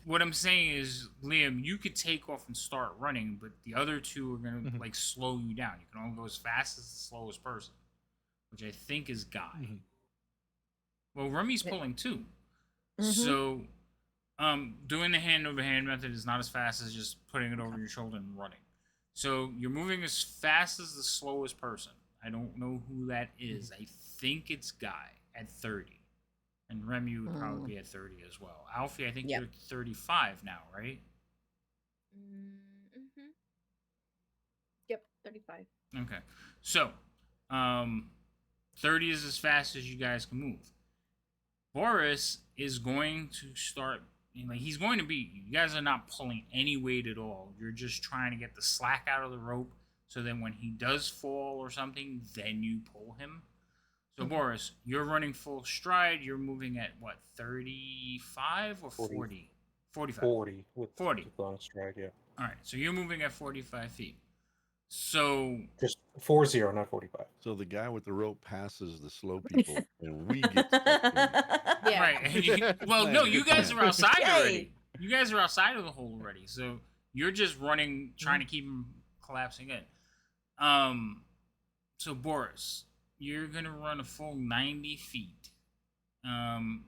what I'm saying is, Liam, you could take off and start running, but the other two are gonna like slow you down. You can only go as fast as the slowest person, which I think is Guy. Well, Remy's pulling too. So doing the hand over hand method is not as fast as just putting it over your shoulder and running. So you're moving as fast as the slowest person. I don't know who that is. I think it's Guy at 30. And Remy would probably be at 30 as well. Alfie, I think Yep. you're 35 now, right? Mm-hmm. Yep, 35. Okay. So, 30 is as fast as you guys can move. Boris is going to start, he's going to be, you guys are not pulling any weight at all. You're just trying to get the slack out of the rope so then when he does fall or something, then you pull him. So, Boris, you're running full stride. You're moving at, what, 35 or 40? 45. 40 with 40. long stride, yeah. All right, so you're moving at 45 feet. So, Just 40, not 45. So the guy with the rope passes the slow people, and we get stuck in. Yeah. right. And well, no, you guys are outside Yay. already. You guys are outside of the hole already. So you're just running, trying to keep him collapsing in. So Boris, you're gonna run a full 90 feet. I'm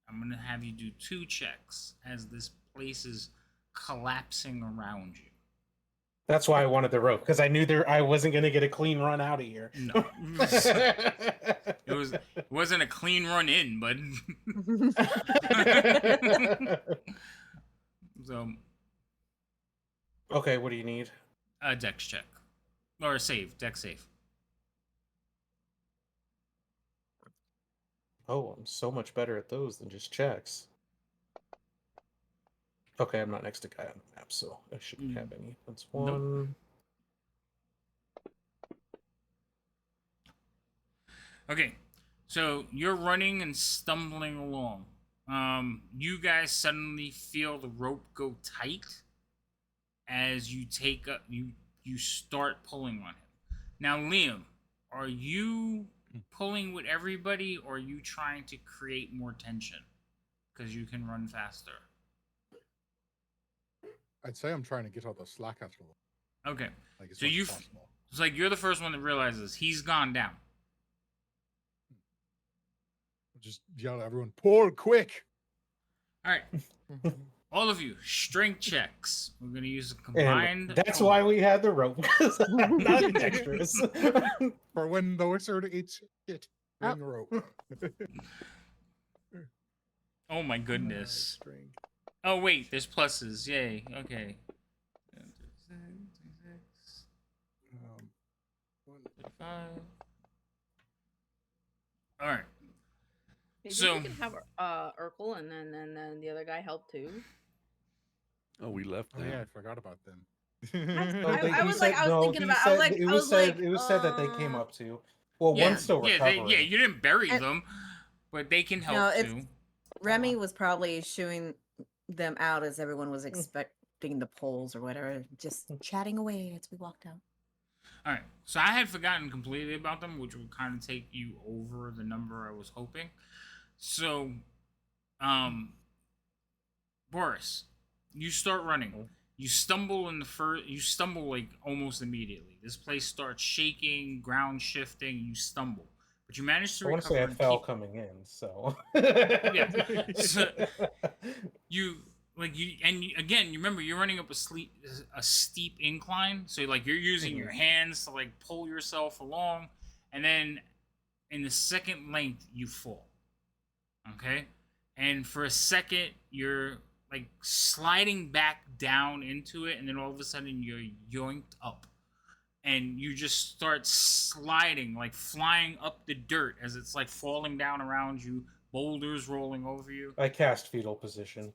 gonna have you do 2 checks as this place is collapsing around you. That's why I wanted the rope, because I knew I wasn't gonna get a clean run out of here. No. It wasn't a clean run in, bud. So Okay, what do you need? a dex check. Or a save. Dex save. Oh, I'm so much better at those than just checks. Okay, I'm not next to guy on the map, so I shouldn't have any. That's Nope. one. Okay, so you're running and stumbling along. You guys suddenly feel the rope go tight as you you start pulling on him. Now, Liam, are you pulling with everybody, or are you trying to create more tension because you can run faster? I'd say I'm trying to get all the slack out of them. Okay, Like as so much as you possible. it's like you're the first one that realizes he's gone down. Just yell at everyone, pull quick! All right. All of you, strength checks. We're gonna use a And combined. that's total. why we had the rope, because I'm not extras. For when the wizard eats shit. Oh. Ring rope. Oh my goodness. String. Oh wait, there's pluses. Yay. Okay. 5. All right. Maybe So- we can have Urkel and then the other guy help too. Oh, we left Oh them. yeah, I forgot about them. I was like, I was thinking about. I was like, it I was was said like, it was said that they came up to. Well, Yeah, one's still yeah, recovering. you didn't bury And- them, but they can help No, it's too. Remy was probably shooing them out as everyone was expecting the polls or whatever, just chatting away as we walked out. All right. So I had forgotten completely about them, which would kind of take you over the number I was hoping. So, Boris, you start running. You stumble in the You stumble like almost immediately. This place starts shaking, ground shifting. You stumble, but you manage to I want to recover. say I and fell keep- coming in, so. Yeah. So, again, you remember you're running up a steep incline, so like you're using your hands to like pull yourself along, and then in the second length you fall. Okay, and for a second you're like sliding back down into it, and then all of a sudden you're yoinked up, and you just start sliding, like flying up the dirt as it's like falling down around you, boulders rolling over you. I cast fetal position.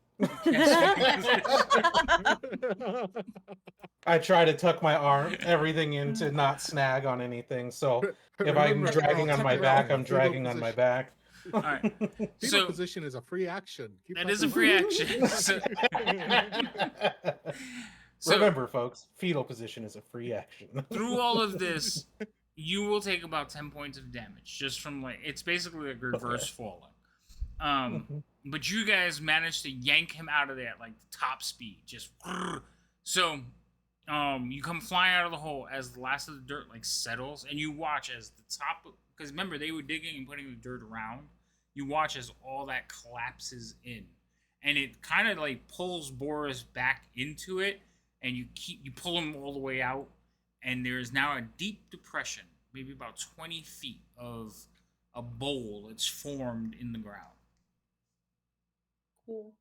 I try to tuck my arm, everything in to not snag on anything. So if I'm Remember, dragging I'll on my tuck back, around. I'm Fetal dragging on my position. back. All right. Fetal So position is a free action. Keep that that is a in free mind. action. So Remember, folks, fetal position is a free action. through all of this, you will take about 10 points of damage just from like it's basically like reverse falling. But you guys managed to yank him out of there at like top speed, just so you come flying out of the hole as the last of the dirt like settles, and you watch as the top, because remember they were digging and putting the dirt around. You watch as all that collapses in, and it kind of like pulls Boris back into it, and you pull him all the way out, and there is now a deep depression, maybe about 20 feet of a bowl that's formed in the ground. Cool.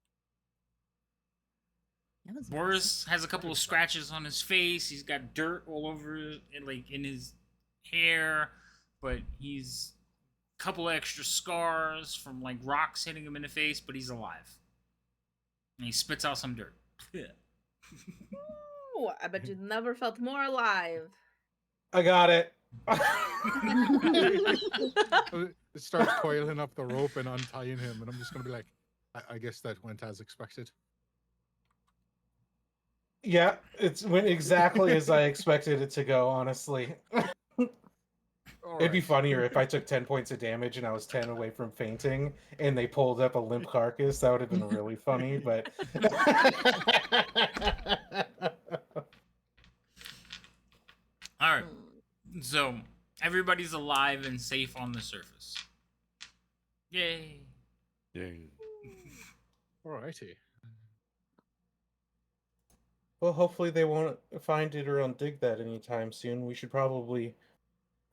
That was Boris has a couple of scratches on his face. He's got dirt all over, like in his hair, but he's a couple of extra scars from like rocks hitting him in the face. But he's alive, and he spits out some dirt. Ooh, I bet you never felt more alive. I got it. It starts coiling up the rope and untying him, and I'm just gonna be like, I guess that went as expected. Yeah, it went exactly as I expected it to go, honestly. It'd be funnier if I took 10 points of damage and I was 10 away from fainting and they pulled up a limp carcass. That would have been really funny, but. All right, so everybody's alive and safe on the surface. Yay! Yeah. Alrighty. Well, hopefully they won't find it or undig that anytime soon. We should probably.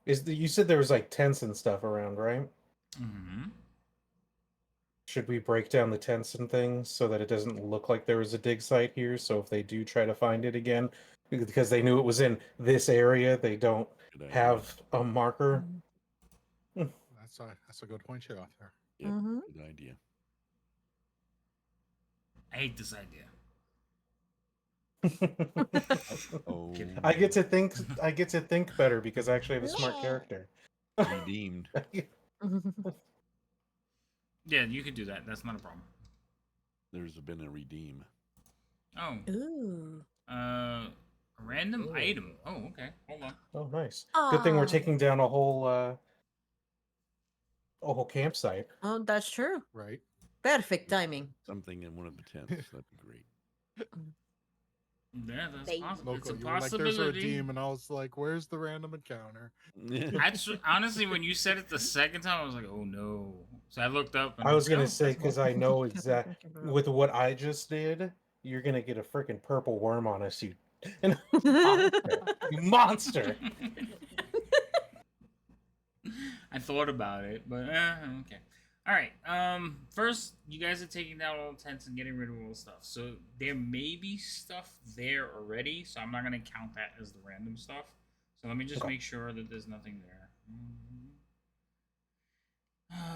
You said there was like tents and stuff around, right? Mm-hmm. Should we break down the tents and things so that it doesn't look like there was a dig site here? So if they do try to find it again, because they knew it was in this area, they don't Good idea. have a marker. That's a good point you got there. Yep, Mhm. good idea. I hate this idea. Oh, I get to think. I get to think better because I actually have a smart Yeah. character. redeemed. Yeah, you could do that. That's not a problem. There's been a redeem. Oh, Ooh. a random Ooh. item. Oh, okay. Hold on. Oh, nice. Good thing we're Aw. taking down a whole campsite. Oh, that's true. Right? Perfect timing. Something in one of the tents. That'd be great. Yeah, that's Baby. possible. It's a Loco, you were like, there's a possibility. redeem, and I was like, where's the random encounter? Honestly, when you said it the second time, I was like, "Oh no!" So I looked up. And I was like, gonna "Oh, say that's because more." I know exact with what I just did, you're gonna get a freaking purple worm on us, you monster! You monster! I thought about it, but okay. All right. First, you guys are taking down all the tents and getting rid of all the stuff. So there may be stuff there already. So I'm not gonna count that as the random stuff. So let me just Okay. make sure that there's nothing there.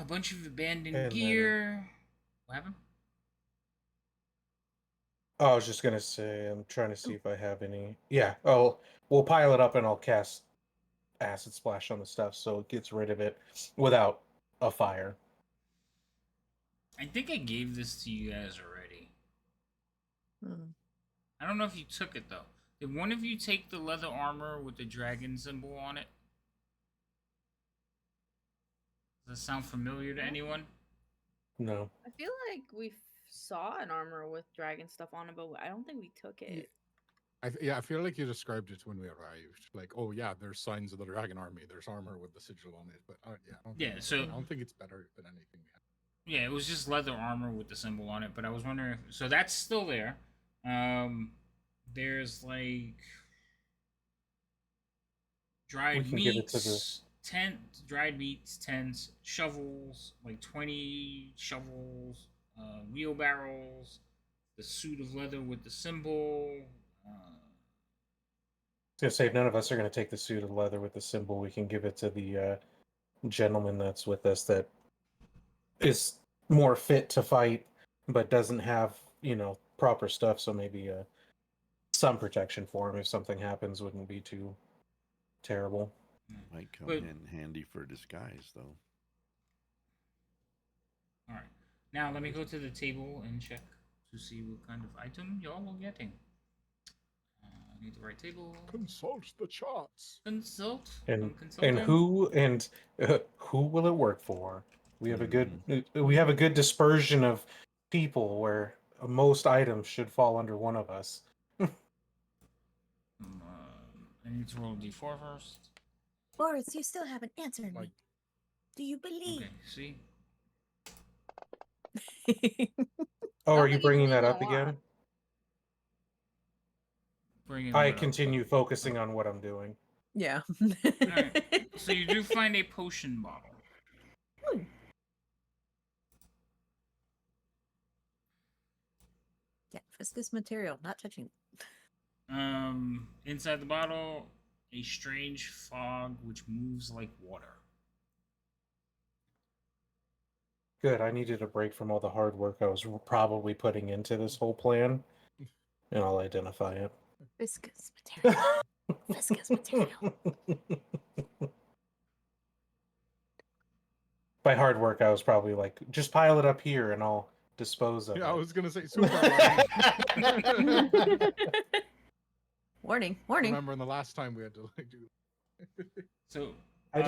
A bunch of abandoned And then- gear. What happened? Oh, I was just gonna say I'm trying to see if I have any. Yeah. Oh, we'll pile it up and I'll cast acid splash on the stuff so it gets rid of it without a fire. I think I gave this to you guys already. Hmm. I don't know if you took it though. Did one of you take the leather armor with the dragon symbol on it? Does that sound familiar to anyone? No. I feel like we saw an armor with dragon stuff on it, but I don't think we took it. I feel like you described it when we arrived. Like, oh yeah, there's signs of the dragon army. There's armor with the sigil on it. But yeah, I don't think Yeah, it's- so- I don't think it's better than anything. Yeah, it was just leather armor with the symbol on it, but I was wondering if, so that's still there. There's like dried We can give it to meats, dried meats, tents, shovels, like 20 shovels, wheelbarrows, the suit of leather with the symbol. I was gonna say if none of us are gonna take the suit of leather with the symbol, we can give it to the gentleman that's with us that is more fit to fight, but doesn't have proper stuff. So maybe some protection for him if something happens wouldn't be too terrible. Might come But- in handy for disguise, though. All right. Now let me go to the table and check to see what kind of item y'all are getting. I need the right table. Consult the charts. Consult. And I'm and consulting. who will it work for? We have a good dispersion of people where most items should fall under one of us. I need to roll D4 first. Boris, you still haven't answered Like- me. Do you believe? Okay, see. Oh, Sounds are you like you bringing that believe up a lot. again? Bring it I up. continue focusing on what I'm doing. Yeah. Alright. So you do find a potion bottle. Yeah, viscous material, not touching. Inside the bottle, a strange fog which moves like water. Good. I needed a break from all the hard work I was probably putting into this whole plan, and I'll identify it. Viscous material. Viscous material. By hard work, I was probably like, just pile it up here and I'll dispose of Yeah, I it. was gonna say super. Warning, warning. Remembering the last time we had to like do. So I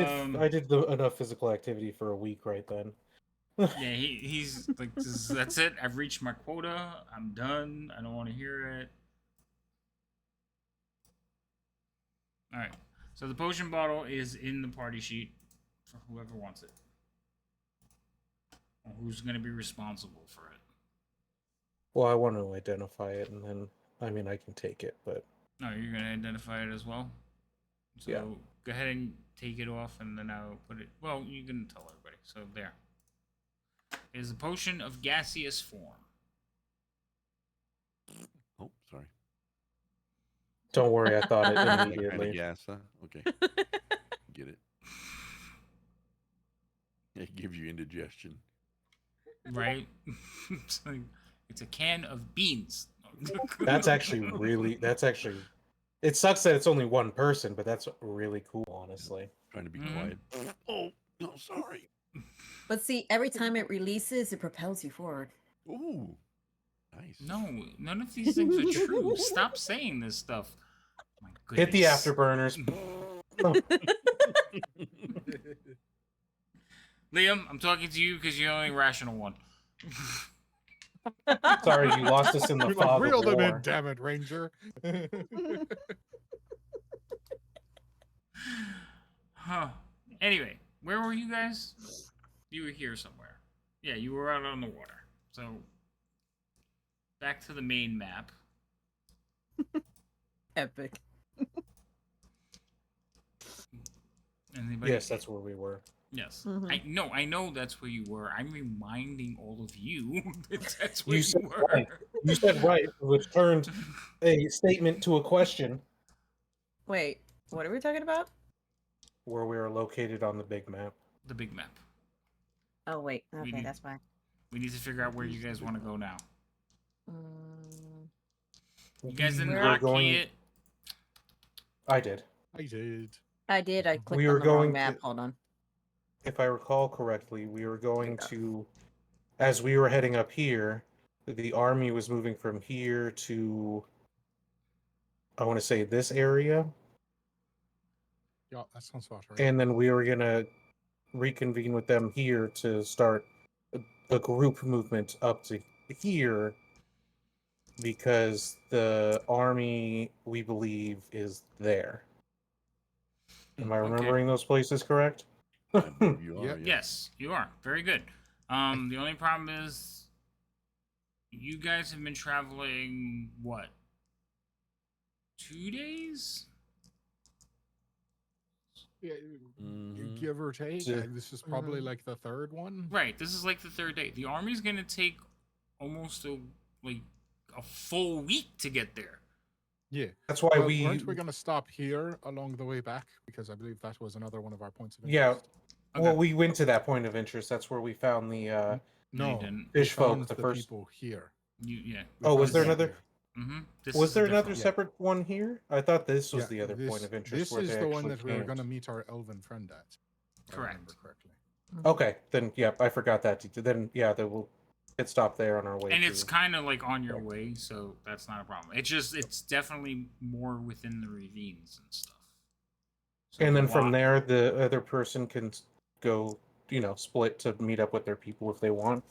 did enough physical activity for a week right then. yeah, he's like, that's it. I've reached my quota. I'm done. I don't want to hear it. All right. So the potion bottle is in the party sheet for whoever wants it. Or who's going to be responsible for it. Well, I want to identify it and then I mean, I can take it, but No, you're gonna identify it as well. So Yeah. go ahead and take it off, and then I'll put it. Well, you can tell everybody. So there is a potion of gaseous form. Oh, sorry. don't worry, I thought it Kind of immediately. gas, huh? Okay. Get it. It gives you indigestion. Right? It's like, it's a can of beans. That's actually it sucks that it's only one person, but that's really cool, honestly. Trying to be Mhm. quiet. Oh, no, sorry. But see, every time it releases, it propels you forward. Ooh, nice. No, none of these things are true. Stop saying this stuff. My Hit the goodness. afterburners. Liam, I'm talking to you because you're the only rational one. Sorry, you lost us in the You're like, fog reel of them war. in, damn it, Ranger. Huh. Anyway, where were you guys? You were here somewhere. Yeah, you were out on the water. So, back to the main map. Epic. Anybody? Yes, that's where we were. Yes. Mhm. I know that's where you were. I'm reminding all of you that that's where You you, said were. right. You said right, which turned a statement to a question Wait, what are we talking about? where we are located on the big map. The big map. Oh wait, okay, need- that's fine. We need to figure out where you guys want to go now. Mm, You guys didn't We were hotkey it. I did. I did. I did. I clicked were on the wrong going map. to- Hold on. If I recall correctly, we were going Yeah. to, as we were heading up here, the army was moving from here to, I want to say, this area. Yeah, that sounds about right. And then we were going to reconvene with them here to start a group movement up to here because the army, we believe, is there. Am I Okay. remembering those places correct? I believe you are. Yep. Yeah. Yes, you are. Very good. The only problem is you guys have been traveling what? 2 days? Yeah, Mhm. give or take. So- This is probably like the third one. Right, this is like the third day. The army's gonna take almost a full week to get there. Yeah. That's why Well, we weren't we going to stop here along the way back? Because I believe that was another one of our points of Yeah. interest. Well, Okay. we went to that point of interest. That's where we found the No, you No, didn't. we fish folk. found The the first. people here. Yeah. We Oh, was found there them another? here. Mm-hmm. Was there another one. separate one here? I thought this was Yeah, the other point this- of interest This where is they the one actually that we were going to camped. meet our elven friend at. If I remember Correct. correctly. Okay, then yeah, I forgot that. Then yeah, then we'll hit stop there on our way. And to... it's kind of like on your Correct. way, so that's not a problem. It's definitely more within the ravines and stuff. So And then walk- from there, the other person can go, split to meet up with their people if they want.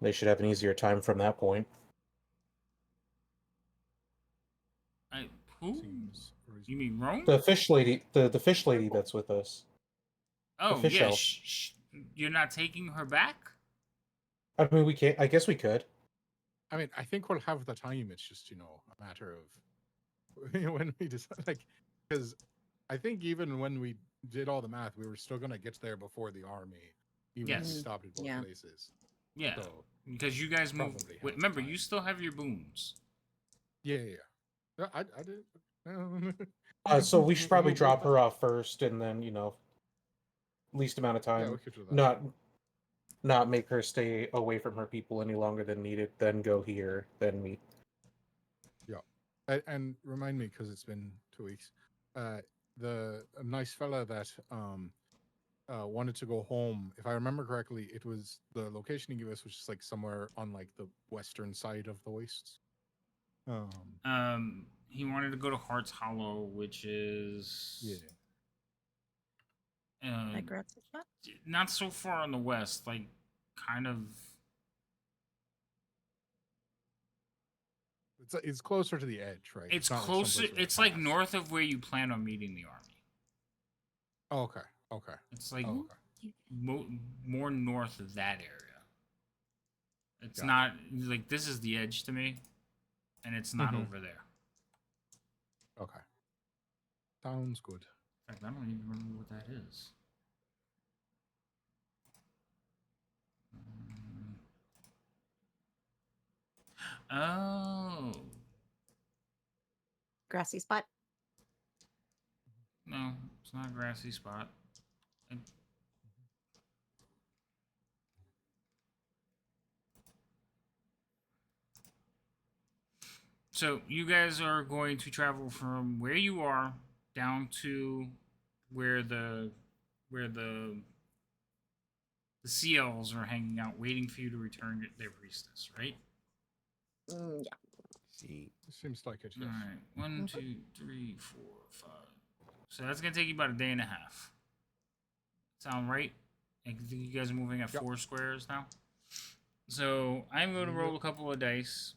They should have an easier time from that point. Who? Seems reasonable. You mean Rome? The fish lady, the fish lady that's with us. Oh fish yeah, elf. you're not taking her back? I mean, we can't. I guess we could. I mean, I think we'll have the time. It's just, a matter of when we decide. Like, because I think even when we did all the math, we were still going to get there before the army, even if we Yes. stopped at both Yeah. places. Yeah, So, because you guys moved. probably have Wait, remember, time. you still have your boons. yeah. I did. So we should probably drop her off first, and then least amount of time. Yeah, we could do that. Not make her stay away from her people any longer than needed. Then go here. Then meet. And remind me, because it's been 2 weeks. The nice fella that wanted to go home. If I remember correctly, it was the location he gave us, which is like somewhere on like the western side of the wastes. He wanted to go to Heart's Hollow, which is Yeah. I grabbed the shot. not so far on the west, like kind of. It's closer to the edge, right? It's not like closer. someplace we It's like passed. north of where you plan on meeting the army. Oh, okay. It's like Oh, okay. more north of that area. It's Got it. not like this is the edge to me. and it's not Mhm. over there. Okay. Sounds good. In fact, I don't even remember what that is. Oh Grassy spot. no, it's not a grassy spot. I- So you guys are going to travel from where you are down to where the sea elves are hanging out, waiting for you to return their priestess, right? Yeah. See, Seems like it, All yes. right, 1, 2, 3, 4, 5. So that's gonna take you about a day and a half. Sound right? I think you guys are moving at Yep. 4 squares now. So I'm going to roll a couple of dice.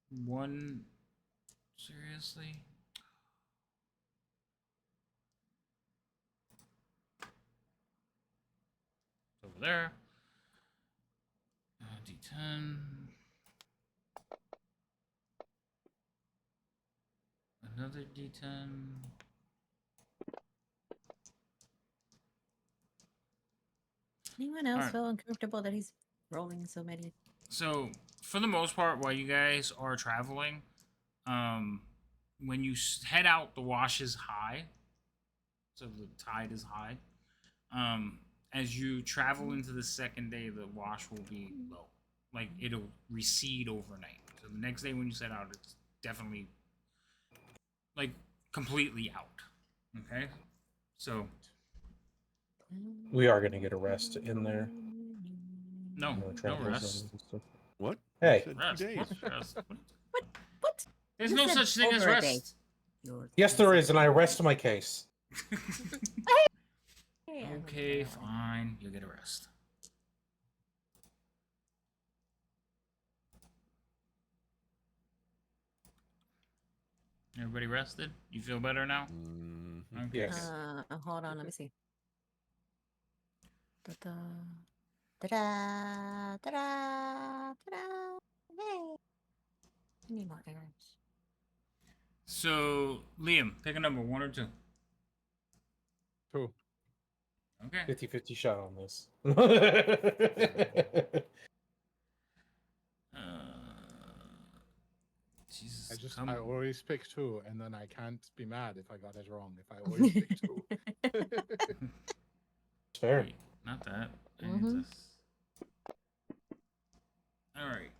One. Seriously? Over there. D10. Another D10. Anyone else Alright. feel uncomfortable that he's rolling so many? So, for the most part, while you guys are traveling, when you head out, the wash is high. So the tide is high. As you travel into the second day, the wash will be low. Like, it'll recede overnight. So the next day when you set out, it's definitely, like, completely out. Okay? So, We are gonna get a rest in there. no, in the no travel rest. zones and stuff. what? Hey. You said Rest. 2 days. What rest? What? There's You no said such thing as over a day. rest. Yes, there is, and I rest my case. Okay, fine. You'll get a rest. Everybody rested? You feel better now? Mhm. Okay. Yes. Hold on, let me see. Ta-da. Ta-da. Ta-da. Ta-da. Hey. I need more arrows. So, Liam, pick a number, 1 or 2. 2. Okay. 50-50 shot on this. Jesus. I always pick 2, and then I can't be mad if I got it wrong. If I always pick 2. Fair. Wait, not that. I Mhm. need this. All right.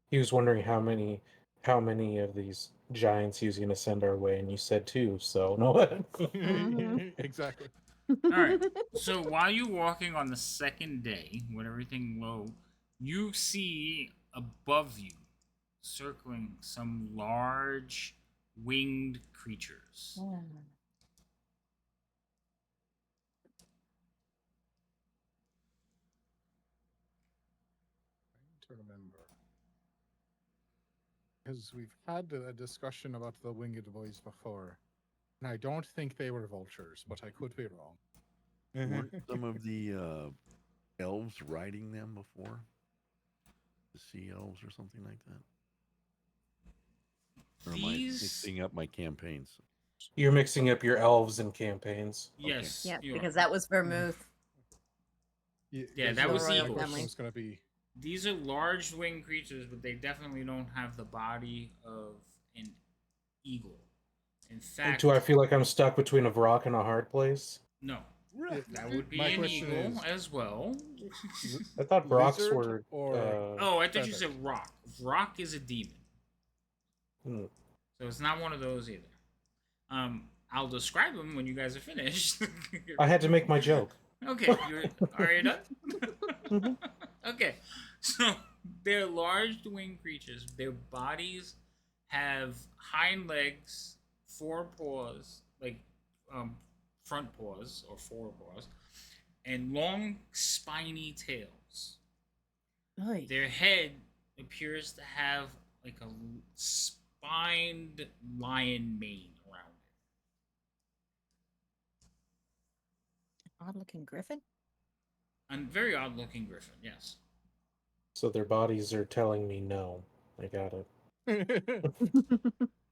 He was wondering how many of these giants he was gonna send our way, and you said 2, so no. Exactly. All right. So while you're walking on the second day, with everything low, you see above you, circling some large winged creatures. To remember. Because we've had a discussion about the winged boys before. And I don't think they were vultures, but I could be wrong. Weren't some of the elves riding them before? The sea elves or something like that? Or am I These, mixing up my campaigns? You're mixing up your elves and campaigns. yes, Yeah, you because are. that was vermouth. Yeah, that The was royal eagles. family. Was going to be These are large winged creatures, but they definitely don't have the body of an eagle. In fact, Do I feel like I'm stuck between a rock and a hard place? no. Yeah, That would be my an question eagle is- as well. I thought rocks lizard were. or Oh, I thought you feathered? said rock. Rock is a demon, Hmm. so it's not one of those either. I'll describe them when you guys are finished. I had to make my joke. Okay, are you done? Mhm. Okay, so they're large winged creatures. Their bodies have hind legs, 4 paws, like front paws or 4 paws, and long spiny tails. Oy. Their head appears to have like a spined lion mane around it. Odd looking griffin? A very odd-looking griffin. Yes. So their bodies are telling me no. I got it.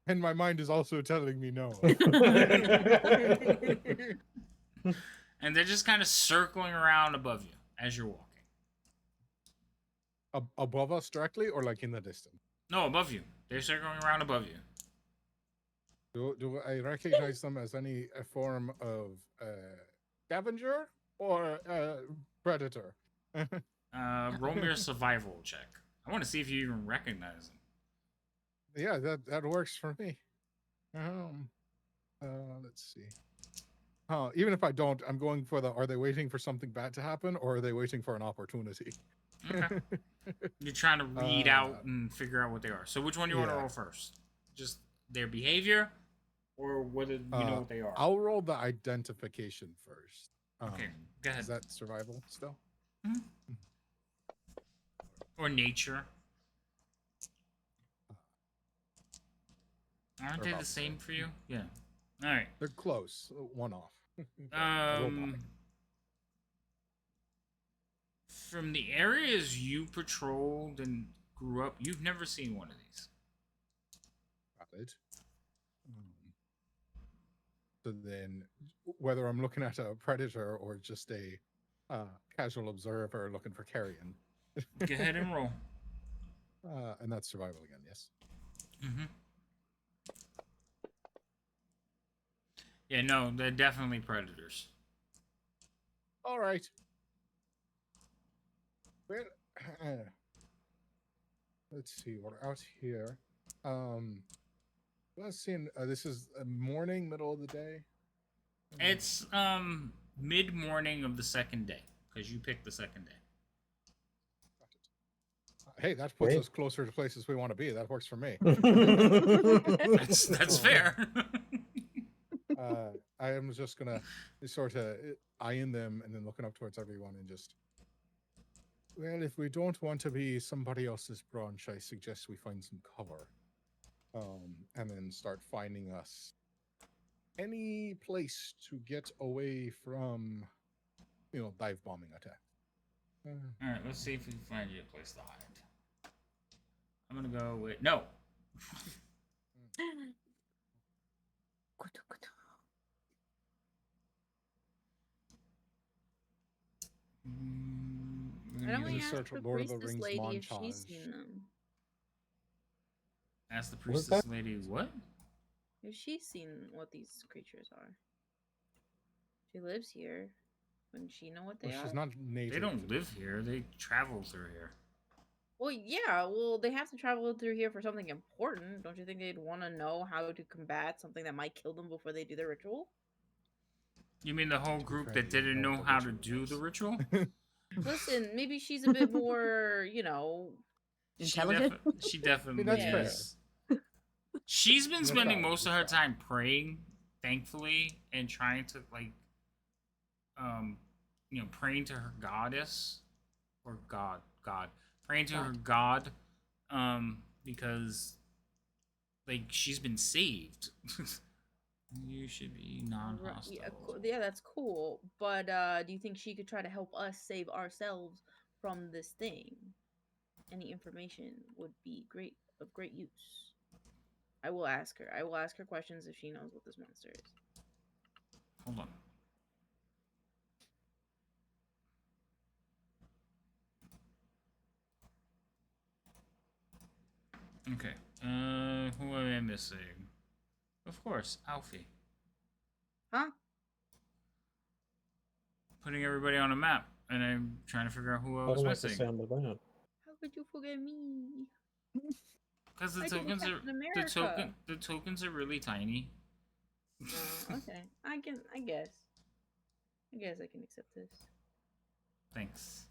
And my mind is also telling me no. And they're just kind of circling around above you as you're walking. Above us directly, or like in the distance? No, above you. They're circling around above you. Do I recognize them as any form of scavenger or predator? Roll me a survival check. I want to see if you even recognize them. Yeah, that works for me. Let's see. Even if I don't, I'm going for the. Are they waiting for something bad to happen, or are they waiting for an opportunity? Okay. You're trying to read out and figure out what they are. So which one do you want to yeah. roll first? Just their behavior, or whether you know what they are? I'll roll the identification first. Okay, go ahead. Is that survival still? Or nature. Aren't they about the the same same. for you? Yeah. All right. They're close. One off. A little bit. From the areas you patrolled and grew up, you've never seen one of these. Got it. So then, whether I'm looking at a predator or just a casual observer looking for carrion. Go ahead and roll. And that's survival again, yes. Mm-hmm. Yeah, no, they're definitely predators. All right. Well, let's see. We're out here. Let's see. This is morning, middle of the day. It's mid-morning of the second day because you picked the second day. Hey, that puts Great. us closer to places we want to be. That works for me. That's fair. I am just gonna sort of eyeing them and then looking up towards everyone and just. Well, if we don't want to be somebody else's branch, I suggest we find some cover. And then start finding us any place to get away from, dive bombing attack. All right, let's see if we can find you a place to hide. I'm gonna go with no. I don't Use ask a search the Lord of the priestess Rings lady if montage. she's seen them. Ask the What's priestess that? lady what? If she's seen what these creatures are. She lives here. Wouldn't she know what they Well, are? she's not native. They don't live here. They travel through here. Well, yeah. Well, they have to travel through here for something important. Don't you think they'd want to know how to combat something that might kill them before they do their ritual? You mean the whole To be group fair, that you didn't know know what the how to ritual do was. the ritual? Listen, maybe she's a bit more, Intelligent? She definitely that's fair. is. She's been That's spending valid, most of that's her valid. time praying, thankfully, and trying to praying to her goddess or God, praying to her God, because she's been saved. You should be non-hostile. Yeah, that's cool. But do you think she could try to help us save ourselves from this thing? Any information would be of great use. I will ask her. I will ask her questions if she knows what this monster is. Hold on. Okay. Who am I missing? Of course, Alfie. Huh? Putting everybody on a map, and I'm trying to figure out who I I was don't like the missing. sound of that. How could you forget me? Because the I do tokens are Captain America. the tokens are really tiny. Okay. I guess. I guess I can accept this. Thanks.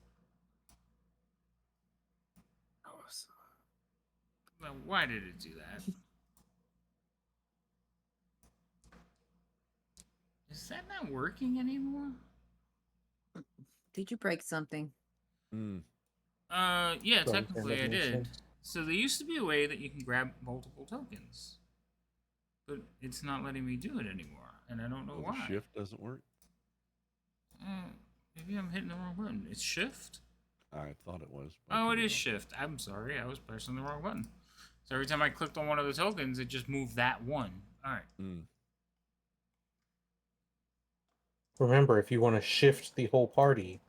Well, why did it do that? Is that not working anymore? Did you break something? Yeah, Don't technically I make did. sense. So there used to be a way that you can grab multiple tokens. But it's not letting me do it anymore, and I don't know why. The shift doesn't work. Maybe I'm hitting the wrong button. It's shift? I thought it was. but I Oh, could it be is wrong. shift. I'm sorry. I was pressing the wrong button. So every time I clicked on one of the tokens, it just moved that one. All right. Mm. Remember, if you want to shift the whole party,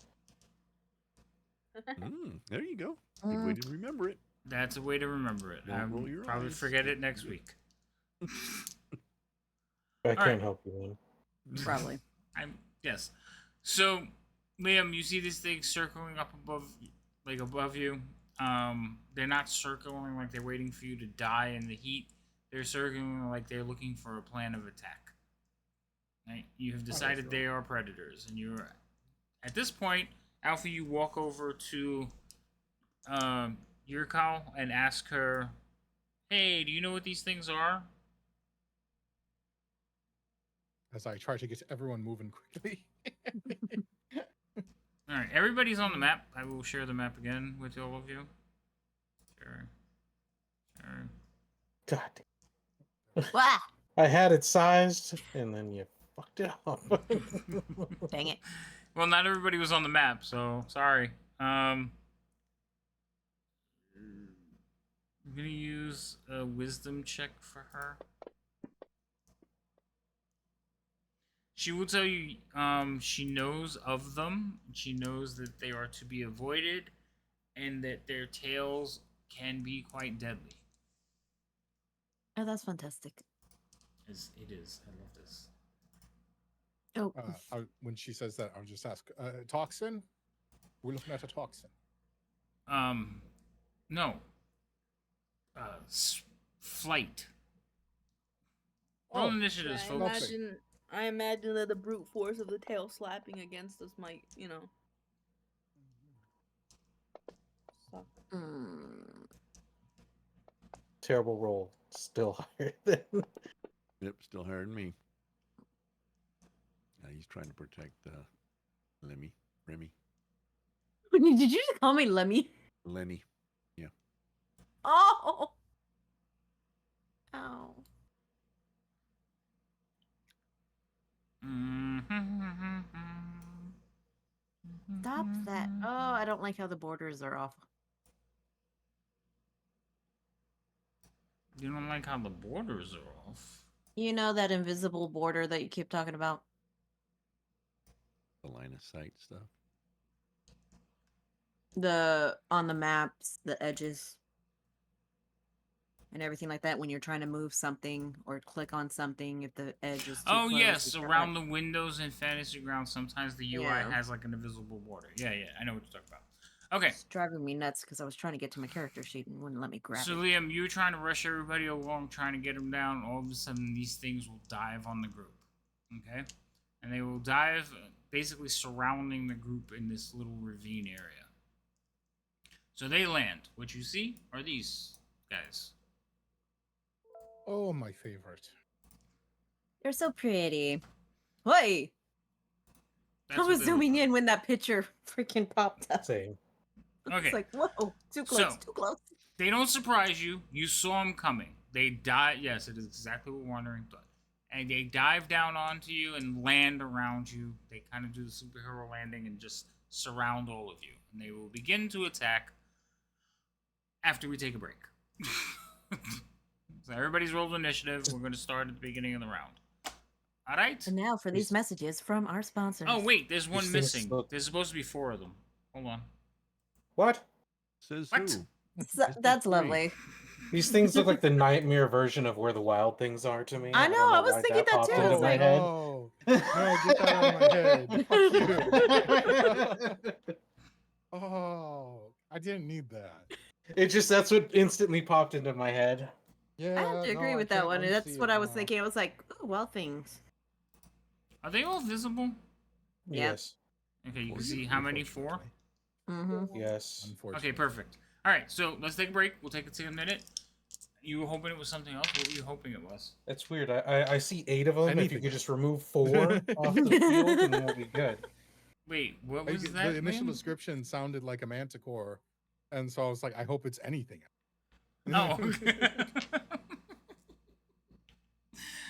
There you go. Good way to remember it. That's a way to remember it. Don't roll I'll your probably eyes. forget it next week. I right. can't help you, man. Probably. Yes. So, Liam, you see these things circling up above you. They're not circling like they're waiting for you to die in the heat. They're circling like they're looking for a plan of attack. Right? You have decided they are predators, and you're at this point, Alpha. You walk over to Yurkal and ask her, "Hey, do you know what these things are?" As I try to get everyone moving quickly. All right, everybody's on the map. I will share the map again with all of you. Sure. God, Wah! I had it sized, and then you fucked it up. Dang it. Well, not everybody was on the map, so sorry. I'm gonna use a wisdom check for her. She will tell you she knows of them. She knows that they are to be avoided and that their tails can be quite deadly. Oh, that's fantastic. As it is. I love this. Oh, When she says that, I'll just ask, toxin? We're looking at a toxin. No. Flight. Roll initiatives, I folks. imagine that the brute force of the tail slapping against us might, suck. Terrible roll. Still higher than. Yep, still higher than me. He's trying to protect Remy. Did you just call me Lemmy? Lenny. Yeah. Oh! Ow. Stop that. Oh, I don't like how the borders are off. You don't like how the borders are off. You know that invisible border that you keep talking about? The line of sight stuff. On the maps, the edges. And everything like that when you're trying to move something or click on something if the edge is too Oh, close. yes. you Around cannot- the windows in Fantasy Grounds, sometimes the UI Yeah. has like an invisible border. Yeah. I know what you're talking about. Okay. It's driving me nuts because I was trying to get to my character sheet and wouldn't let me grab So, it. Liam, you were trying to rush everybody along, trying to get them down. All of a sudden, these things will dive on the group. Okay? And they will dive, basically surrounding the group in this little ravine area. So they land. What you see are these guys. Oh, my favorite. They're so pretty. Hey! That's I what was they zooming look in when that picture freaking popped up. Same. Okay. It's like, whoa, too close, So- too close. They don't surprise you. You saw them coming. They dive. Yes, it is exactly what Wandering thought. And they dive down onto you and land around you. They kind of do the superhero landing and just surround all of you. And they will begin to attack after we take a break. So everybody's rolled initiative. We're going to start at the beginning of the round. All right? And now for these messages from our sponsors. Oh, wait. There's one These things missing. look- There's supposed to be 4 of them. Hold on. What? Says What? who? That's Three. lovely. These things look like the nightmare version of where the wild things are to me. I don't know, I was why thinking that popped too. into It's my like- head. No, get that out of my head. Fuck you. Oh, I didn't need that. That's what instantly popped into my head. Yeah, I have to agree no, with I that can't one. And that's unsee what it I was now. thinking. I was like, ooh, well, things. Are they all visible? Yeah. Yes. Okay, you Or can you, see how many? 4? unfortunately. Mm-hmm. Yes. Unfortunately. Okay, perfect. All right, so let's take a break. We'll take a minute. You were hoping it was something else. What were you hoping it was? That's weird. I see 8 of them. If you Anything. could just remove 4 off the field, and then we'll be good. Wait, what I was get- that? the initial Liam? description sounded like a manticore, and so I was like, I hope it's anything. Oh. Okay.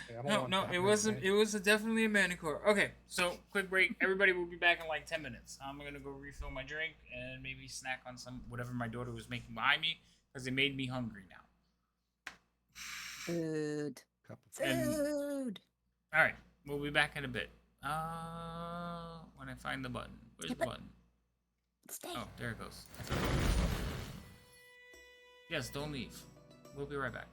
Yeah. I don't No, want no, Batman it wasn't. man. It was definitely a Manticore. Okay, so quick break. Everybody will be back in like 10 minutes. I'm gonna go refill my drink and maybe snack on some whatever my daughter was making behind me because it made me hungry now. Food. Cup of And Food. all right, we'll be back in a bit. When I find the button. Where's the but- button? Stay. Oh, there it goes. Yes, don't leave. We'll be right back.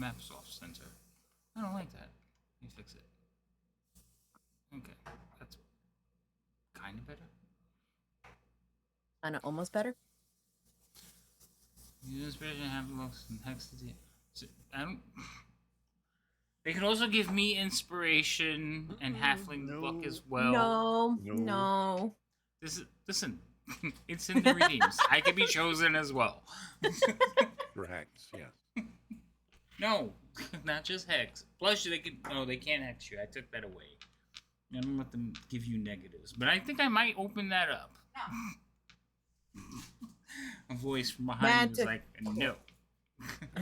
map's off center. I don't like that. Let me fix it. Okay, that's kind of better. Kind of almost better. Use inspiration have looks and hex to I don't. They can also give me inspiration and halfling luck as well. No, No. no. This is listen. It's in the redeems. I can be chosen as well. For hex, yes. No, not just hex. Plus, they can. No, they can't hex you. I took that away. I don't let them give you negatives, but I think I might open that up. A voice from behind me was like, "No."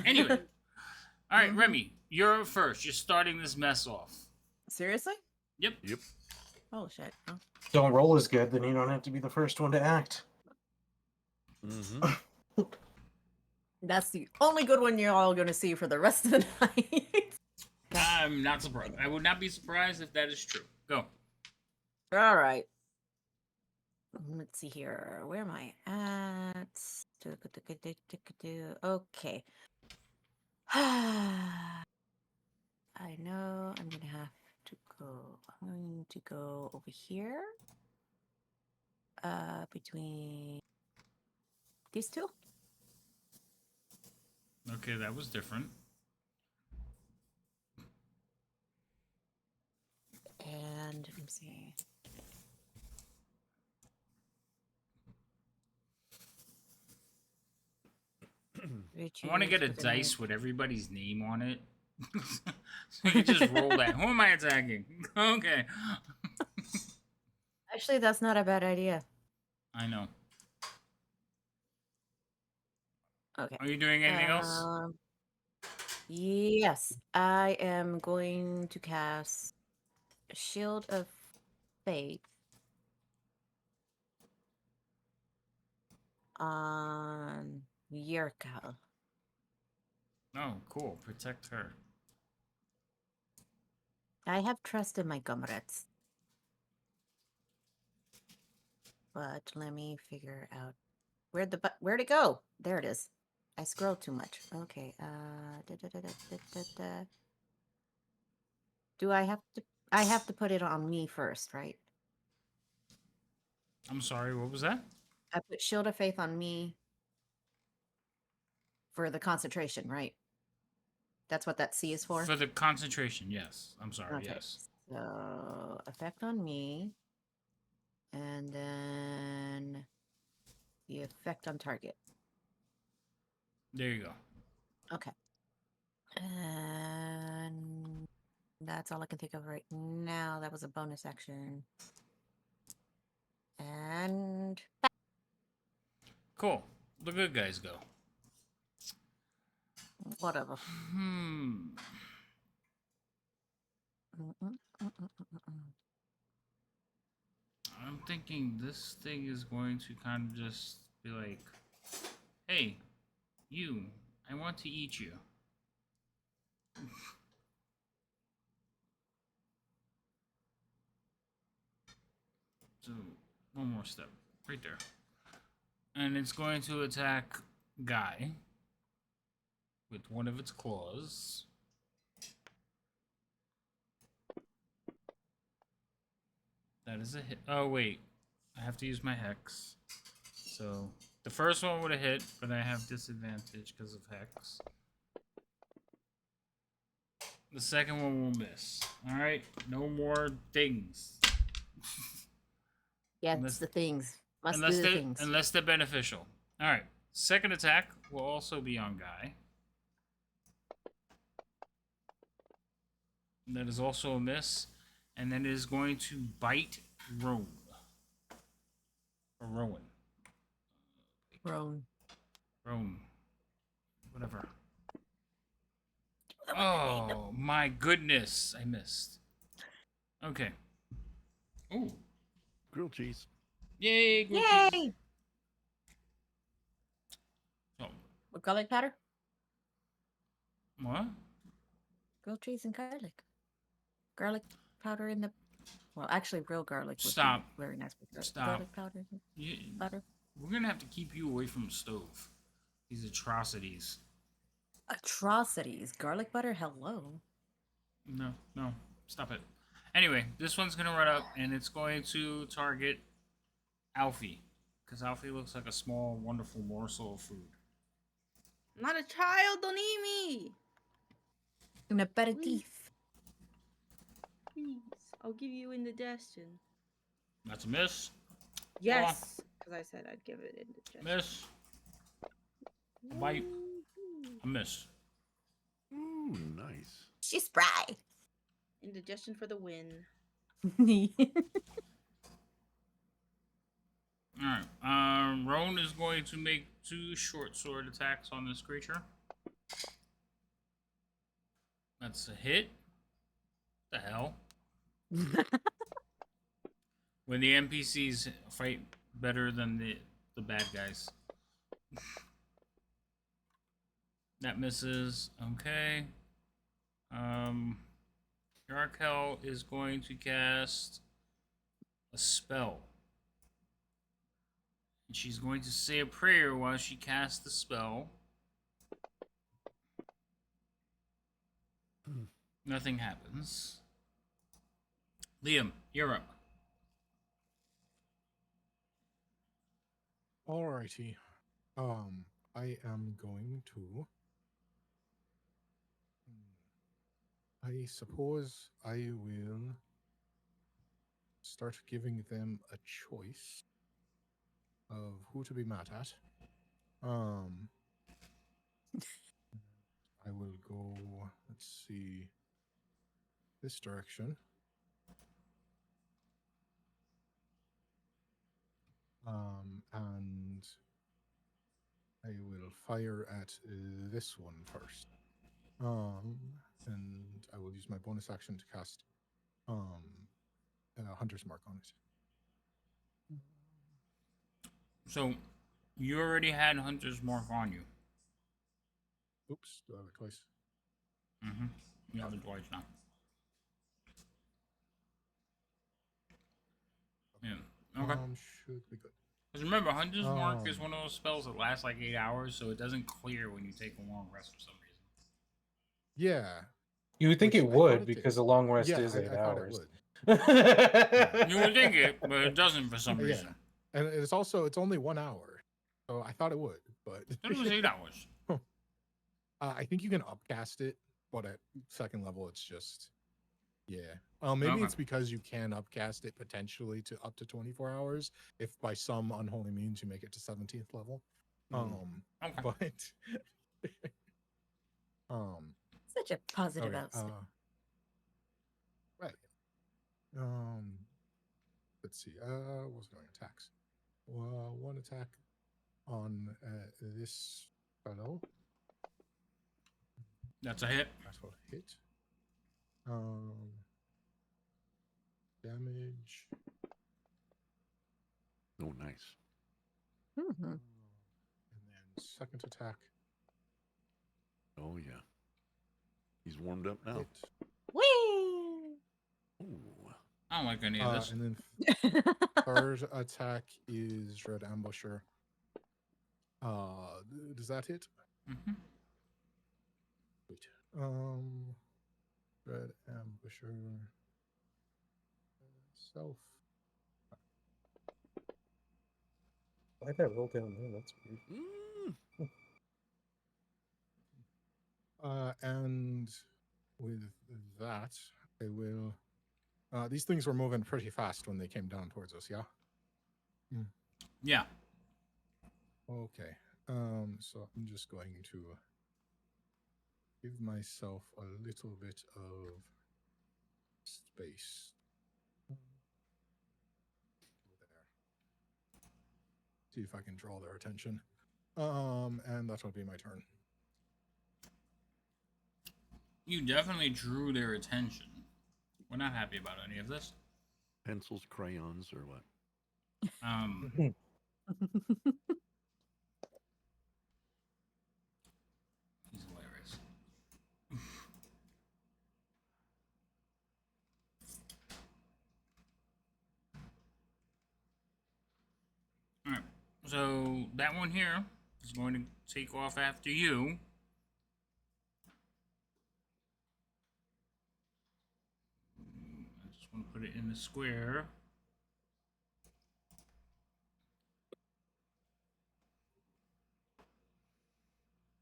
Anyway, all right, Remy, you're up first. You're starting this mess off. Seriously? Yep. Yep. Oh shit. Oh. Don't roll as good, then you don't have to be the first one to act. Mm-hmm. That's the only good one you're all going to see for the rest of the night. I'm not surprised. I would not be surprised if that is true. Go. All right. Let's see here. Where am I at? Okay. I know I'm going to have to go. I'm going to go over here. Between these two. Okay, that was different. And let me see. I want to get a dice with everybody's name on it. So you can just roll that. Who am I attacking? Okay. Actually, that's not a bad idea. I know. Okay. Are you doing anything else? Yes, I am going to cast a Shield of Faith on Yerka. Oh, cool. Protect her. I have trust in my comrades. But let me figure out where'd it go? There it is. I scrolled too much. Okay. Do I have to? I have to put it on me first, right? I'm sorry, what was that? I put Shield of Faith on me for the concentration, right? That's what that C is for? For the concentration, yes. I'm sorry, Okay. yes. So, effect on me. And then the effect on target. There you go. Okay. And that's all I can think of right now. That was a bonus action. And Cool. The good guys go. whatever. Hmm. I'm thinking this thing is going to kind of just be like, hey, you, I want to eat you. So, one more step. Right there. And it's going to attack Guy with one of its claws. That is a hit. Oh, wait. I have to use my hex. So, the first one would have hit, but I have disadvantage because of hex. The second one will miss. Alright? No more things. Yeah, Unless- it's the things. Must unless do the they're, things. Unless they're beneficial. Alright. Second attack will also be on Guy. That is also a miss. And then it is going to bite Roan. Or Rowan. Roan. Whatever. Oh, my goodness. I missed. Okay. Ooh. Grilled cheese. Yay, grilled Yay! cheese. Oh, What garlic powder? what? Grilled cheese and garlic. Garlic powder in the. Well, actually, real garlic. Would Stop. Be very nice. With Stop. Garlic powder. You, Butter. we're gonna have to keep you away from the stove. These atrocities. Atrocities. Garlic butter, hello. No, no, stop it. Anyway, this one's gonna run up and it's going to target Alfie. Because Alfie looks like a small, wonderful morsel of food. I'm not a child. Don't eat me. Un aperitif. Please. I'll give you indigestion. That's a miss. Yes. Because I said I'd give it indigestion. Miss. A bite. A miss. Ooh, nice. She's spry. Indigestion for the win. Alright. Roan is going to make 2 short sword attacks on this creature. That's a hit. The hell? When the NPCs fight better than the bad guys. That misses. Okay. Yarkel is going to cast a spell. And she's going to say a prayer while she casts the spell. Nothing happens. Liam, you're up. Alrighty. I am going to. I suppose I will start giving them a choice of who to be mad at. I will go, let's see, this direction. And I will fire at this one first. And I will use my bonus action to cast Hunter's Mark on it. So, you already had Hunter's Mark on you. Oops, do I have it twice? Mm-hmm. You have it twice now. Yeah. Okay. Should be good. Because remember, Hunter's Mark is one of those spells that lasts like 8 hours, so it doesn't clear when you take a long rest for some reason. Yeah. You would think Which it I thought would it because did. a long rest Yeah, is I 8 thought it hours. would. You would think it, but it doesn't for some Yeah. reason. And it's only 1 hour. So I thought it would, but It was 8 hours. I think you can upcast it, but at second level it's just maybe Okay. it's because you can upcast it potentially to up to 24 hours if by some unholy means you make it to 17th level. Okay. But Such a positive okay, outstep. right. Let's see. What's going attacks? One attack on this fellow. That's a hit. That will hit. Damage. Oh, nice. Mm-hmm. And then second attack. Oh, yeah. He's warmed up now. Hit. Whee! Ooh. I don't like any of this. And then third attack is Red Ambusher. Does that hit? Mm-hmm. Wait. Red Ambusher. Self. Why'd that roll down there? That's weird. And with that, I will. These things were moving pretty fast when they came down towards us, yeah? Yeah. Okay. So I'm just going to give myself a little bit of space. There. See if I can draw their attention. And that will be my turn. You definitely drew their attention. We're not happy about any of this. Pencils, crayons, or what? He's hilarious. Alright, so that one here is going to take off after you. put it in the square.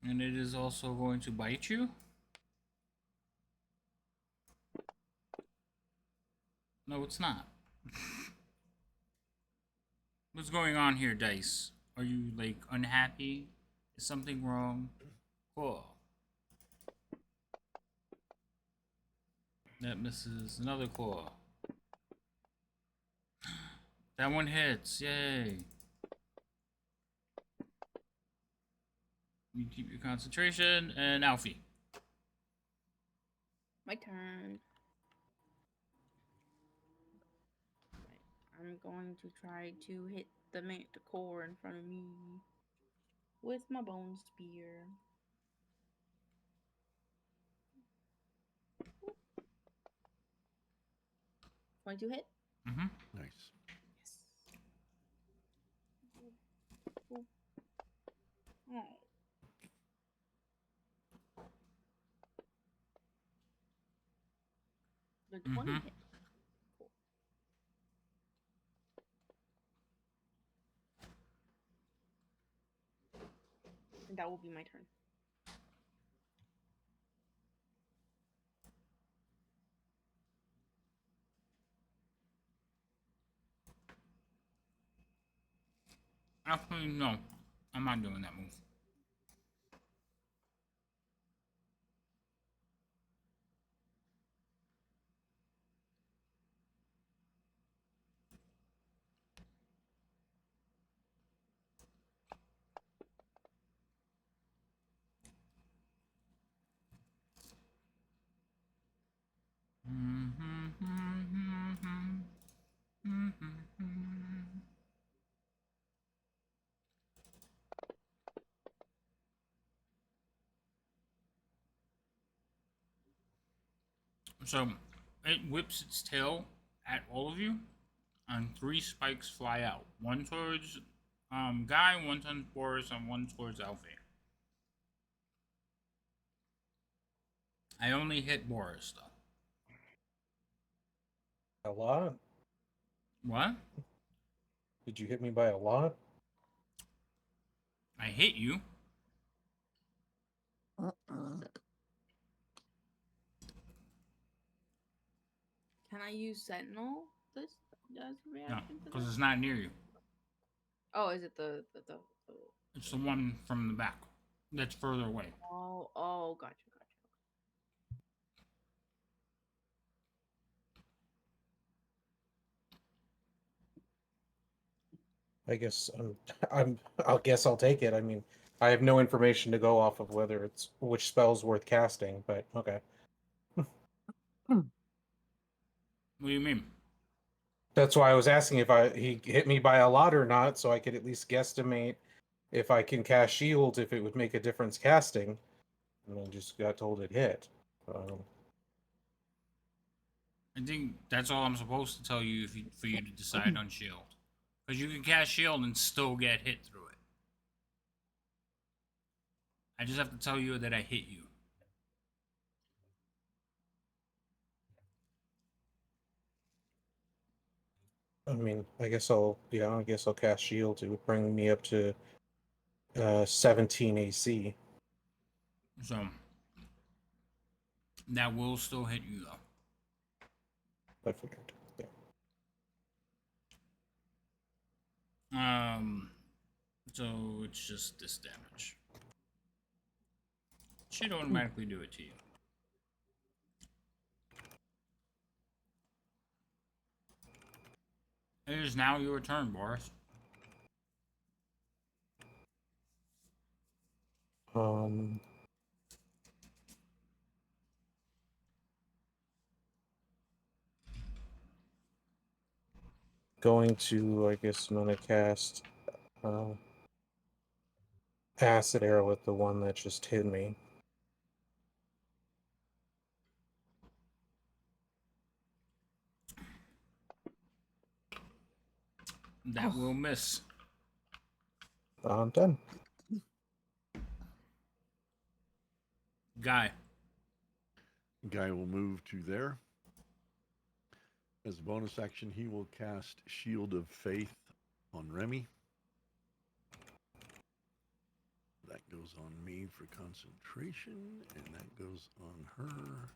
And it is also going to bite you. No, it's not. What's going on here, Dice? Are you, like, unhappy? Is something wrong? Cool. That misses. Another claw. That one hits. Yay. You keep your concentration. And Alfie. My turn. Right. I'm going to try to hit the core in front of me with my bone spear. Going to hit. Mm-hmm. Nice. Yes. Oh. The 20 Mm-hmm. hit. Cool. And that will be my turn. Actually, no. I'm not doing that move. So, it whips its tail at all of you, and 3 spikes fly out. One towards Guy, one towards Boris, and one towards Alfie. I only hit Boris, though. A lot? What? Did you hit me by a lot? I hit you. Can I use Sentinel this as a No, reaction to because this? it's not near you. Oh, is it the It's the one from the back that's further away. Oh, gotcha. I guess I'll guess I'll take it. I mean, I have no information to go off of whether it's which spell's worth casting, but okay. What do you mean? That's why I was asking if he hit me by a lot or not, so I could at least guesstimate if I can cast shield, if it would make a difference casting. And then just got told it hit. I think that's all I'm supposed to tell you, for you to decide on shield. Because you can cast shield and still get hit through it. I just have to tell you that I hit you. I mean, I guess I'll cast shield. It would bring me up to 17 AC. So that will still hit you though. I figured. Yeah. So it's just this damage. It should automatically do it to you. It is now your turn, Boris. Going to, I guess I'm gonna cast acid arrow at the one that just hit me. That will miss. I'm done. Guy. Guy will move to there. As a bonus action, he will cast Shield of Faith on Remy. That goes on me for concentration, and that goes on her.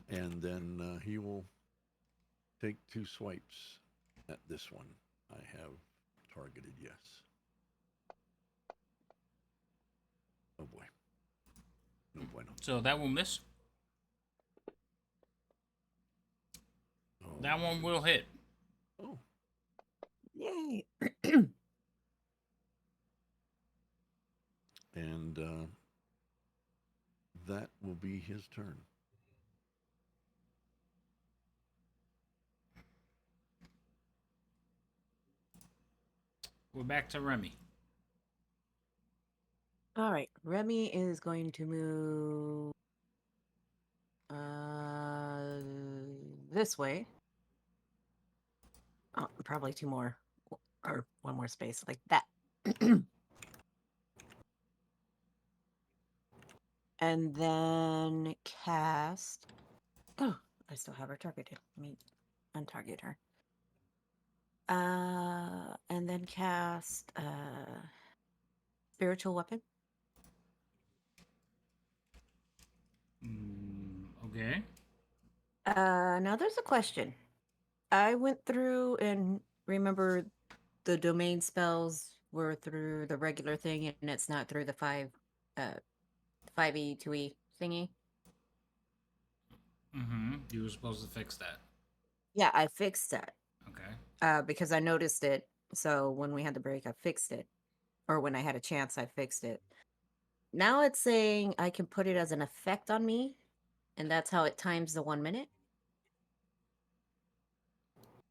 And then he will take 2 swipes at this one. I have targeted, yes. Oh boy. No bueno. So that will miss. Oh, That one will hit. Oh, Yay. and that will be his turn. We're back to Remy. All right. Remy is going to move this way. Oh, probably 2 more. Or 1 more space like that. And then cast. Oh, I still have her targeted. Let me untarget her. And then cast spiritual weapon. Okay. Now there's a question. I went through and remember the domain spells were through the regular thing, and it's not through the 5e 2e thingy. You were supposed to fix that. Yeah, I fixed that. Okay. Because I noticed it. So when we had the break, I fixed it. Or when I had a chance, I fixed it. Now it's saying I can put it as an effect on me, and that's how it times the 1 minute.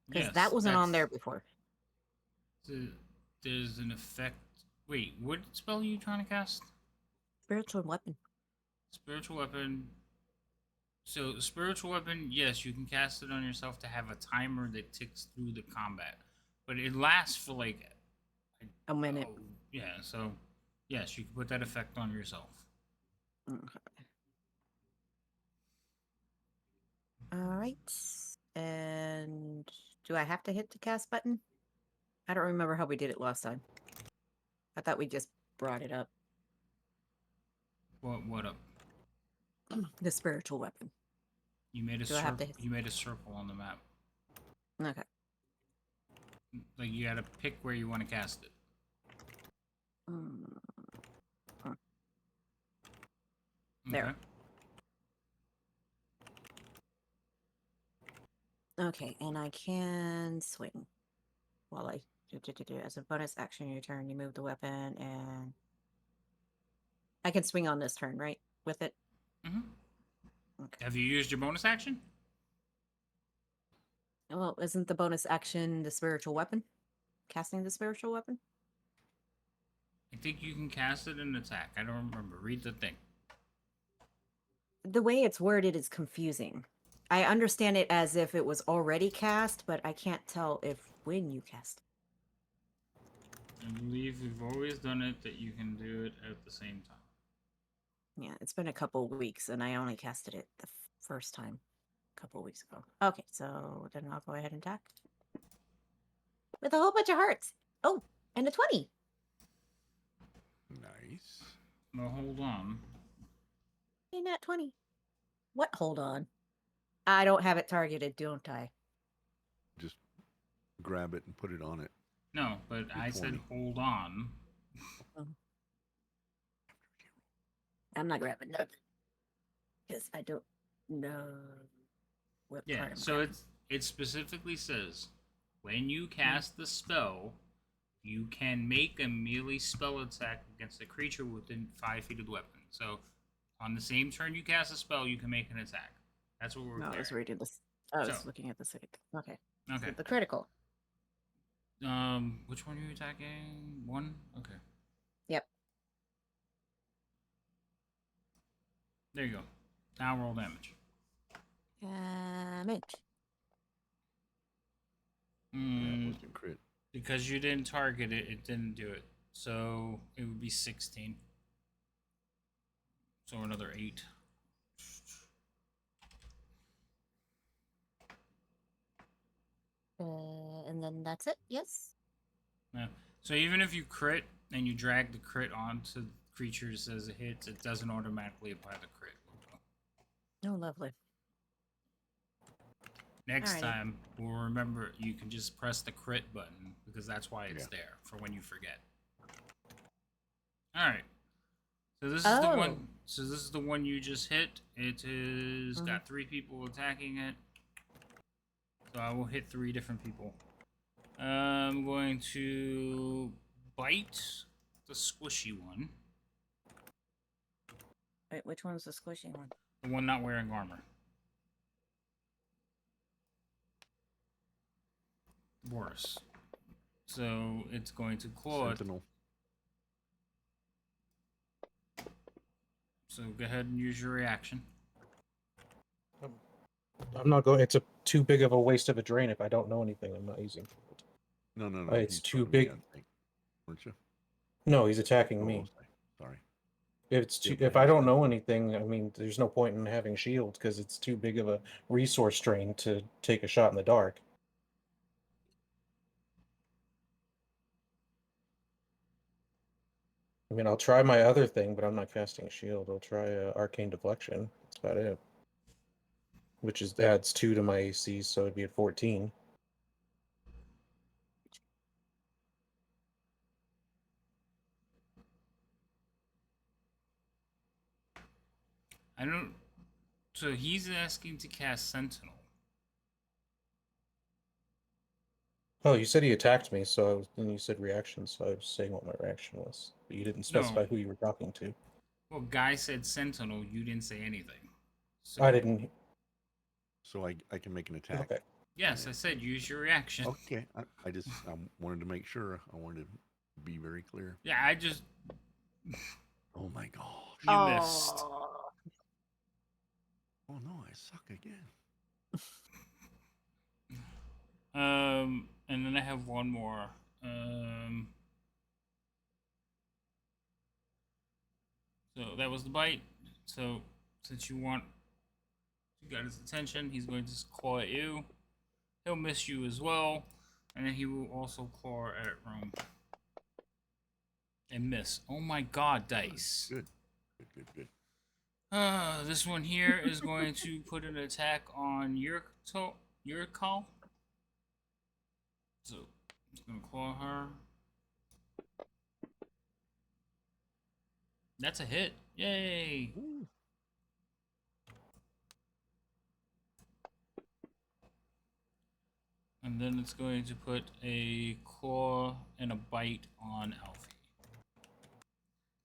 Because that wasn't on there before. There's an effect. Wait, what spell are you trying to cast? Spiritual weapon. Spiritual weapon. So, spiritual weapon, yes, you can cast it on yourself to have a timer that ticks through the combat. But it lasts for like a minute. Oh, yeah, so yes, you can put that effect on yourself. Okay. All right. And do I have to hit the cast button? I don't remember how we did it last time. I thought we just brought it up. What up? The spiritual weapon. You made a Do I have to hit? You made a circle on the map. Okay. Like you gotta pick where you want to cast it. There. Okay. Okay, and I can swing. While I do as a bonus action your turn, you move the weapon, and I can swing on this turn, right? With it. Okay. Have you used your bonus action? Well, isn't the bonus action the spiritual weapon? Casting the spiritual weapon? I think you can cast it and attack. I don't remember. Read the thing. The way it's worded is confusing. I understand it as if it was already cast, but I can't tell if when you cast it. I believe we've always done it that you can do it at the same time. Yeah, it's been a couple weeks, and I only casted it the first time a couple weeks ago. Okay, so then I'll go ahead and attack. With a whole bunch of hearts. Oh, and a 20. Nice. Well, hold on. Hey, nat 20. What? Hold on. I don't have it targeted, don't I? Just grab it and put it on it. No, but I said hold on. I'm not grabbing nothing. Because I don't know what part I'm so it specifically says when you cast the spell, you can make a melee spell attack against a creature within 5 feet of the weapon. So on the same turn you cast a spell, you can make an attack. That's what we're No, I was reading this. I was looking at the site. Okay. Okay. So the critical. Which one are you attacking? 1? Okay. Yep. There you go. Now roll damage. Damage. That wasn't crit. Because you didn't target it, it didn't do it. So it would be 16. So another 8. then that's it. Yes. Yeah. So even if you crit and you drag the crit onto creatures as it hits, it doesn't automatically apply the crit. Oh, lovely. Next Alrighty. time, we'll remember you can just press the crit button because that's why it's Yeah. there for when you forget. All right. So this is the Oh. one. So this is the one you just hit. It is Mhm. got 3 people attacking it. So I will hit 3 different people. I'm going to bite the squishy one, Wait, which one's the squishy one? the one not wearing armor. Boris. So it's going to claw it. Sentinel. So go ahead and use your reaction. I'm not going. It's too big of a waste of a drain if I don't know anything. I'm not using. No. It's he's too talking to me, big. I think. Weren't you? No, he's attacking Oh, me. okay. Sorry. It's too, Yep, if I I don't understand. know anything, I mean, there's no point in having shield because it's too big of a resource drain to take a shot in the dark. I mean, I'll try my other thing, but I'm not casting shield. I'll try arcane deflection. That's about it. Which is adds 2 to my AC, so it'd be at 14. I don't. So he's asking to cast Sentinel. Oh, you said he attacked me, so I was. Then you said reaction, so I was saying what my reaction was. But you didn't specify No. who you were talking to. Well, Guy said Sentinel. You didn't say anything. So, I didn't. So I can make an attack. Okay. Yes, I said use your reaction. Okay. I just wanted to make sure. I wanted to be very clear. Yeah, I just. Oh my gosh. You missed. Oh no, I suck again. And then I have one more. So that was the bite. So since you got his attention, he's going to claw at you. He'll miss you as well, and then he will also claw at Rome. And miss. Oh my God, dice. Good. This one here is going to put an attack on your call. So it's gonna claw her. That's a hit. Yay! Ooh. And then it's going to put a claw and a bite on Alfie.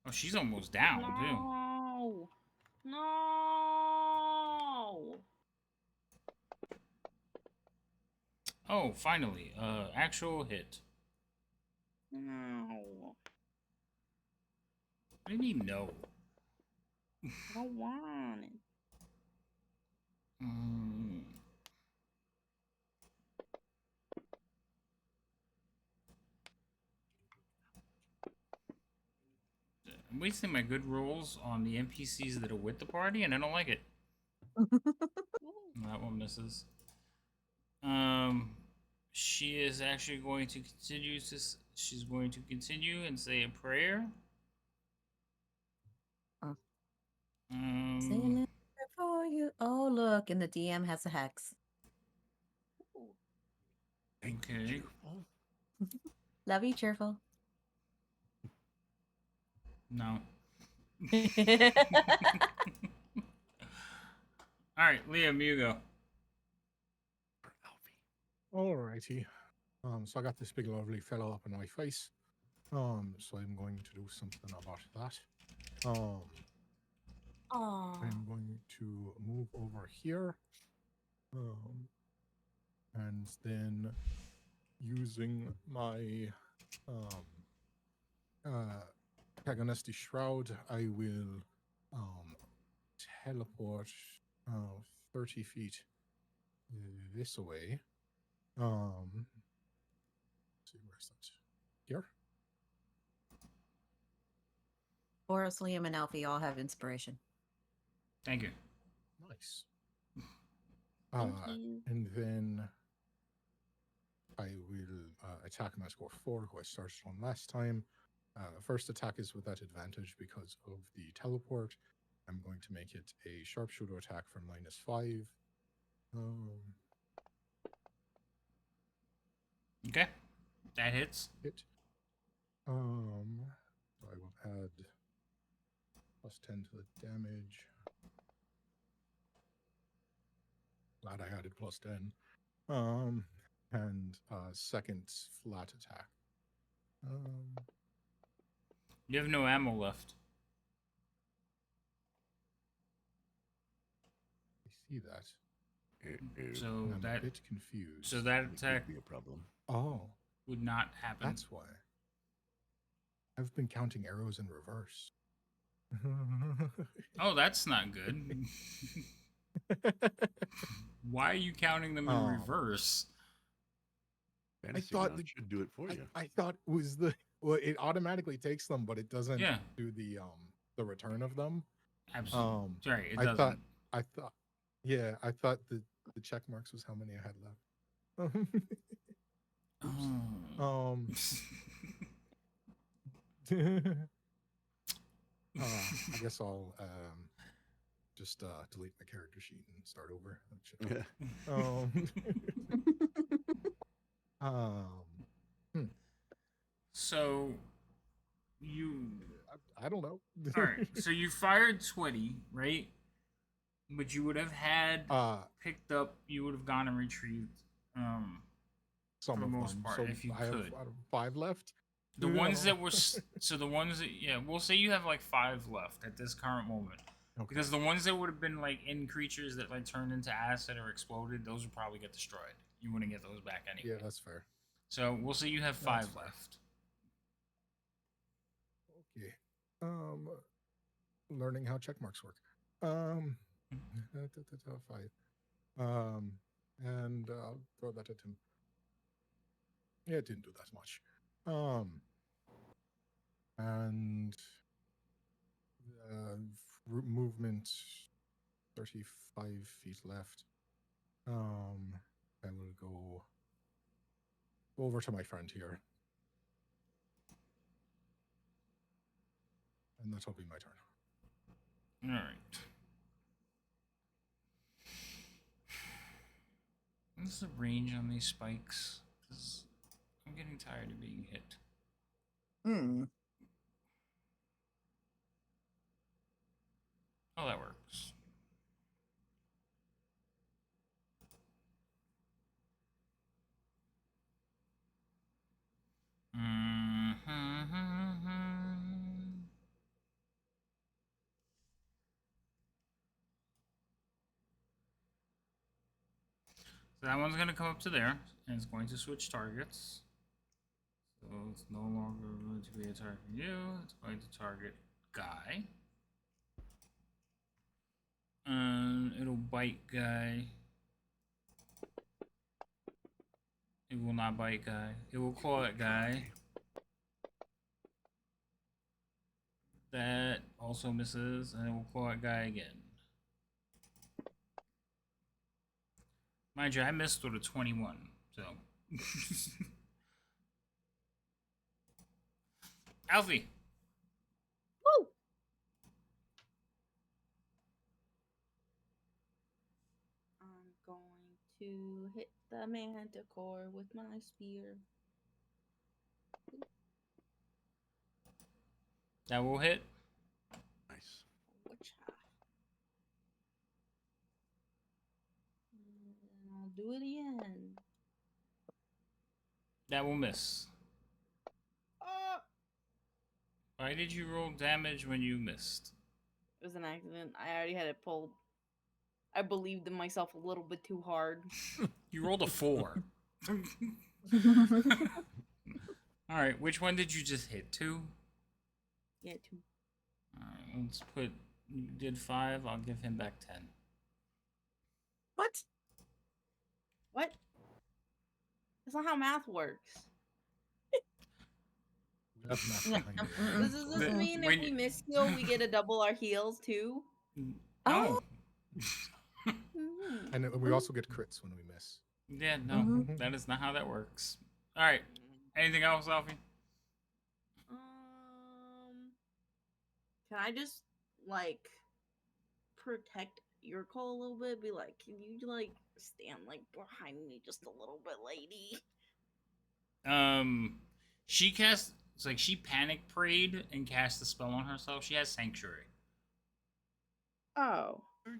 Oh, she's almost down too. No. Oh, finally, actual hit. No. What do you mean no? I don't want it. I'm wasting my good rolls on the NPCs that are with the party, and I don't like it. That one misses. She is actually going to continue to. She's going to continue and say a prayer. Saying it for you. Oh, look, and the DM has a hex. Okay. Love you, cheerful. No. All right, Liam, you go. Alrighty. So I got this big lovely fellow up in my face. So I'm going to do something about that. I'm going to move over here. And then using my Paganistic Shroud, I will teleport 30 feet this way. Let's see, where's that? Here? Boris, Liam, and Alfie all have inspiration. Thank you. Nice. Thank you. And then I will attack my score 4, who I started on last time. First attack is with that advantage because of the teleport. I'm going to make it a sharpshooter attack for -5. Okay, that hits. Hit. So I will add +10 to the damage. Glad I added +10. And second flat attack. You have no ammo left. I see that. So I'm a that bit confused. so that It attack could be a problem. Oh, would not happen. that's why. I've been counting arrows in reverse. Oh, that's not good. Why are you counting them in reverse? Fantasy thought ground the- should do it for you. I thought it was it automatically takes them, but it doesn't Yeah. do the return of them. Absolutely. Sorry, it I doesn't. I thought the check marks was how many I had left. Oh. I guess I'll just delete my character sheet and start over. So you I don't know. all right. So you fired 20, right? But you would have had picked up. You would have gone and retrieved. Some for the of most them. part, So if you I have could. 5 left. The ones that were so the ones that we'll say you have like 5 left at this current moment. Okay. Because the ones that would have been like in creatures that like turned into acid or exploded, those would probably get destroyed. You wouldn't get those back anyway. Yeah, that's fair. So we'll say you have 5 fair. left. Okay. Learning how check marks work. 5. And I'll throw that at him. Yeah, it didn't do that much. And movement 35 feet left. I will go over to my friend here. And that'll be my turn. All right. What's the range on these spikes? 'Cause I'm getting tired of being hit. Oh, that works. So that one's going to come up to there, and it's going to switch targets. So it's no longer going to be a target for you. It's going to target Guy. And it'll bite Guy. It will not bite Guy. It will claw at Guy. That also misses, and it will claw at Guy again. Mind you, I missed with a 21, so. Alfie! Woo! I'm going to hit the manticore with my spear. That will hit. Nice. Whatcha? And I'll do it again. That will miss. Oh! Why did you roll damage when you missed? It was an accident. I already had it pulled. I believed in myself a little bit too hard. You rolled a 4. Alright, which one did you just hit? 2? Yeah, 2. Alright, let's put. You did 5, I'll give him back 10. What? What? That's not how math works. That's not behind it. Does this mean if When we you- miss heal, we get to double our heals too? No. Mhm. And we also get crits when we miss. Yeah, no, Mhm. that is not how that works. All right. Anything else, Alfie? Can I just like protect your call a little bit? Be like, can you like stand like behind me just a little bit, lady? She cast. It's like she panic prayed and cast a spell on herself. She has sanctuary. Oh. I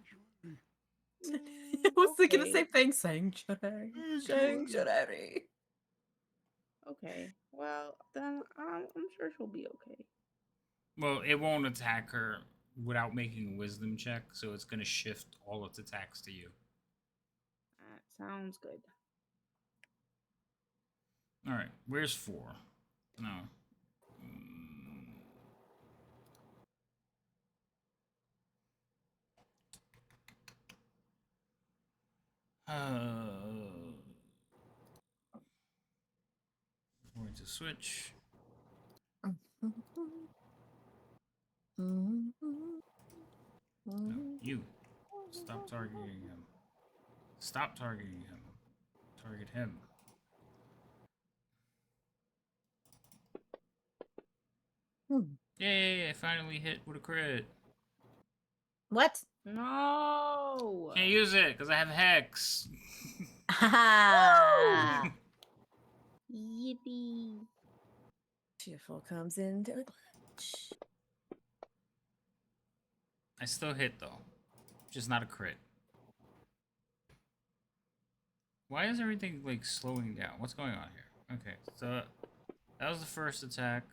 was thinking the Okay. same thing. Sanctuary. Sanctuary. Okay. Well, then I'm sure she'll be okay. Well, it won't attack her without making a wisdom check, so it's gonna shift all its attacks to you. That sounds good. All right, where's 4? No. Mm. Going to switch. No, you. Stop targeting him. Stop targeting him. Target him. Yay, I finally hit with a crit. What? No. Can't use it because I have Hex. Yippee. Cheerful comes into the clutch. I still hit though. Just not a crit. Why is everything like slowing down? What's going on here? Okay, so that was the first attack.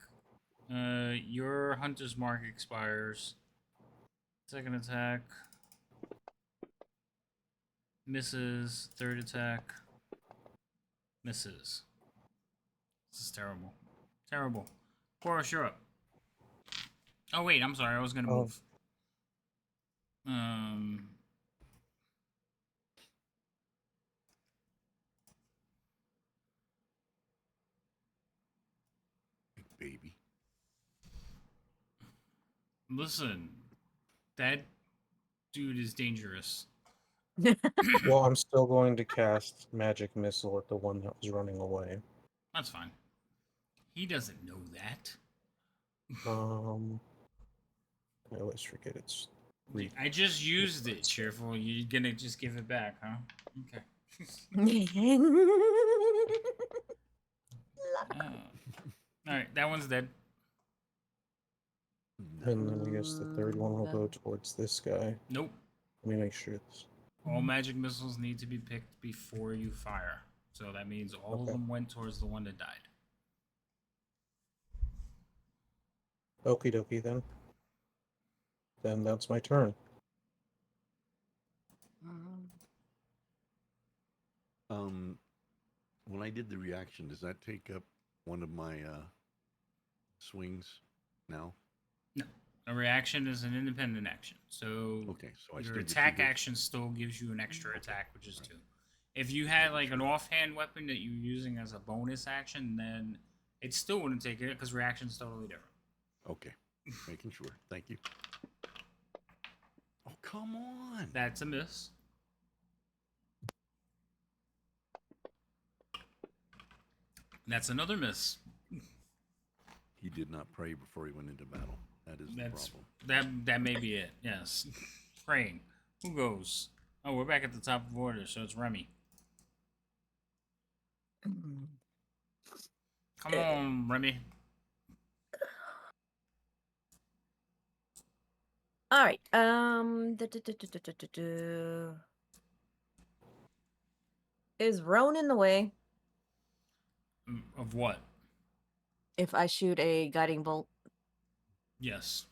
Your Hunter's Mark expires. Second attack. Misses. Third attack. Misses. This is terrible. Terrible. Boris, you're up. Oh wait, I'm sorry. I was gonna Oh. move. Baby. Listen, that dude is dangerous. Well, I'm still going to cast Magic Missile at the one that was running away. That's fine. He doesn't know that. I always forget it's. I just used it, Cheerful. You're gonna just give it back, huh? Okay. Alright, that one's dead. And then I guess the third one will go towards this guy. Nope. Let me make sure it's. All magic missiles need to be picked before you fire. So that means all of them went towards the one that died. Okie dokie then. Then that's my turn. When I did the reaction, does that take up one of my swings now? No. A reaction is an independent action. So Okay, so I your still get 2 attack hits. action still gives you an extra attack, which is 2. If you had like an offhand weapon that you're using as a bonus action, then it still wouldn't take it because reaction's totally different. Okay, making sure. Thank you. Oh, come on. That's a miss. That's another miss. He did not pray before he went into battle. That is the That's problem. that may be it. Yes. Praying. Who goes? Oh, we're back at the top of order, so it's Remy. Come on, Remy. All right. Is Roan in the way Of what? if I shoot a guiding bolt? Yes.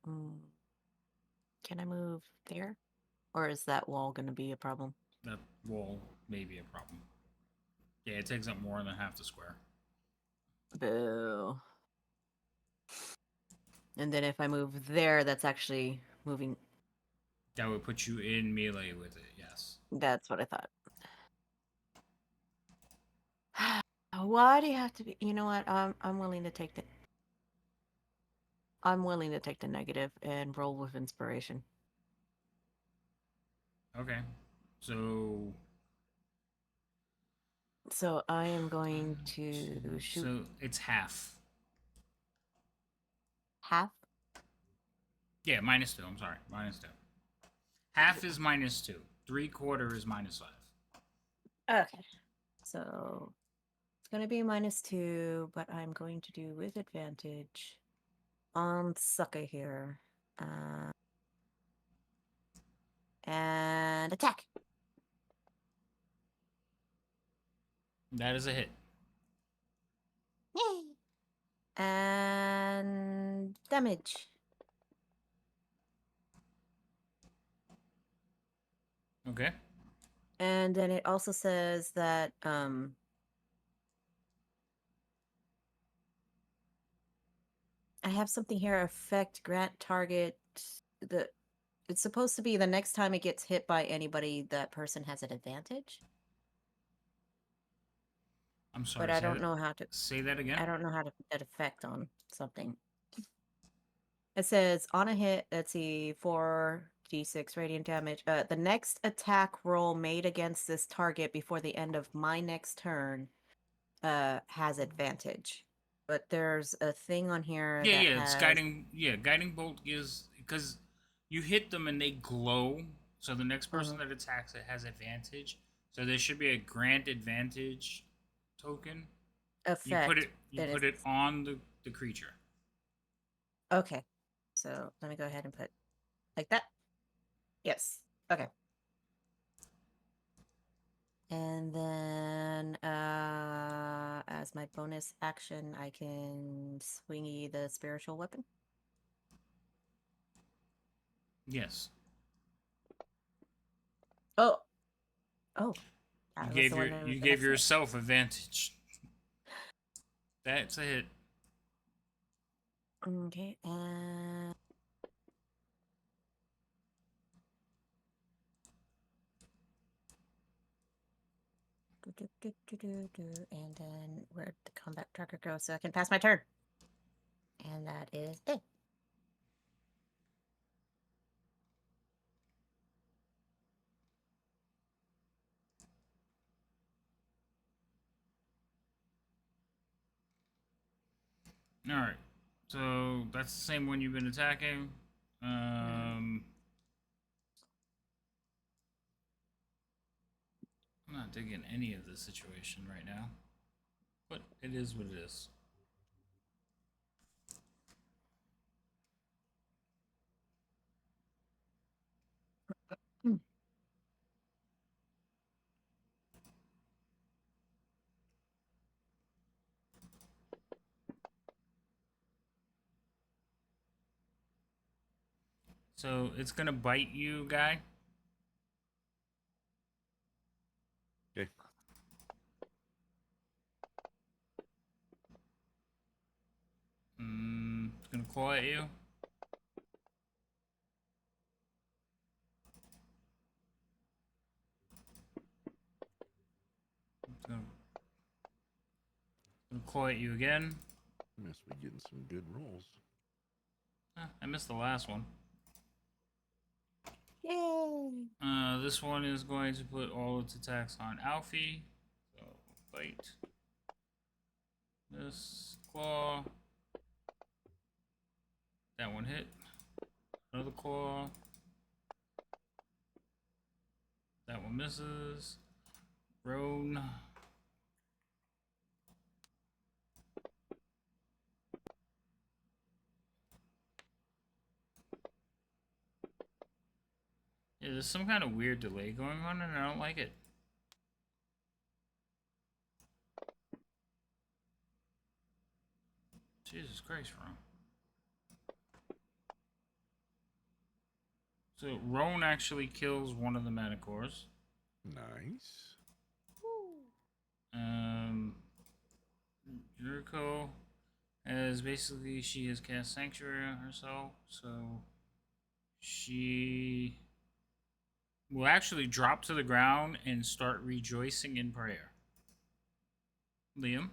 Can I move there? Or is that wall going to be a problem? That wall may be a problem. Yeah, it takes up more than half the square. Boo. And then if I move there, that's actually moving. That would put you in melee with it, yes. That's what I thought. Why do you have to be? You know what? I'm willing to take the. I'm willing to take the negative and roll with inspiration. Okay. So So I am going to shoot So it's half. half. Yeah, -2. I'm sorry, -2. Half is -2. 3/4 is -5. Okay. So it's going to be -2, but I'm going to do with advantage on sucker here. And attack. That is a hit. Yay. And damage. Okay. And then it also says that I have something here, affect grant target. It's supposed to be the next time it gets hit by anybody, that person has an advantage. I'm sorry. But I don't know how to say that again. I don't know how to put that effect on something. It says on a hit, let's see, 4d6 radiant damage. The next attack roll made against this target before the end of my next turn has advantage. But there's a thing on here Yeah, that yeah. has It's guiding. Yeah, guiding bolt gives because you hit them and they glow. So the next person that attacks it has advantage. So there should be a grant advantage token. effect. You put it on the creature. Okay. So let me go ahead and put like that. Yes. Okay. And then as my bonus action, I can swingy the spiritual weapon. Yes. Oh. Oh. You gave yourself advantage. That's a hit. Okay, and and then where'd the combat tracker go so I can pass my turn? And that is it. All right. So that's the same one you've been attacking. I'm not digging any of this situation right now, but it is what it is. So it's gonna bite you, guy. Okay. It's gonna claw at you. It's gonna claw at you again. Must be getting some good rolls. I missed the last one. Yay! This one is going to put all its attacks on Alfie. So bite. This claw. That one hit. Another claw. That one misses. Roan. Yeah, there's some kind of weird delay going on and I don't like it. Jesus Christ, Ron. So Roan actually kills one of the Manticores. Nice. Yuriko as basically she has cast Sanctuary on herself, so she will actually drop to the ground and start rejoicing in prayer. Liam,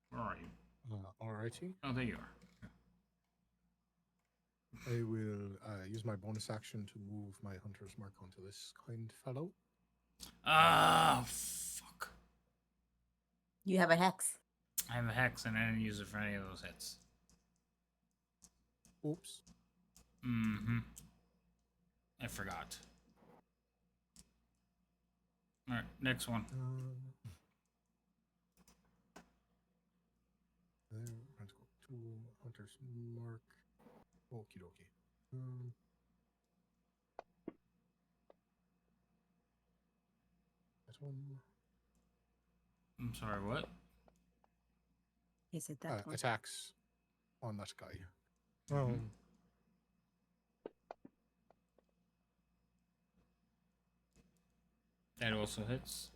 where are you? Alrighty. Oh, there you are. I will use my bonus action to move my hunter's mark onto this kind fellow. Ah, fuck. You have a hex. I have a hex and I didn't use it for any of those hits. Oops. Mm-hmm. I forgot. Alright, next one. There, let's go to Hunter's Mark. Okie dokie. That one. I'm sorry, what? Is it that one? Attacks on that guy. That also hits.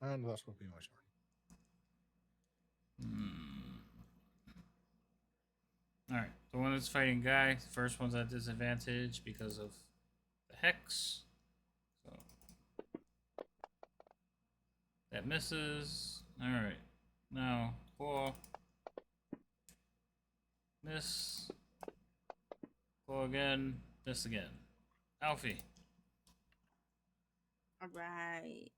And that will be my turn. Alright, the one that's fighting Guy, the first one's at disadvantage because of the hex. So that misses. Alright. Now, 4. Miss. Go again. Miss again. Alfie. Alright.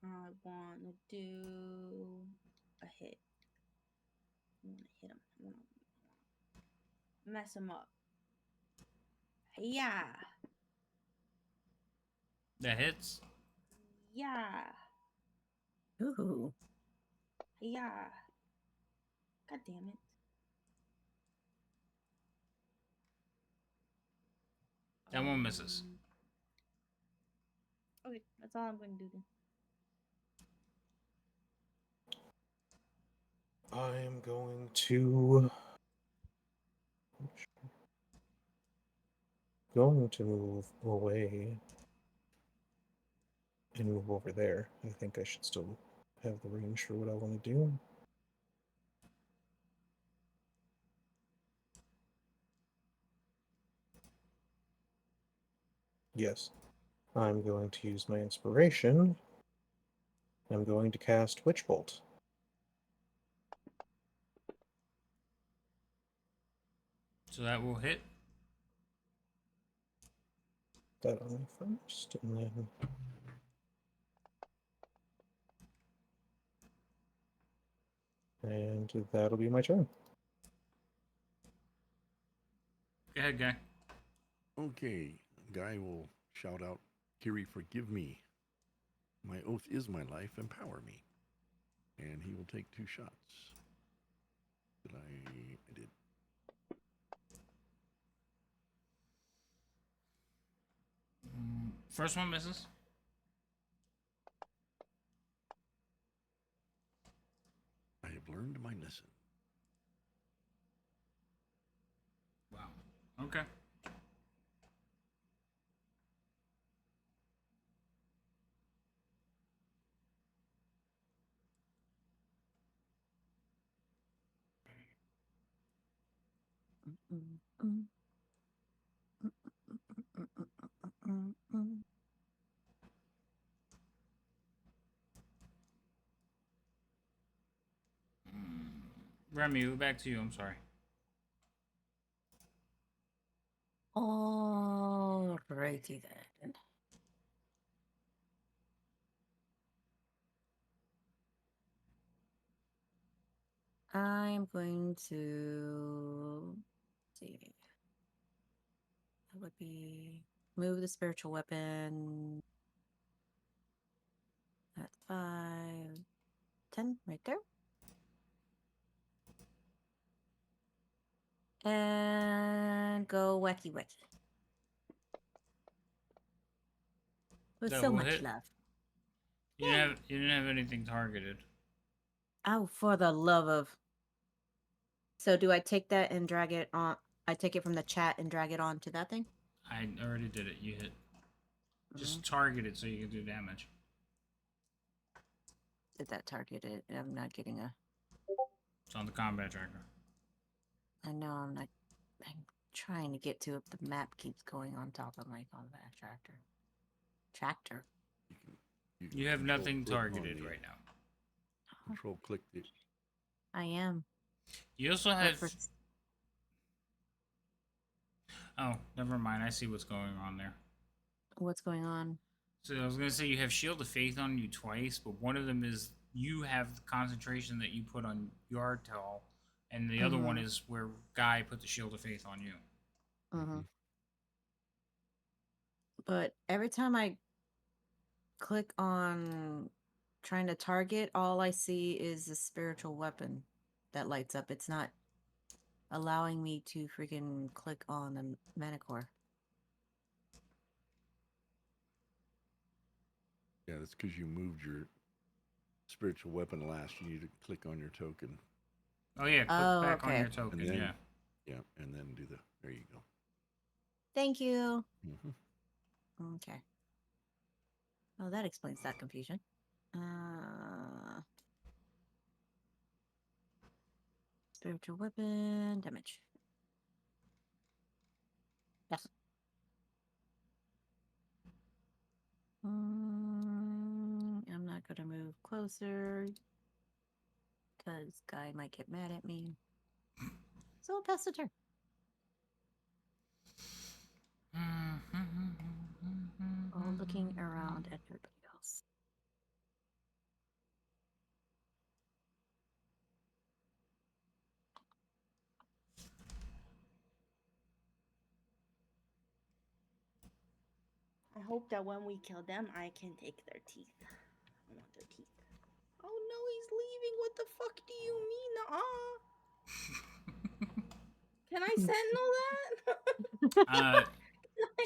I want to do a hit. I want to hit him. I want to mess him up. Yeah. That hits. Yeah. Ooh. Yeah. God damn it. That one misses. Okay, that's all I'm going to do then. I'm going to move away and move over there. I think I should still have the range for what I want to do. Yes. I'm going to use my inspiration. I'm going to cast Witch Bolt. So that will hit. That on me first, and then that'll be my turn. Go ahead, Guy. Okay, Guy will shout out, Kiri, forgive me. My oath is my life, empower me. And he will take 2 shots. I did. First one misses. I have learned my lesson. Wow. Okay. Remy, back to you. I'm sorry. Alrighty then. I'm going to see. That would be move the spiritual weapon. That's 5, 10 right there. And go wacky wacky. With That so will much hit. love. You didn't have anything targeted. Oh, for the love of. So do I take that and drag it on? I take it from the chat and drag it on to that thing? I already did it. You hit. Just target it so you can do damage. Did that target it? I'm not getting a. It's on the combat tracker. I know I'm not. I'm trying to get to it. The map keeps going on top of my combat tractor. Tractor. You have control nothing click on targeted the- right now. Control click the. I am. You also But have. for Oh, never mind. I see what's going on there. what's going on? So I was gonna say you have Shield of Faith on you twice, but one of them is you have the concentration that you put on Yartel, and the other one is where Guy put the Shield of Faith on you. Mm-hmm. But every time I click on trying to target, all I see is a spiritual weapon that lights up. It's not allowing me to freaking click on the mana core. Yeah, that's because you moved your spiritual weapon last. You need to click on your token. Oh yeah, click Oh, back on okay. your token. And then, Yeah. Yeah, and then do the. There you go. Thank you. Mm-hmm. Okay. Oh, that explains that confusion. Spiritual weapon damage. Yes. I'm not gonna move closer because Guy might get mad at me. So I'll pass the turn. All looking around at everybody else. I hope that when we kill them, I can take their teeth. I want their teeth. Oh no, he's leaving. What the fuck do you mean? Can I sentinel that?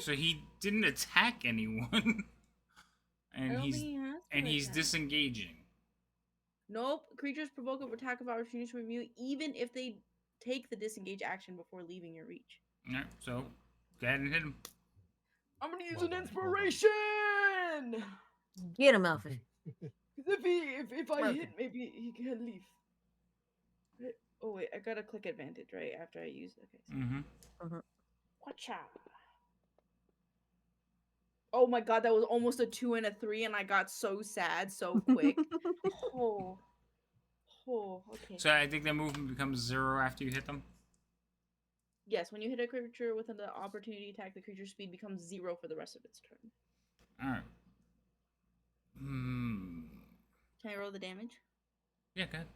So he didn't attack anyone, I and don't he's think he has to attack. disengaging. Nope. Creatures provoke an attack of opportunity from you, even if they take the disengage action before leaving your reach. Alright, so go ahead and hit him. I'm gonna use Well an done, well done. inspiration. Get him, Elfish. Because if I Mark hit, him. maybe he can leave. Oh wait, I gotta click advantage right after I use. Okay. So. Mm-hmm. Watch out. Oh my god, that was almost a 2 and a 3, and I got so sad so quick. Oh. Oh, okay. So I think that movement becomes 0 after you hit them. Yes, when you hit a creature with an opportunity attack, the creature's speed becomes 0 for the rest of its turn. Alright. Can I roll the damage? Yeah, go ahead.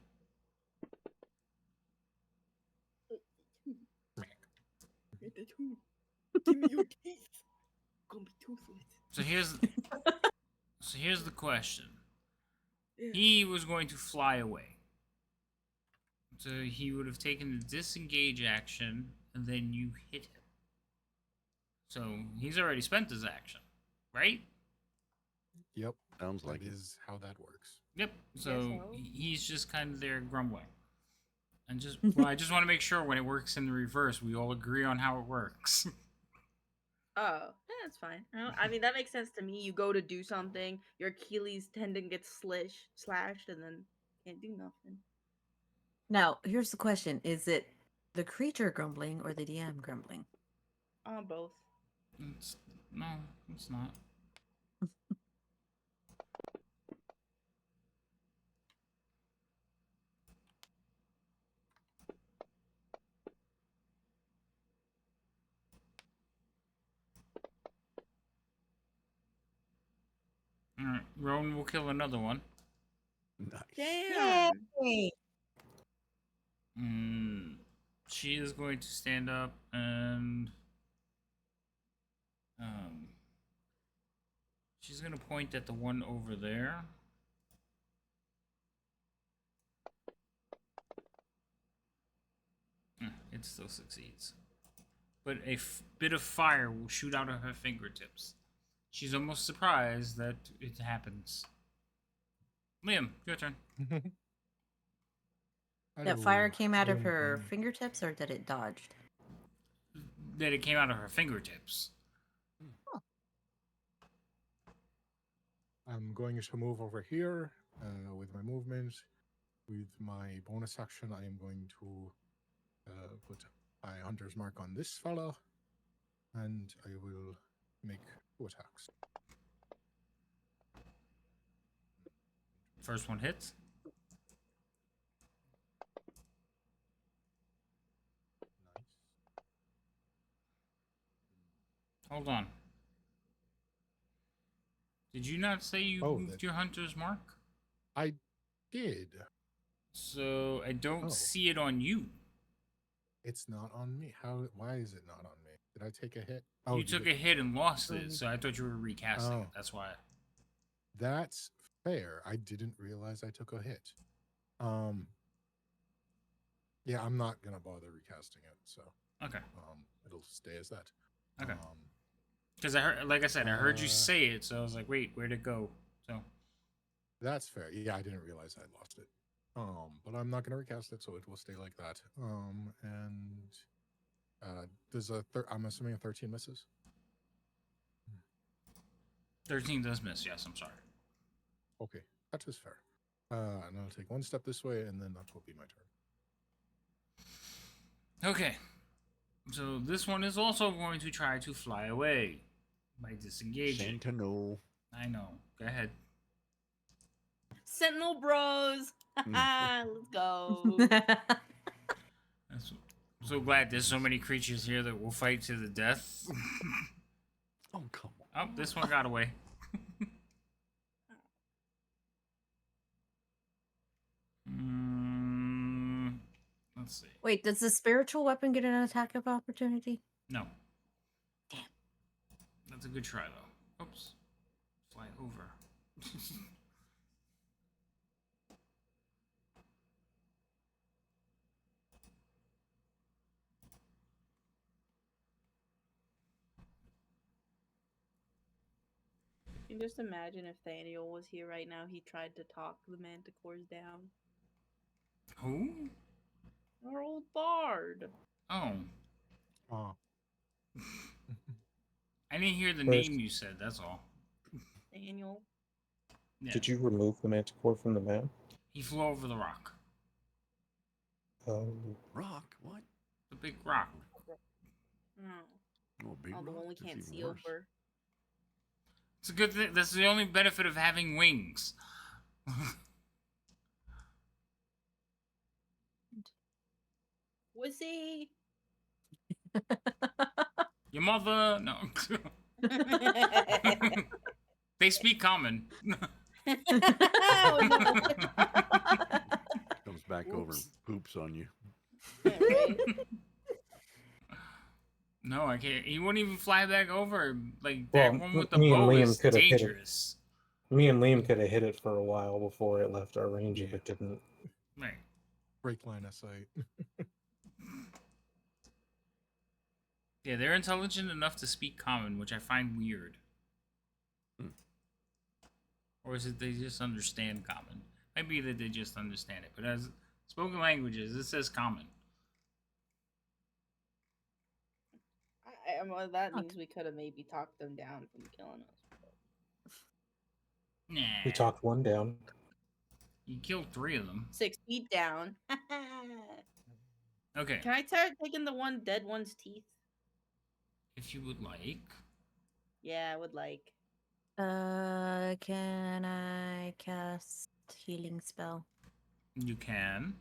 Give me your teeth. Gonna be toothless. So here's the question. He was going to fly away. So he would have taken the disengage action, and then you hit him. So he's already spent his action, right? Yep. Sounds like That it. is how that works. Yep. So so. he's just kind of there grumbling. And I just want to make sure when it works in the reverse, we all agree on how it works. Oh, yeah, that's fine. I mean, that makes sense to me. You go to do something, your Achilles tendon gets slashed, and then can't do nothing. Now, here's the question. Is it the creature grumbling or the DM grumbling? Both. No, it's not. Alright, Rowan will kill another one. Nice. Damn. She is going to stand up and she's going to point at the one over there. It still succeeds. But a bit of fire will shoot out of her fingertips. She's almost surprised that it happens. Liam, your turn. That fire came out of her fingertips, or that it dodged? That it came out of her fingertips. I'm going to move over here with my movement. With my bonus action, I am going to put my hunter's mark on this fella, and I will make 2 attacks. First one hits. Nice. Hold on. Did you not say you Oh, moved that- your hunter's mark? I did. So I don't Oh. see it on you. It's not on me. How? Why is it not on me? Did I take a hit? You did took it- a hit and lost Oh. it, so I thought you were recasting it. Oh. That's why. That's fair. I didn't realize I took a hit. Yeah, I'm not gonna bother recasting it, so Okay. it'll stay as that. Okay. Because I heard, like I said, I heard you Uh, say it, so I was like, wait, where'd it go? So That's fair. Yeah, I didn't realize I lost it. But I'm not gonna recast it, so it will stay like that. And there's I'm assuming a 13 misses. 13 does miss. Yes, I'm sorry. Okay, that is fair. And I'll take one step this way, and then that will be my turn. Okay. So this one is also going to try to fly away by disengaging. Sentinel. I know. Go ahead. Sentinel Bros. Let's go. I'm so glad there's so many creatures here that will fight to the death. Oh, come on. Oh, this one got away. Let's see. Wait, does the spiritual weapon get an attack of opportunity? No. Damn. That's a good try, though. Oops. Fly over. You can just imagine if Thaniel was here right now, he tried to talk the manticores down. Who? Our old bard. Oh. Oh, I didn't hear the First- name you said, that's all. Thaniel. Yeah. Did you remove the manticore from the map? He flew over the rock. Rock? What? The big rock. Oh, Oh, big the rock? one we That's can't even see worse. over. It's a good thing. That's the only benefit of having wings. Wussy! Your mother? No. They speak common. Oh, no. Comes back over and Oops. poops on you. Yeah, right? No, I can't. He wouldn't even fly back over. Like, Well, that one with the me and bow Liam is could have hit it. dangerous. Me and Liam could have hit it for a while before it left our range if it didn't. Right. break line of sight. Yeah, they're intelligent enough to speak common, which I find weird. Hmm. Or is it they just understand common? Maybe that they just understand it, but as spoken languages, it says common. Well, that means we could have maybe talked them down from killing us. Nah. We talked one down. You killed 3 of them. 6 feet down. Okay. Can I start taking the one dead one's teeth? If you would like. Yeah, I would like. Can I cast healing spell? You can.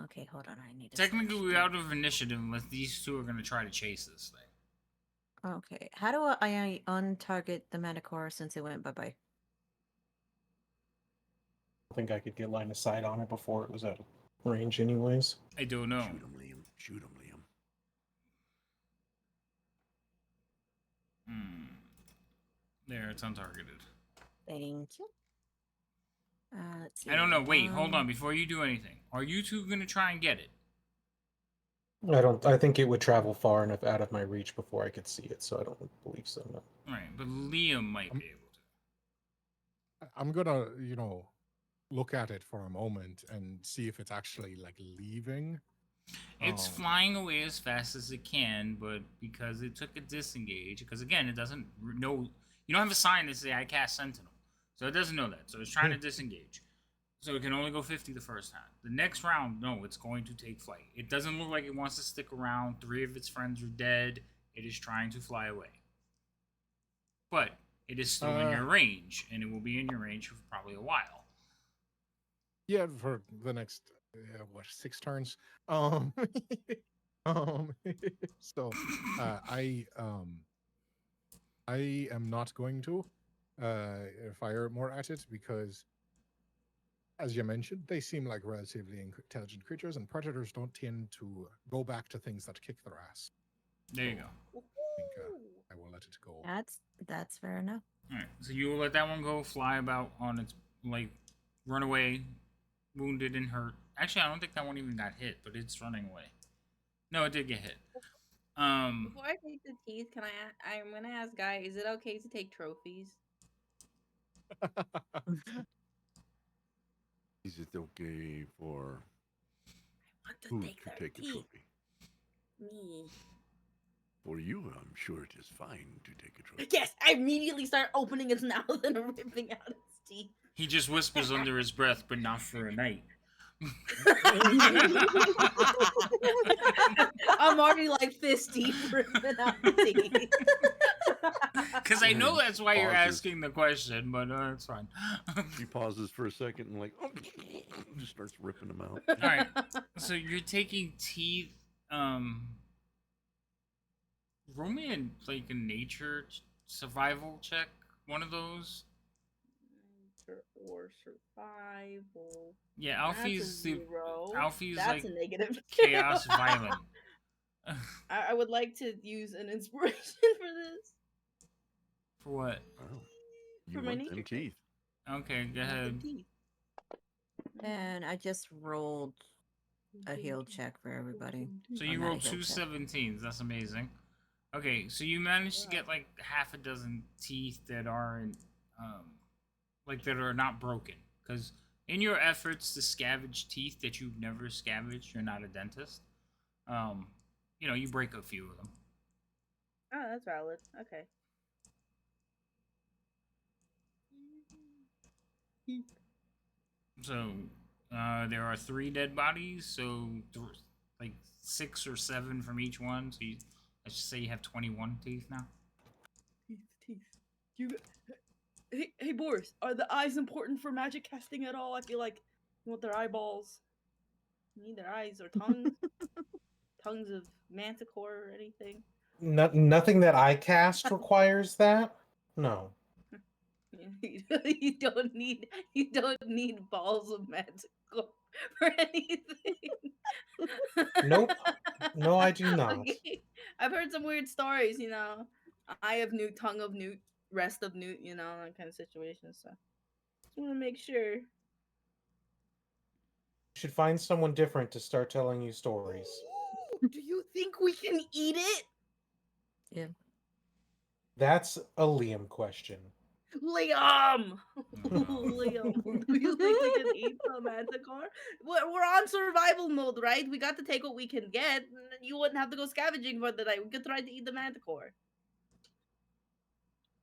Okay, hold on. I need to. Technically, search we're the- out of initiative unless these 2 are going to try to chase this thing. Okay, how do I untarget the Manticore since it went bye bye? I think I could get line of sight on it before it was out of range, anyways. I don't know. Shoot him, Liam. Shoot him, Liam. There, it's untargeted. Thank you. Let's see. I don't know. Wait, hold on. Before you do anything, are you 2 going to try and get it? I think it would travel far enough out of my reach before I could see it, so I don't believe so. No. Right, but Liam might be able to. I'm gonna, look at it for a moment and see if it's actually like leaving. It's flying away as fast as it can, but because it took a disengage, because again, it doesn't know. You don't have a sign that say I cast Sentinel, so it doesn't know that. So it's trying to disengage. So it can only go 50 the first time. The next round, no, it's going to take flight. It doesn't look like it wants to stick around. 3 of its friends are dead. It is trying to fly away. But it is still in your range, and it will be in your range for probably a while. Yeah, for the next 6 turns. So I am not going to fire more at it because, as you mentioned, they seem like relatively intelligent creatures, and predators don't tend to go back to things that kick their ass. There you So, go. I think I will let it go. That's fair enough. All right, so you will let that one go, fly about on its like, run away, wounded and hurt. Actually, I don't think that one even got hit, but it's running away. No, it did get hit. Before I take the teeth, I'm gonna ask Guy, is it okay to take trophies? Is it okay for I want to who take to their take a teeth. trophy? Me. For you, I'm sure it is fine to take a trophy. Yes, I immediately start opening his mouth and ripping out his teeth. He just whispers under his breath, but not for a night. I'm already like fist deep ripping out the teeth. Because I know that's why you're Pauses. asking the question, but it's fine. She pauses for a second and like just starts ripping them out. All right, so you're taking teeth. Roll me like a nature survival check. One of those. Or survival. Yeah, Alfie's the Alfie's That's like a negative. chaos violent. I would like to use an inspiration for this. For what? Wow. You For my want nature them check. teeth. Okay, go I want them ahead. teeth. And I just rolled a heal check for everybody. So Or you not a rolled heal two check. 17s. That's amazing. Okay, so you managed to get like half a dozen teeth that aren't, like that are not broken. Because in your efforts to scavenge teeth that you've never scavenged, you're not a dentist. You know, you break a few of them. Oh, that's valid. Okay. So there are 3 dead bodies. So like 6 or 7 from each one. So let's just say you have 21 teeth now. Teeth. Hey, Boris, are the eyes important for magic casting at all? I feel like you want their eyeballs. You need their eyes or tongues. Tongues of manticore or anything. Nothing that I cast requires that. No. You don't need balls of manticore for anything. Nope. No, I do not. Okay. I've heard some weird stories, you know. Eye of newt, tongue of newt, rest of newt, you know, that kind of situation. So just want to make sure. You should find someone different to start telling you stories. Do you think we can eat it? Yeah. That's a Liam question. Liam! Liam, do you think we can eat the manticore? We're on survival mode, right? We got to take what we can get. You wouldn't have to go scavenging for the night. We could try to eat the manticore.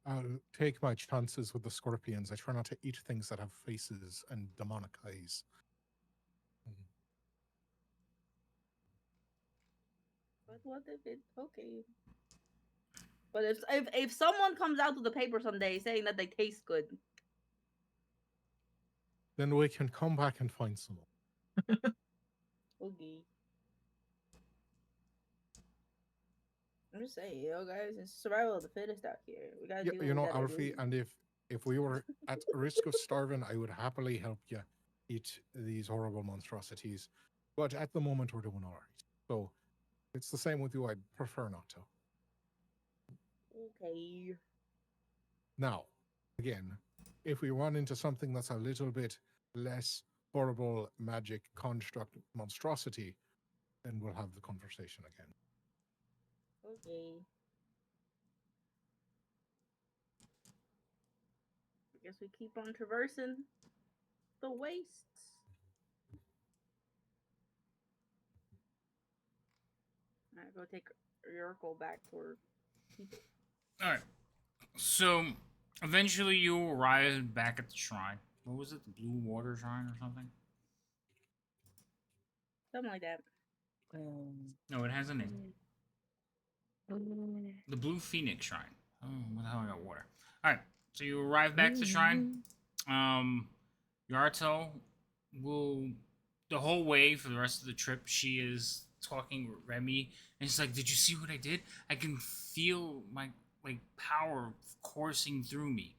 I'll take my chances with the scorpions. I try not to eat things that have faces and demonic eyes. But what if it's okay? But if someone comes out with the paper someday saying that they taste good, Then we can come back and find some more. okay. I'm just saying, you know, guys, it's survival of the fittest out here. We gotta do. Yeah, you what we know, gotta Alfie, do. and if we were at risk of starving, I would happily help you eat these horrible monstrosities. But at the moment, we're doing all right. So it's the same with you. I'd prefer not to. Okay. Now, again, if we run into something that's a little bit less horrible magic construct monstrosity, then we'll have the conversation again. Okay. I guess we keep on traversing the wastes. Alright, go take Yurko back for people. Alright. So, eventually you arrive back at the shrine. What was it? The Blue Water Shrine or something? Something like that. No, it has a name. The Blue Phoenix Shrine. Oh, what the hell? I got water. Alright. So you arrive back to the shrine. Yarto will... The whole way for the rest of the trip, she is talking with Remy. And she's like, did you see what I did? I can feel my... like power coursing through me.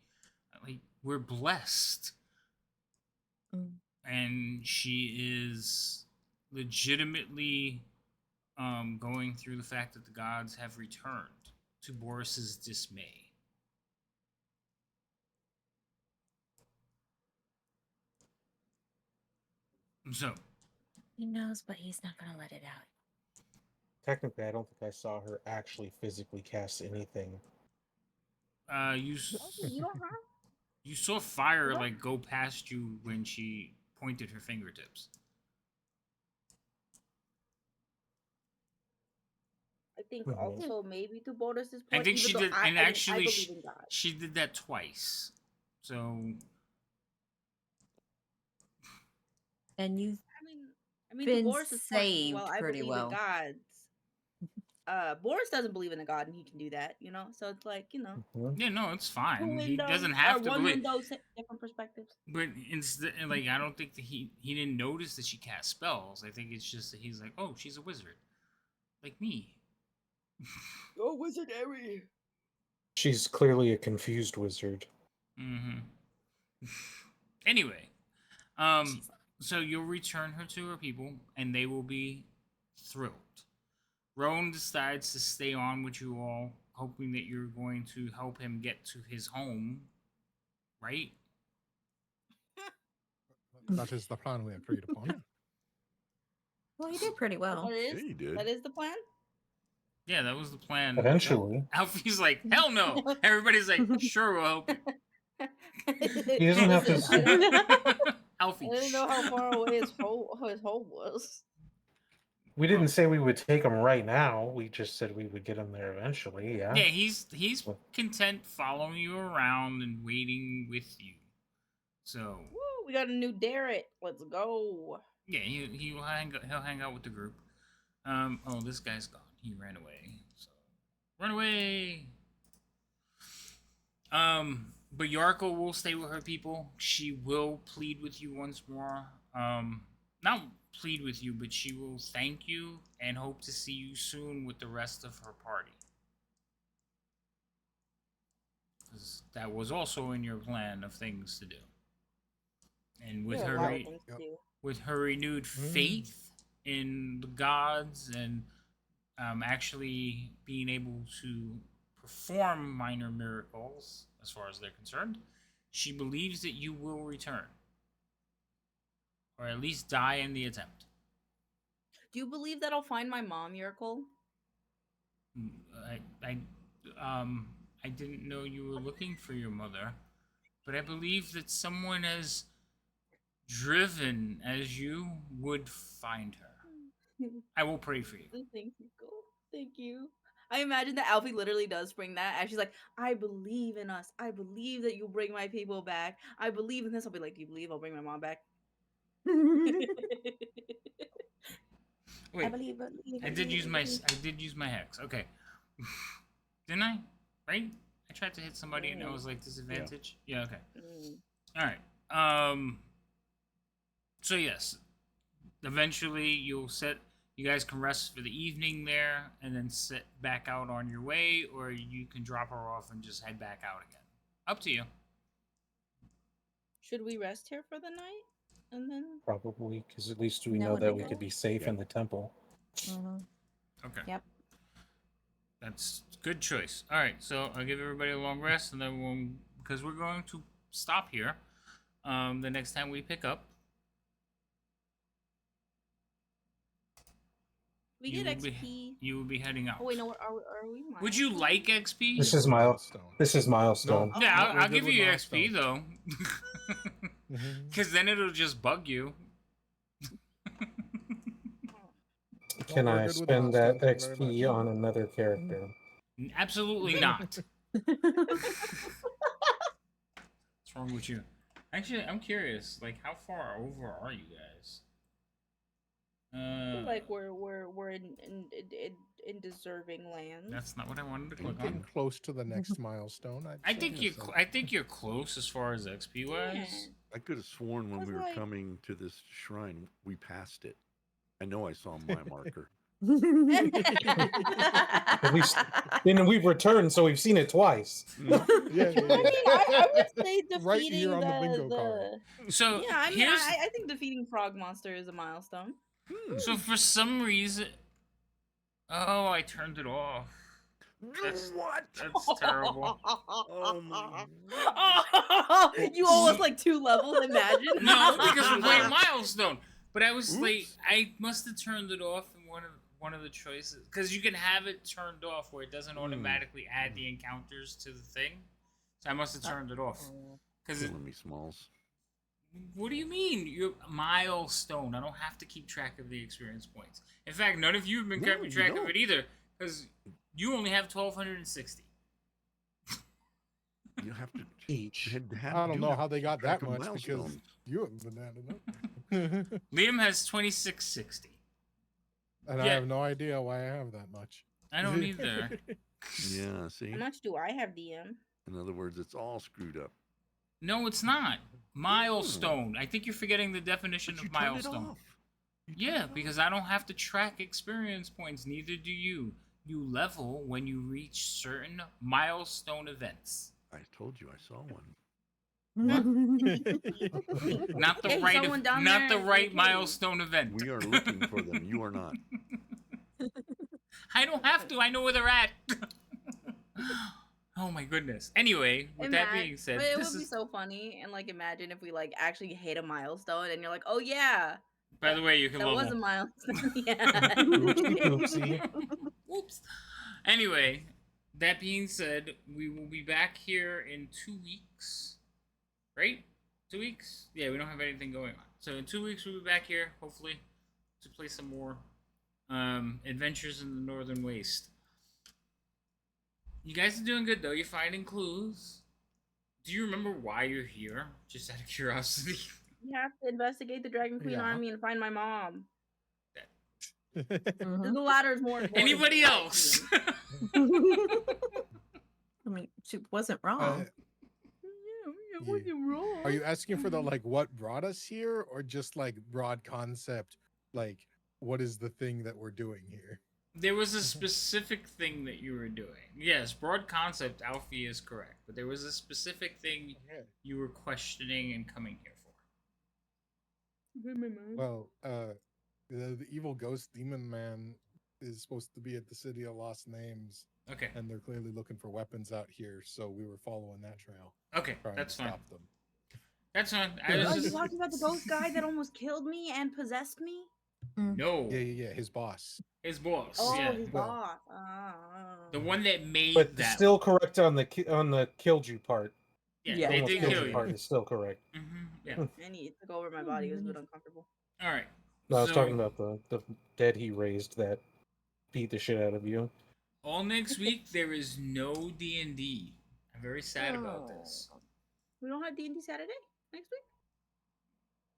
like we're blessed, Mm. and she is legitimately going through the fact that the gods have returned to Boris's dismay. So, He knows, but he's not gonna let it out. Technically, I don't think I saw her actually physically cast anything. you You don't have. you saw fire What? like go past you when she pointed her fingertips. I think Mhm. also maybe to Boris's I point. think even she though did, and I actually, believe in God. she did that twice. So And you've I mean, to been Boris's point, well, saved I pretty believe well. in gods. Boris doesn't believe in a god, and he can do that, you know. So it's like, you know, Mhm. yeah, no, it's two fine. He windows doesn't or have to one believe. window, different perspectives. But instead, like, I don't think that he didn't notice that she cast spells. I think it's just that he's like, oh, she's a wizard, like me. Oh, wizard Harry. She's clearly a confused wizard. Mm-hmm. Anyway, so you'll return her to her people, and they will be thrilled. Rowan decides to stay on with you all, hoping that you're going to help him get to his home, right? That is the plan we agreed upon. Well, he did pretty well. That Yeah, you did. is the plan. Yeah, that was the plan. Eventually. Alfie's like, hell no. Everybody's like, sure, we'll help you. He doesn't have to Listen, Alfie. I didn't know how far away his home was. We didn't say we would take him right now. We just said we would get him there eventually. Yeah. Yeah, he's content following you around and waiting with you. So Woo, we got a new Derek. Let's go. yeah, he'll hang out with the group. Oh, this guy's gone. He ran away. So run away. But Yarko will stay with her people. She will plead with you once more. Not plead with you, but she will thank you and hope to see you soon with the rest of her party. 'Cause that was also in your plan of things to do. And with We have her a lot of things to do. with her renewed faith in the gods and actually being able to perform minor miracles as far as they're concerned, she believes that you will return. Or at least die in the attempt. Do you believe that I'll find my mom, Miracle? I didn't know you were looking for your mother, but I believe that someone as driven as you would find her. I will pray for you. Thank you, thank you. I imagine that Alfie literally does bring that, and she's like, "I believe in us. I believe that you'll bring my people back. I believe in this." I'll be like, "Do you believe I'll bring my mom back?" Wait, I believe. I did use my hex. Okay, didn't I? Right? I tried to hit somebody and it was like disadvantage. Yeah. Okay. All right. So yes, eventually you guys can rest for the evening there, and then sit back out on your way, or you can drop her off and just head back out again. Up to you. Should we rest here for the night, and then? Probably, because at least we That know would that be we good. could be safe in the temple. Okay. Yep. That's a good choice. All right, so I'll give everybody a long rest, and then because we're going to stop here. The next time we pick up, We get XP. You will be heading out. Oh wait, no, are we? Would you like XP? This is milestone. No. Yeah, We're I'll good give with you XP milestones. though, because then it'll just bug you. Can we're I good with spend that milestones, thank you very XP much. on another character? Absolutely not. What's wrong with you? Actually, I'm curious. Like, how far over are you guys? I feel like we're in deserving lands. That's not what I wanted to We're click getting on. close to the next milestone. I think you're close as far as XP wise. Yeah. I could have sworn when was we were like- coming to this shrine, we passed it. I know I saw my marker. At least, then we've returned, so we've seen it twice. Yeah, yeah, I mean, I would say defeating Right here on the bingo card. So Yeah, I mean, here's I think defeating Frog Monster is a milestone. so for some reason. Oh, I turned it off. That's What? that's terrible. Oh my. You almost like 2 levels, imagine. No, because we're playing Milestone. But I was like, I must have turned it off in one of the choices because you can have it turned off where it doesn't automatically add the encounters to the thing. So I must have turned it off. Because Killing me, Smalls. what do you mean? You're Milestone. I don't have to keep track of the experience points. In fact, none of you have been No, keeping you track of don't. it either because you only have 1,260. You have to. Each. I don't know how they got track that of much because milestones. you haven't been adding up. Liam has 2,660. And I Yeah. have no idea why I have that much. I don't either. Yeah, see? How much do I have, DM? In other words, it's all screwed up. No, it's not. Milestone. I think you're forgetting the definition But you of turned it milestone. off. You turned Yeah, it because off. I don't have to track experience points. Neither do you. You level when you reach certain milestone events. I told you I saw one. Not the Hey, right, someone down not the there right in the cave. milestone event. We are looking for them. You are not. I don't have to. I know where they're at. Oh my goodness. Anyway, with that being said, but it this would be is. so funny and like imagine if we like actually hit a milestone and you're like, oh yeah, By the way, you can that was a level. milestone. Yeah. Oopsie poopsie. Oops. Anyway, that being said, we will be back here in 2 weeks. Right? 2 weeks? Yeah, we don't have anything going on. So in 2 weeks we'll be back here, hopefully, to play some more Adventures in the Northern Waste. You guys are doing good though. You're finding clues. Do you remember why you're here? Just out of curiosity. You have to investigate the Dragon Queen Yeah. army and find my mom. Mhm. The ladder is more important. Anybody in my else? opinion. I mean, she wasn't wrong. Yeah, it wasn't wrong. Are you asking for the like what brought us here or just like broad concept like what is the thing that we're doing here? There was a specific thing that you were doing. Yes, broad concept, Alfie is correct. But there was a specific thing you were questioning and coming here for. Well, the evil ghost demon man is supposed to be at the City of Lost Names, Okay. and they're clearly looking for weapons out here, so we were following that trail, Okay, trying that's to fine. stop them. That's fine. Yeah, I Oh, was you just... talking about the ghost guy that almost killed me and possessed me? No. Yeah, his boss. His boss. Oh, yeah. his Well, boss. The one that made But that. still correct on the killed you part. Yeah, Yeah. they Almost did killed kill you you. part is still correct. Yeah. And he took over my body. It was a bit uncomfortable. All right. No, I was So, talking about the dead he raised that beat the shit out of you. all next week there is no D&D. I'm very sad about this. We don't have D&D Saturday next week?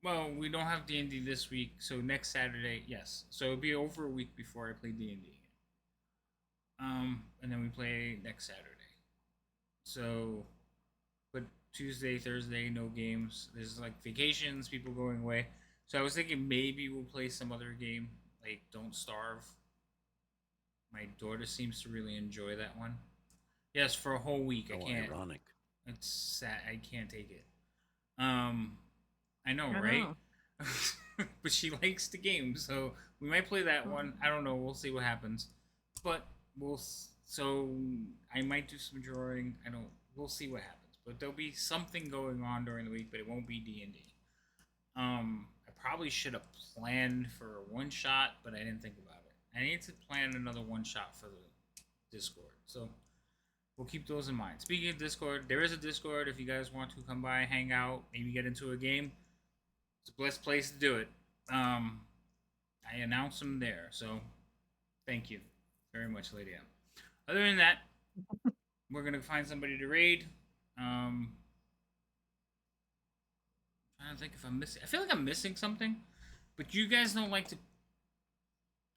Well, we don't have D&D this week, so next Saturday, yes. So it'll be over a week before I play D&D. And then we play next Saturday. So, but Tuesday, Thursday, no games. There's like vacations, people going away. So I was thinking maybe we'll play some other game, like Don't Starve. My daughter seems to really enjoy that one. Yes, for a whole week. I Oh, can't. ironic. It's sad. I can't take it. I know, I right? know. But she likes the game, so we might play that one. I don't know. We'll see what happens. But so I might do some drawing. We'll see what happens. But there'll be something going on during the week, but it won't be D&D. I probably should have planned for a one shot, but I didn't think about it. I need to plan another one shot for the Discord. So we'll keep those in mind. Speaking of Discord, there is a Discord if you guys want to come by, hang out, maybe get into a game. It's the best place to do it. I announce them there, so thank you very much, Lady M. Other than that, we're gonna find somebody to raid. I'm trying to think if I'm missing. I feel like I'm missing something, but you guys don't like to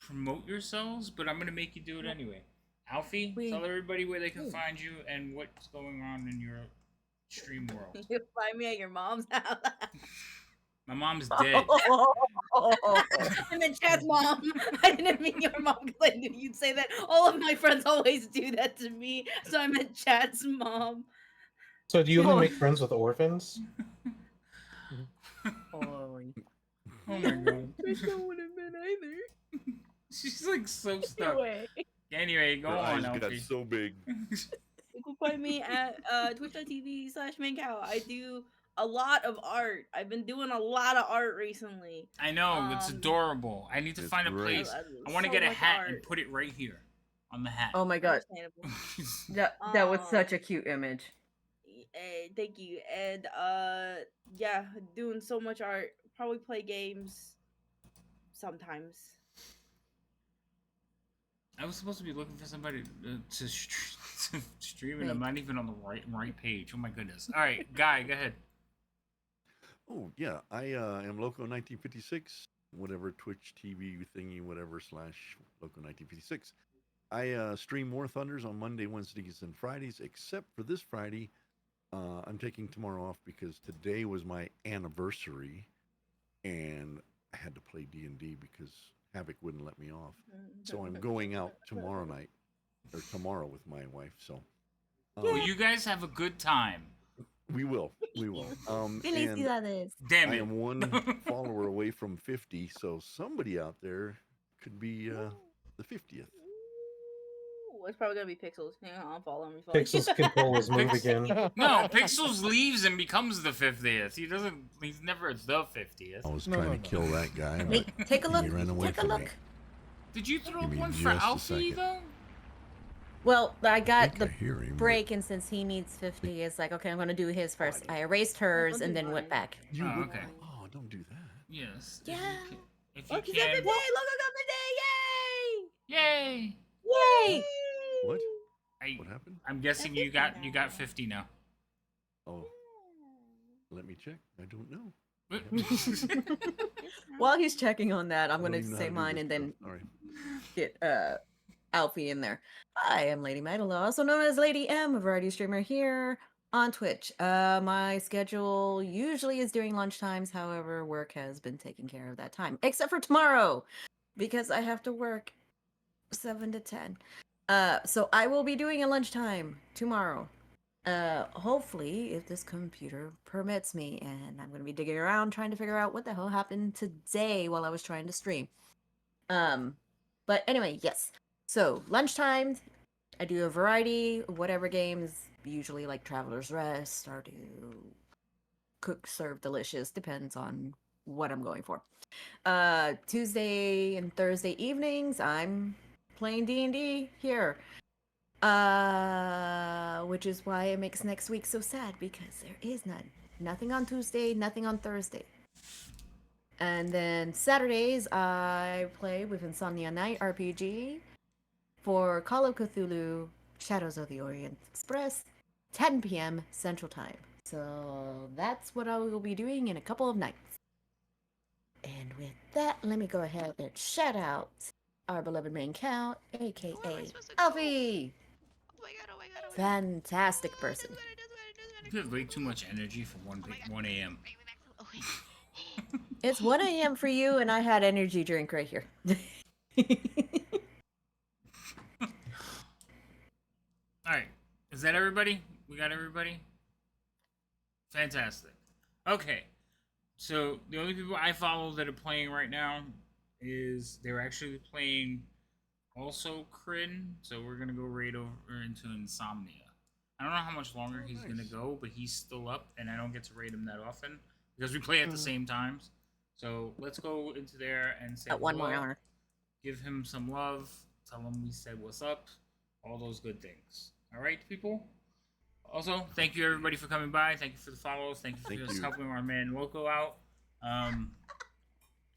promote yourselves, but I'm gonna make you do it anyway. Alfie, tell everybody where they can find you and what's going on in your stream world. You'll find me at your mom's house. My mom's dead. I meant Chad's mom. I didn't mean your mom because I knew you'd say that. All of my friends always do that to me, so I meant Chad's mom. So do you only Oh. make friends with orphans? Oh. Oh my god. Don't want have been either. She's like so stuck. Anyway. Anyway, go Her on, eyes got Alfie. so big. You can find me at twitch.tv/maincow. I do a lot of art. I've been doing a lot of art recently. I know, it's adorable. I need to It's find a great. place. I want to so get a much hat art. and put it right here on the hat. Oh my god. Understandable. That was such a cute image. Thank you. And yeah, doing so much art. Probably play games sometimes. I was supposed to be looking for somebody to stream, and Wait. I'm not even on the right page. Oh my goodness! All right, Guy, go ahead. Oh yeah, I am Loco 1956, whatever Twitch TV thingy, whatever / Loco 1956. I stream War Thunders on Monday, Wednesdays, and Fridays, except for this Friday. I'm taking tomorrow off because today was my anniversary, and I had to play D&D because Havoc wouldn't let me off. So I'm going out tomorrow night, or tomorrow with my wife. So Well, you guys have a good time. we will. And Damn I it! am one follower away from 50, so somebody out there could be the 50th. Ooh, it's probably gonna be Pixels. Hang on, I'll follow me. Follow Pixels can pull his move again. No, Pixels leaves and becomes the 50th. He doesn't. He's never the 50th. I was trying to kill that guy, Wait, but take a look. he ran away Take a from look. me. Did you throw Give me one for just a Alfie second. though? Well, I got think I the hear him, but- break, and since he needs 50, it's like, okay, I'm gonna do his first. I erased hers Don't and do then went mine. back. You Oh, would- okay. Oh, don't do that. Yes. Yeah. If you Look, he's can. at 50! Look, Yay! Yay! Yay! What? I, What happened? I'm guessing you got 50 now. Oh, let me check. I don't know. While he's checking on that, I'm I don't gonna even know say how to do mine this and then stuff. All right. get Alfie in there. I am Lady Magdala, also known as Lady M, a variety streamer here on Twitch. My schedule usually is during lunch times, however, work has been taking care of that time. Except for tomorrow, because I have to work 7 to 10. So I will be doing a lunchtime tomorrow. Hopefully, if this computer permits me, and I'm gonna be digging around trying to figure out what the hell happened today while I was trying to stream. But anyway, yes. So lunchtime, I do a variety of whatever games, usually like Traveler's Rest, or do Cook Serve Delicious, depends on what I'm going for. Tuesday and Thursday evenings, I'm playing D&D here. Which is why it makes next week so sad, because there is none. Nothing on Tuesday, nothing on Thursday. And then Saturdays, I play with Insomnia Night RPG for Call of Cthulhu Shadows of the Orient Express, 10 p.m. Central Time. So that's what I will be doing in a couple of nights. And with that, let me go ahead and shout out our beloved main cow, aka Alfie. Fantastic person. You have way too much energy for 1 a.m. It's 1 a.m. for you, and I had energy drink right here. Alright. Is that everybody? We got everybody? Fantastic. Okay. So, the only people I follow that are playing right now is they're actually playing also Kryn. So, we're going to go right over into Insomnia. I don't know how much longer he's going to go, but he's still up, and I don't get to raid him that often because we play at the same times. So, let's go into there and say At one more hello, hour. give him some love, tell him we said what's up, all those good things. All right, people? Also, thank you everybody for coming by. Thank you for the follows. Thank you for Thank just you. helping our man Loco out.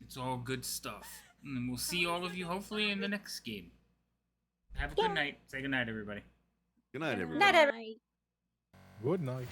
It's all good stuff. And we'll see all of you hopefully in the next game. Have a good night. Say good night, everybody. Good night, everybody. Night, everyone. Good night.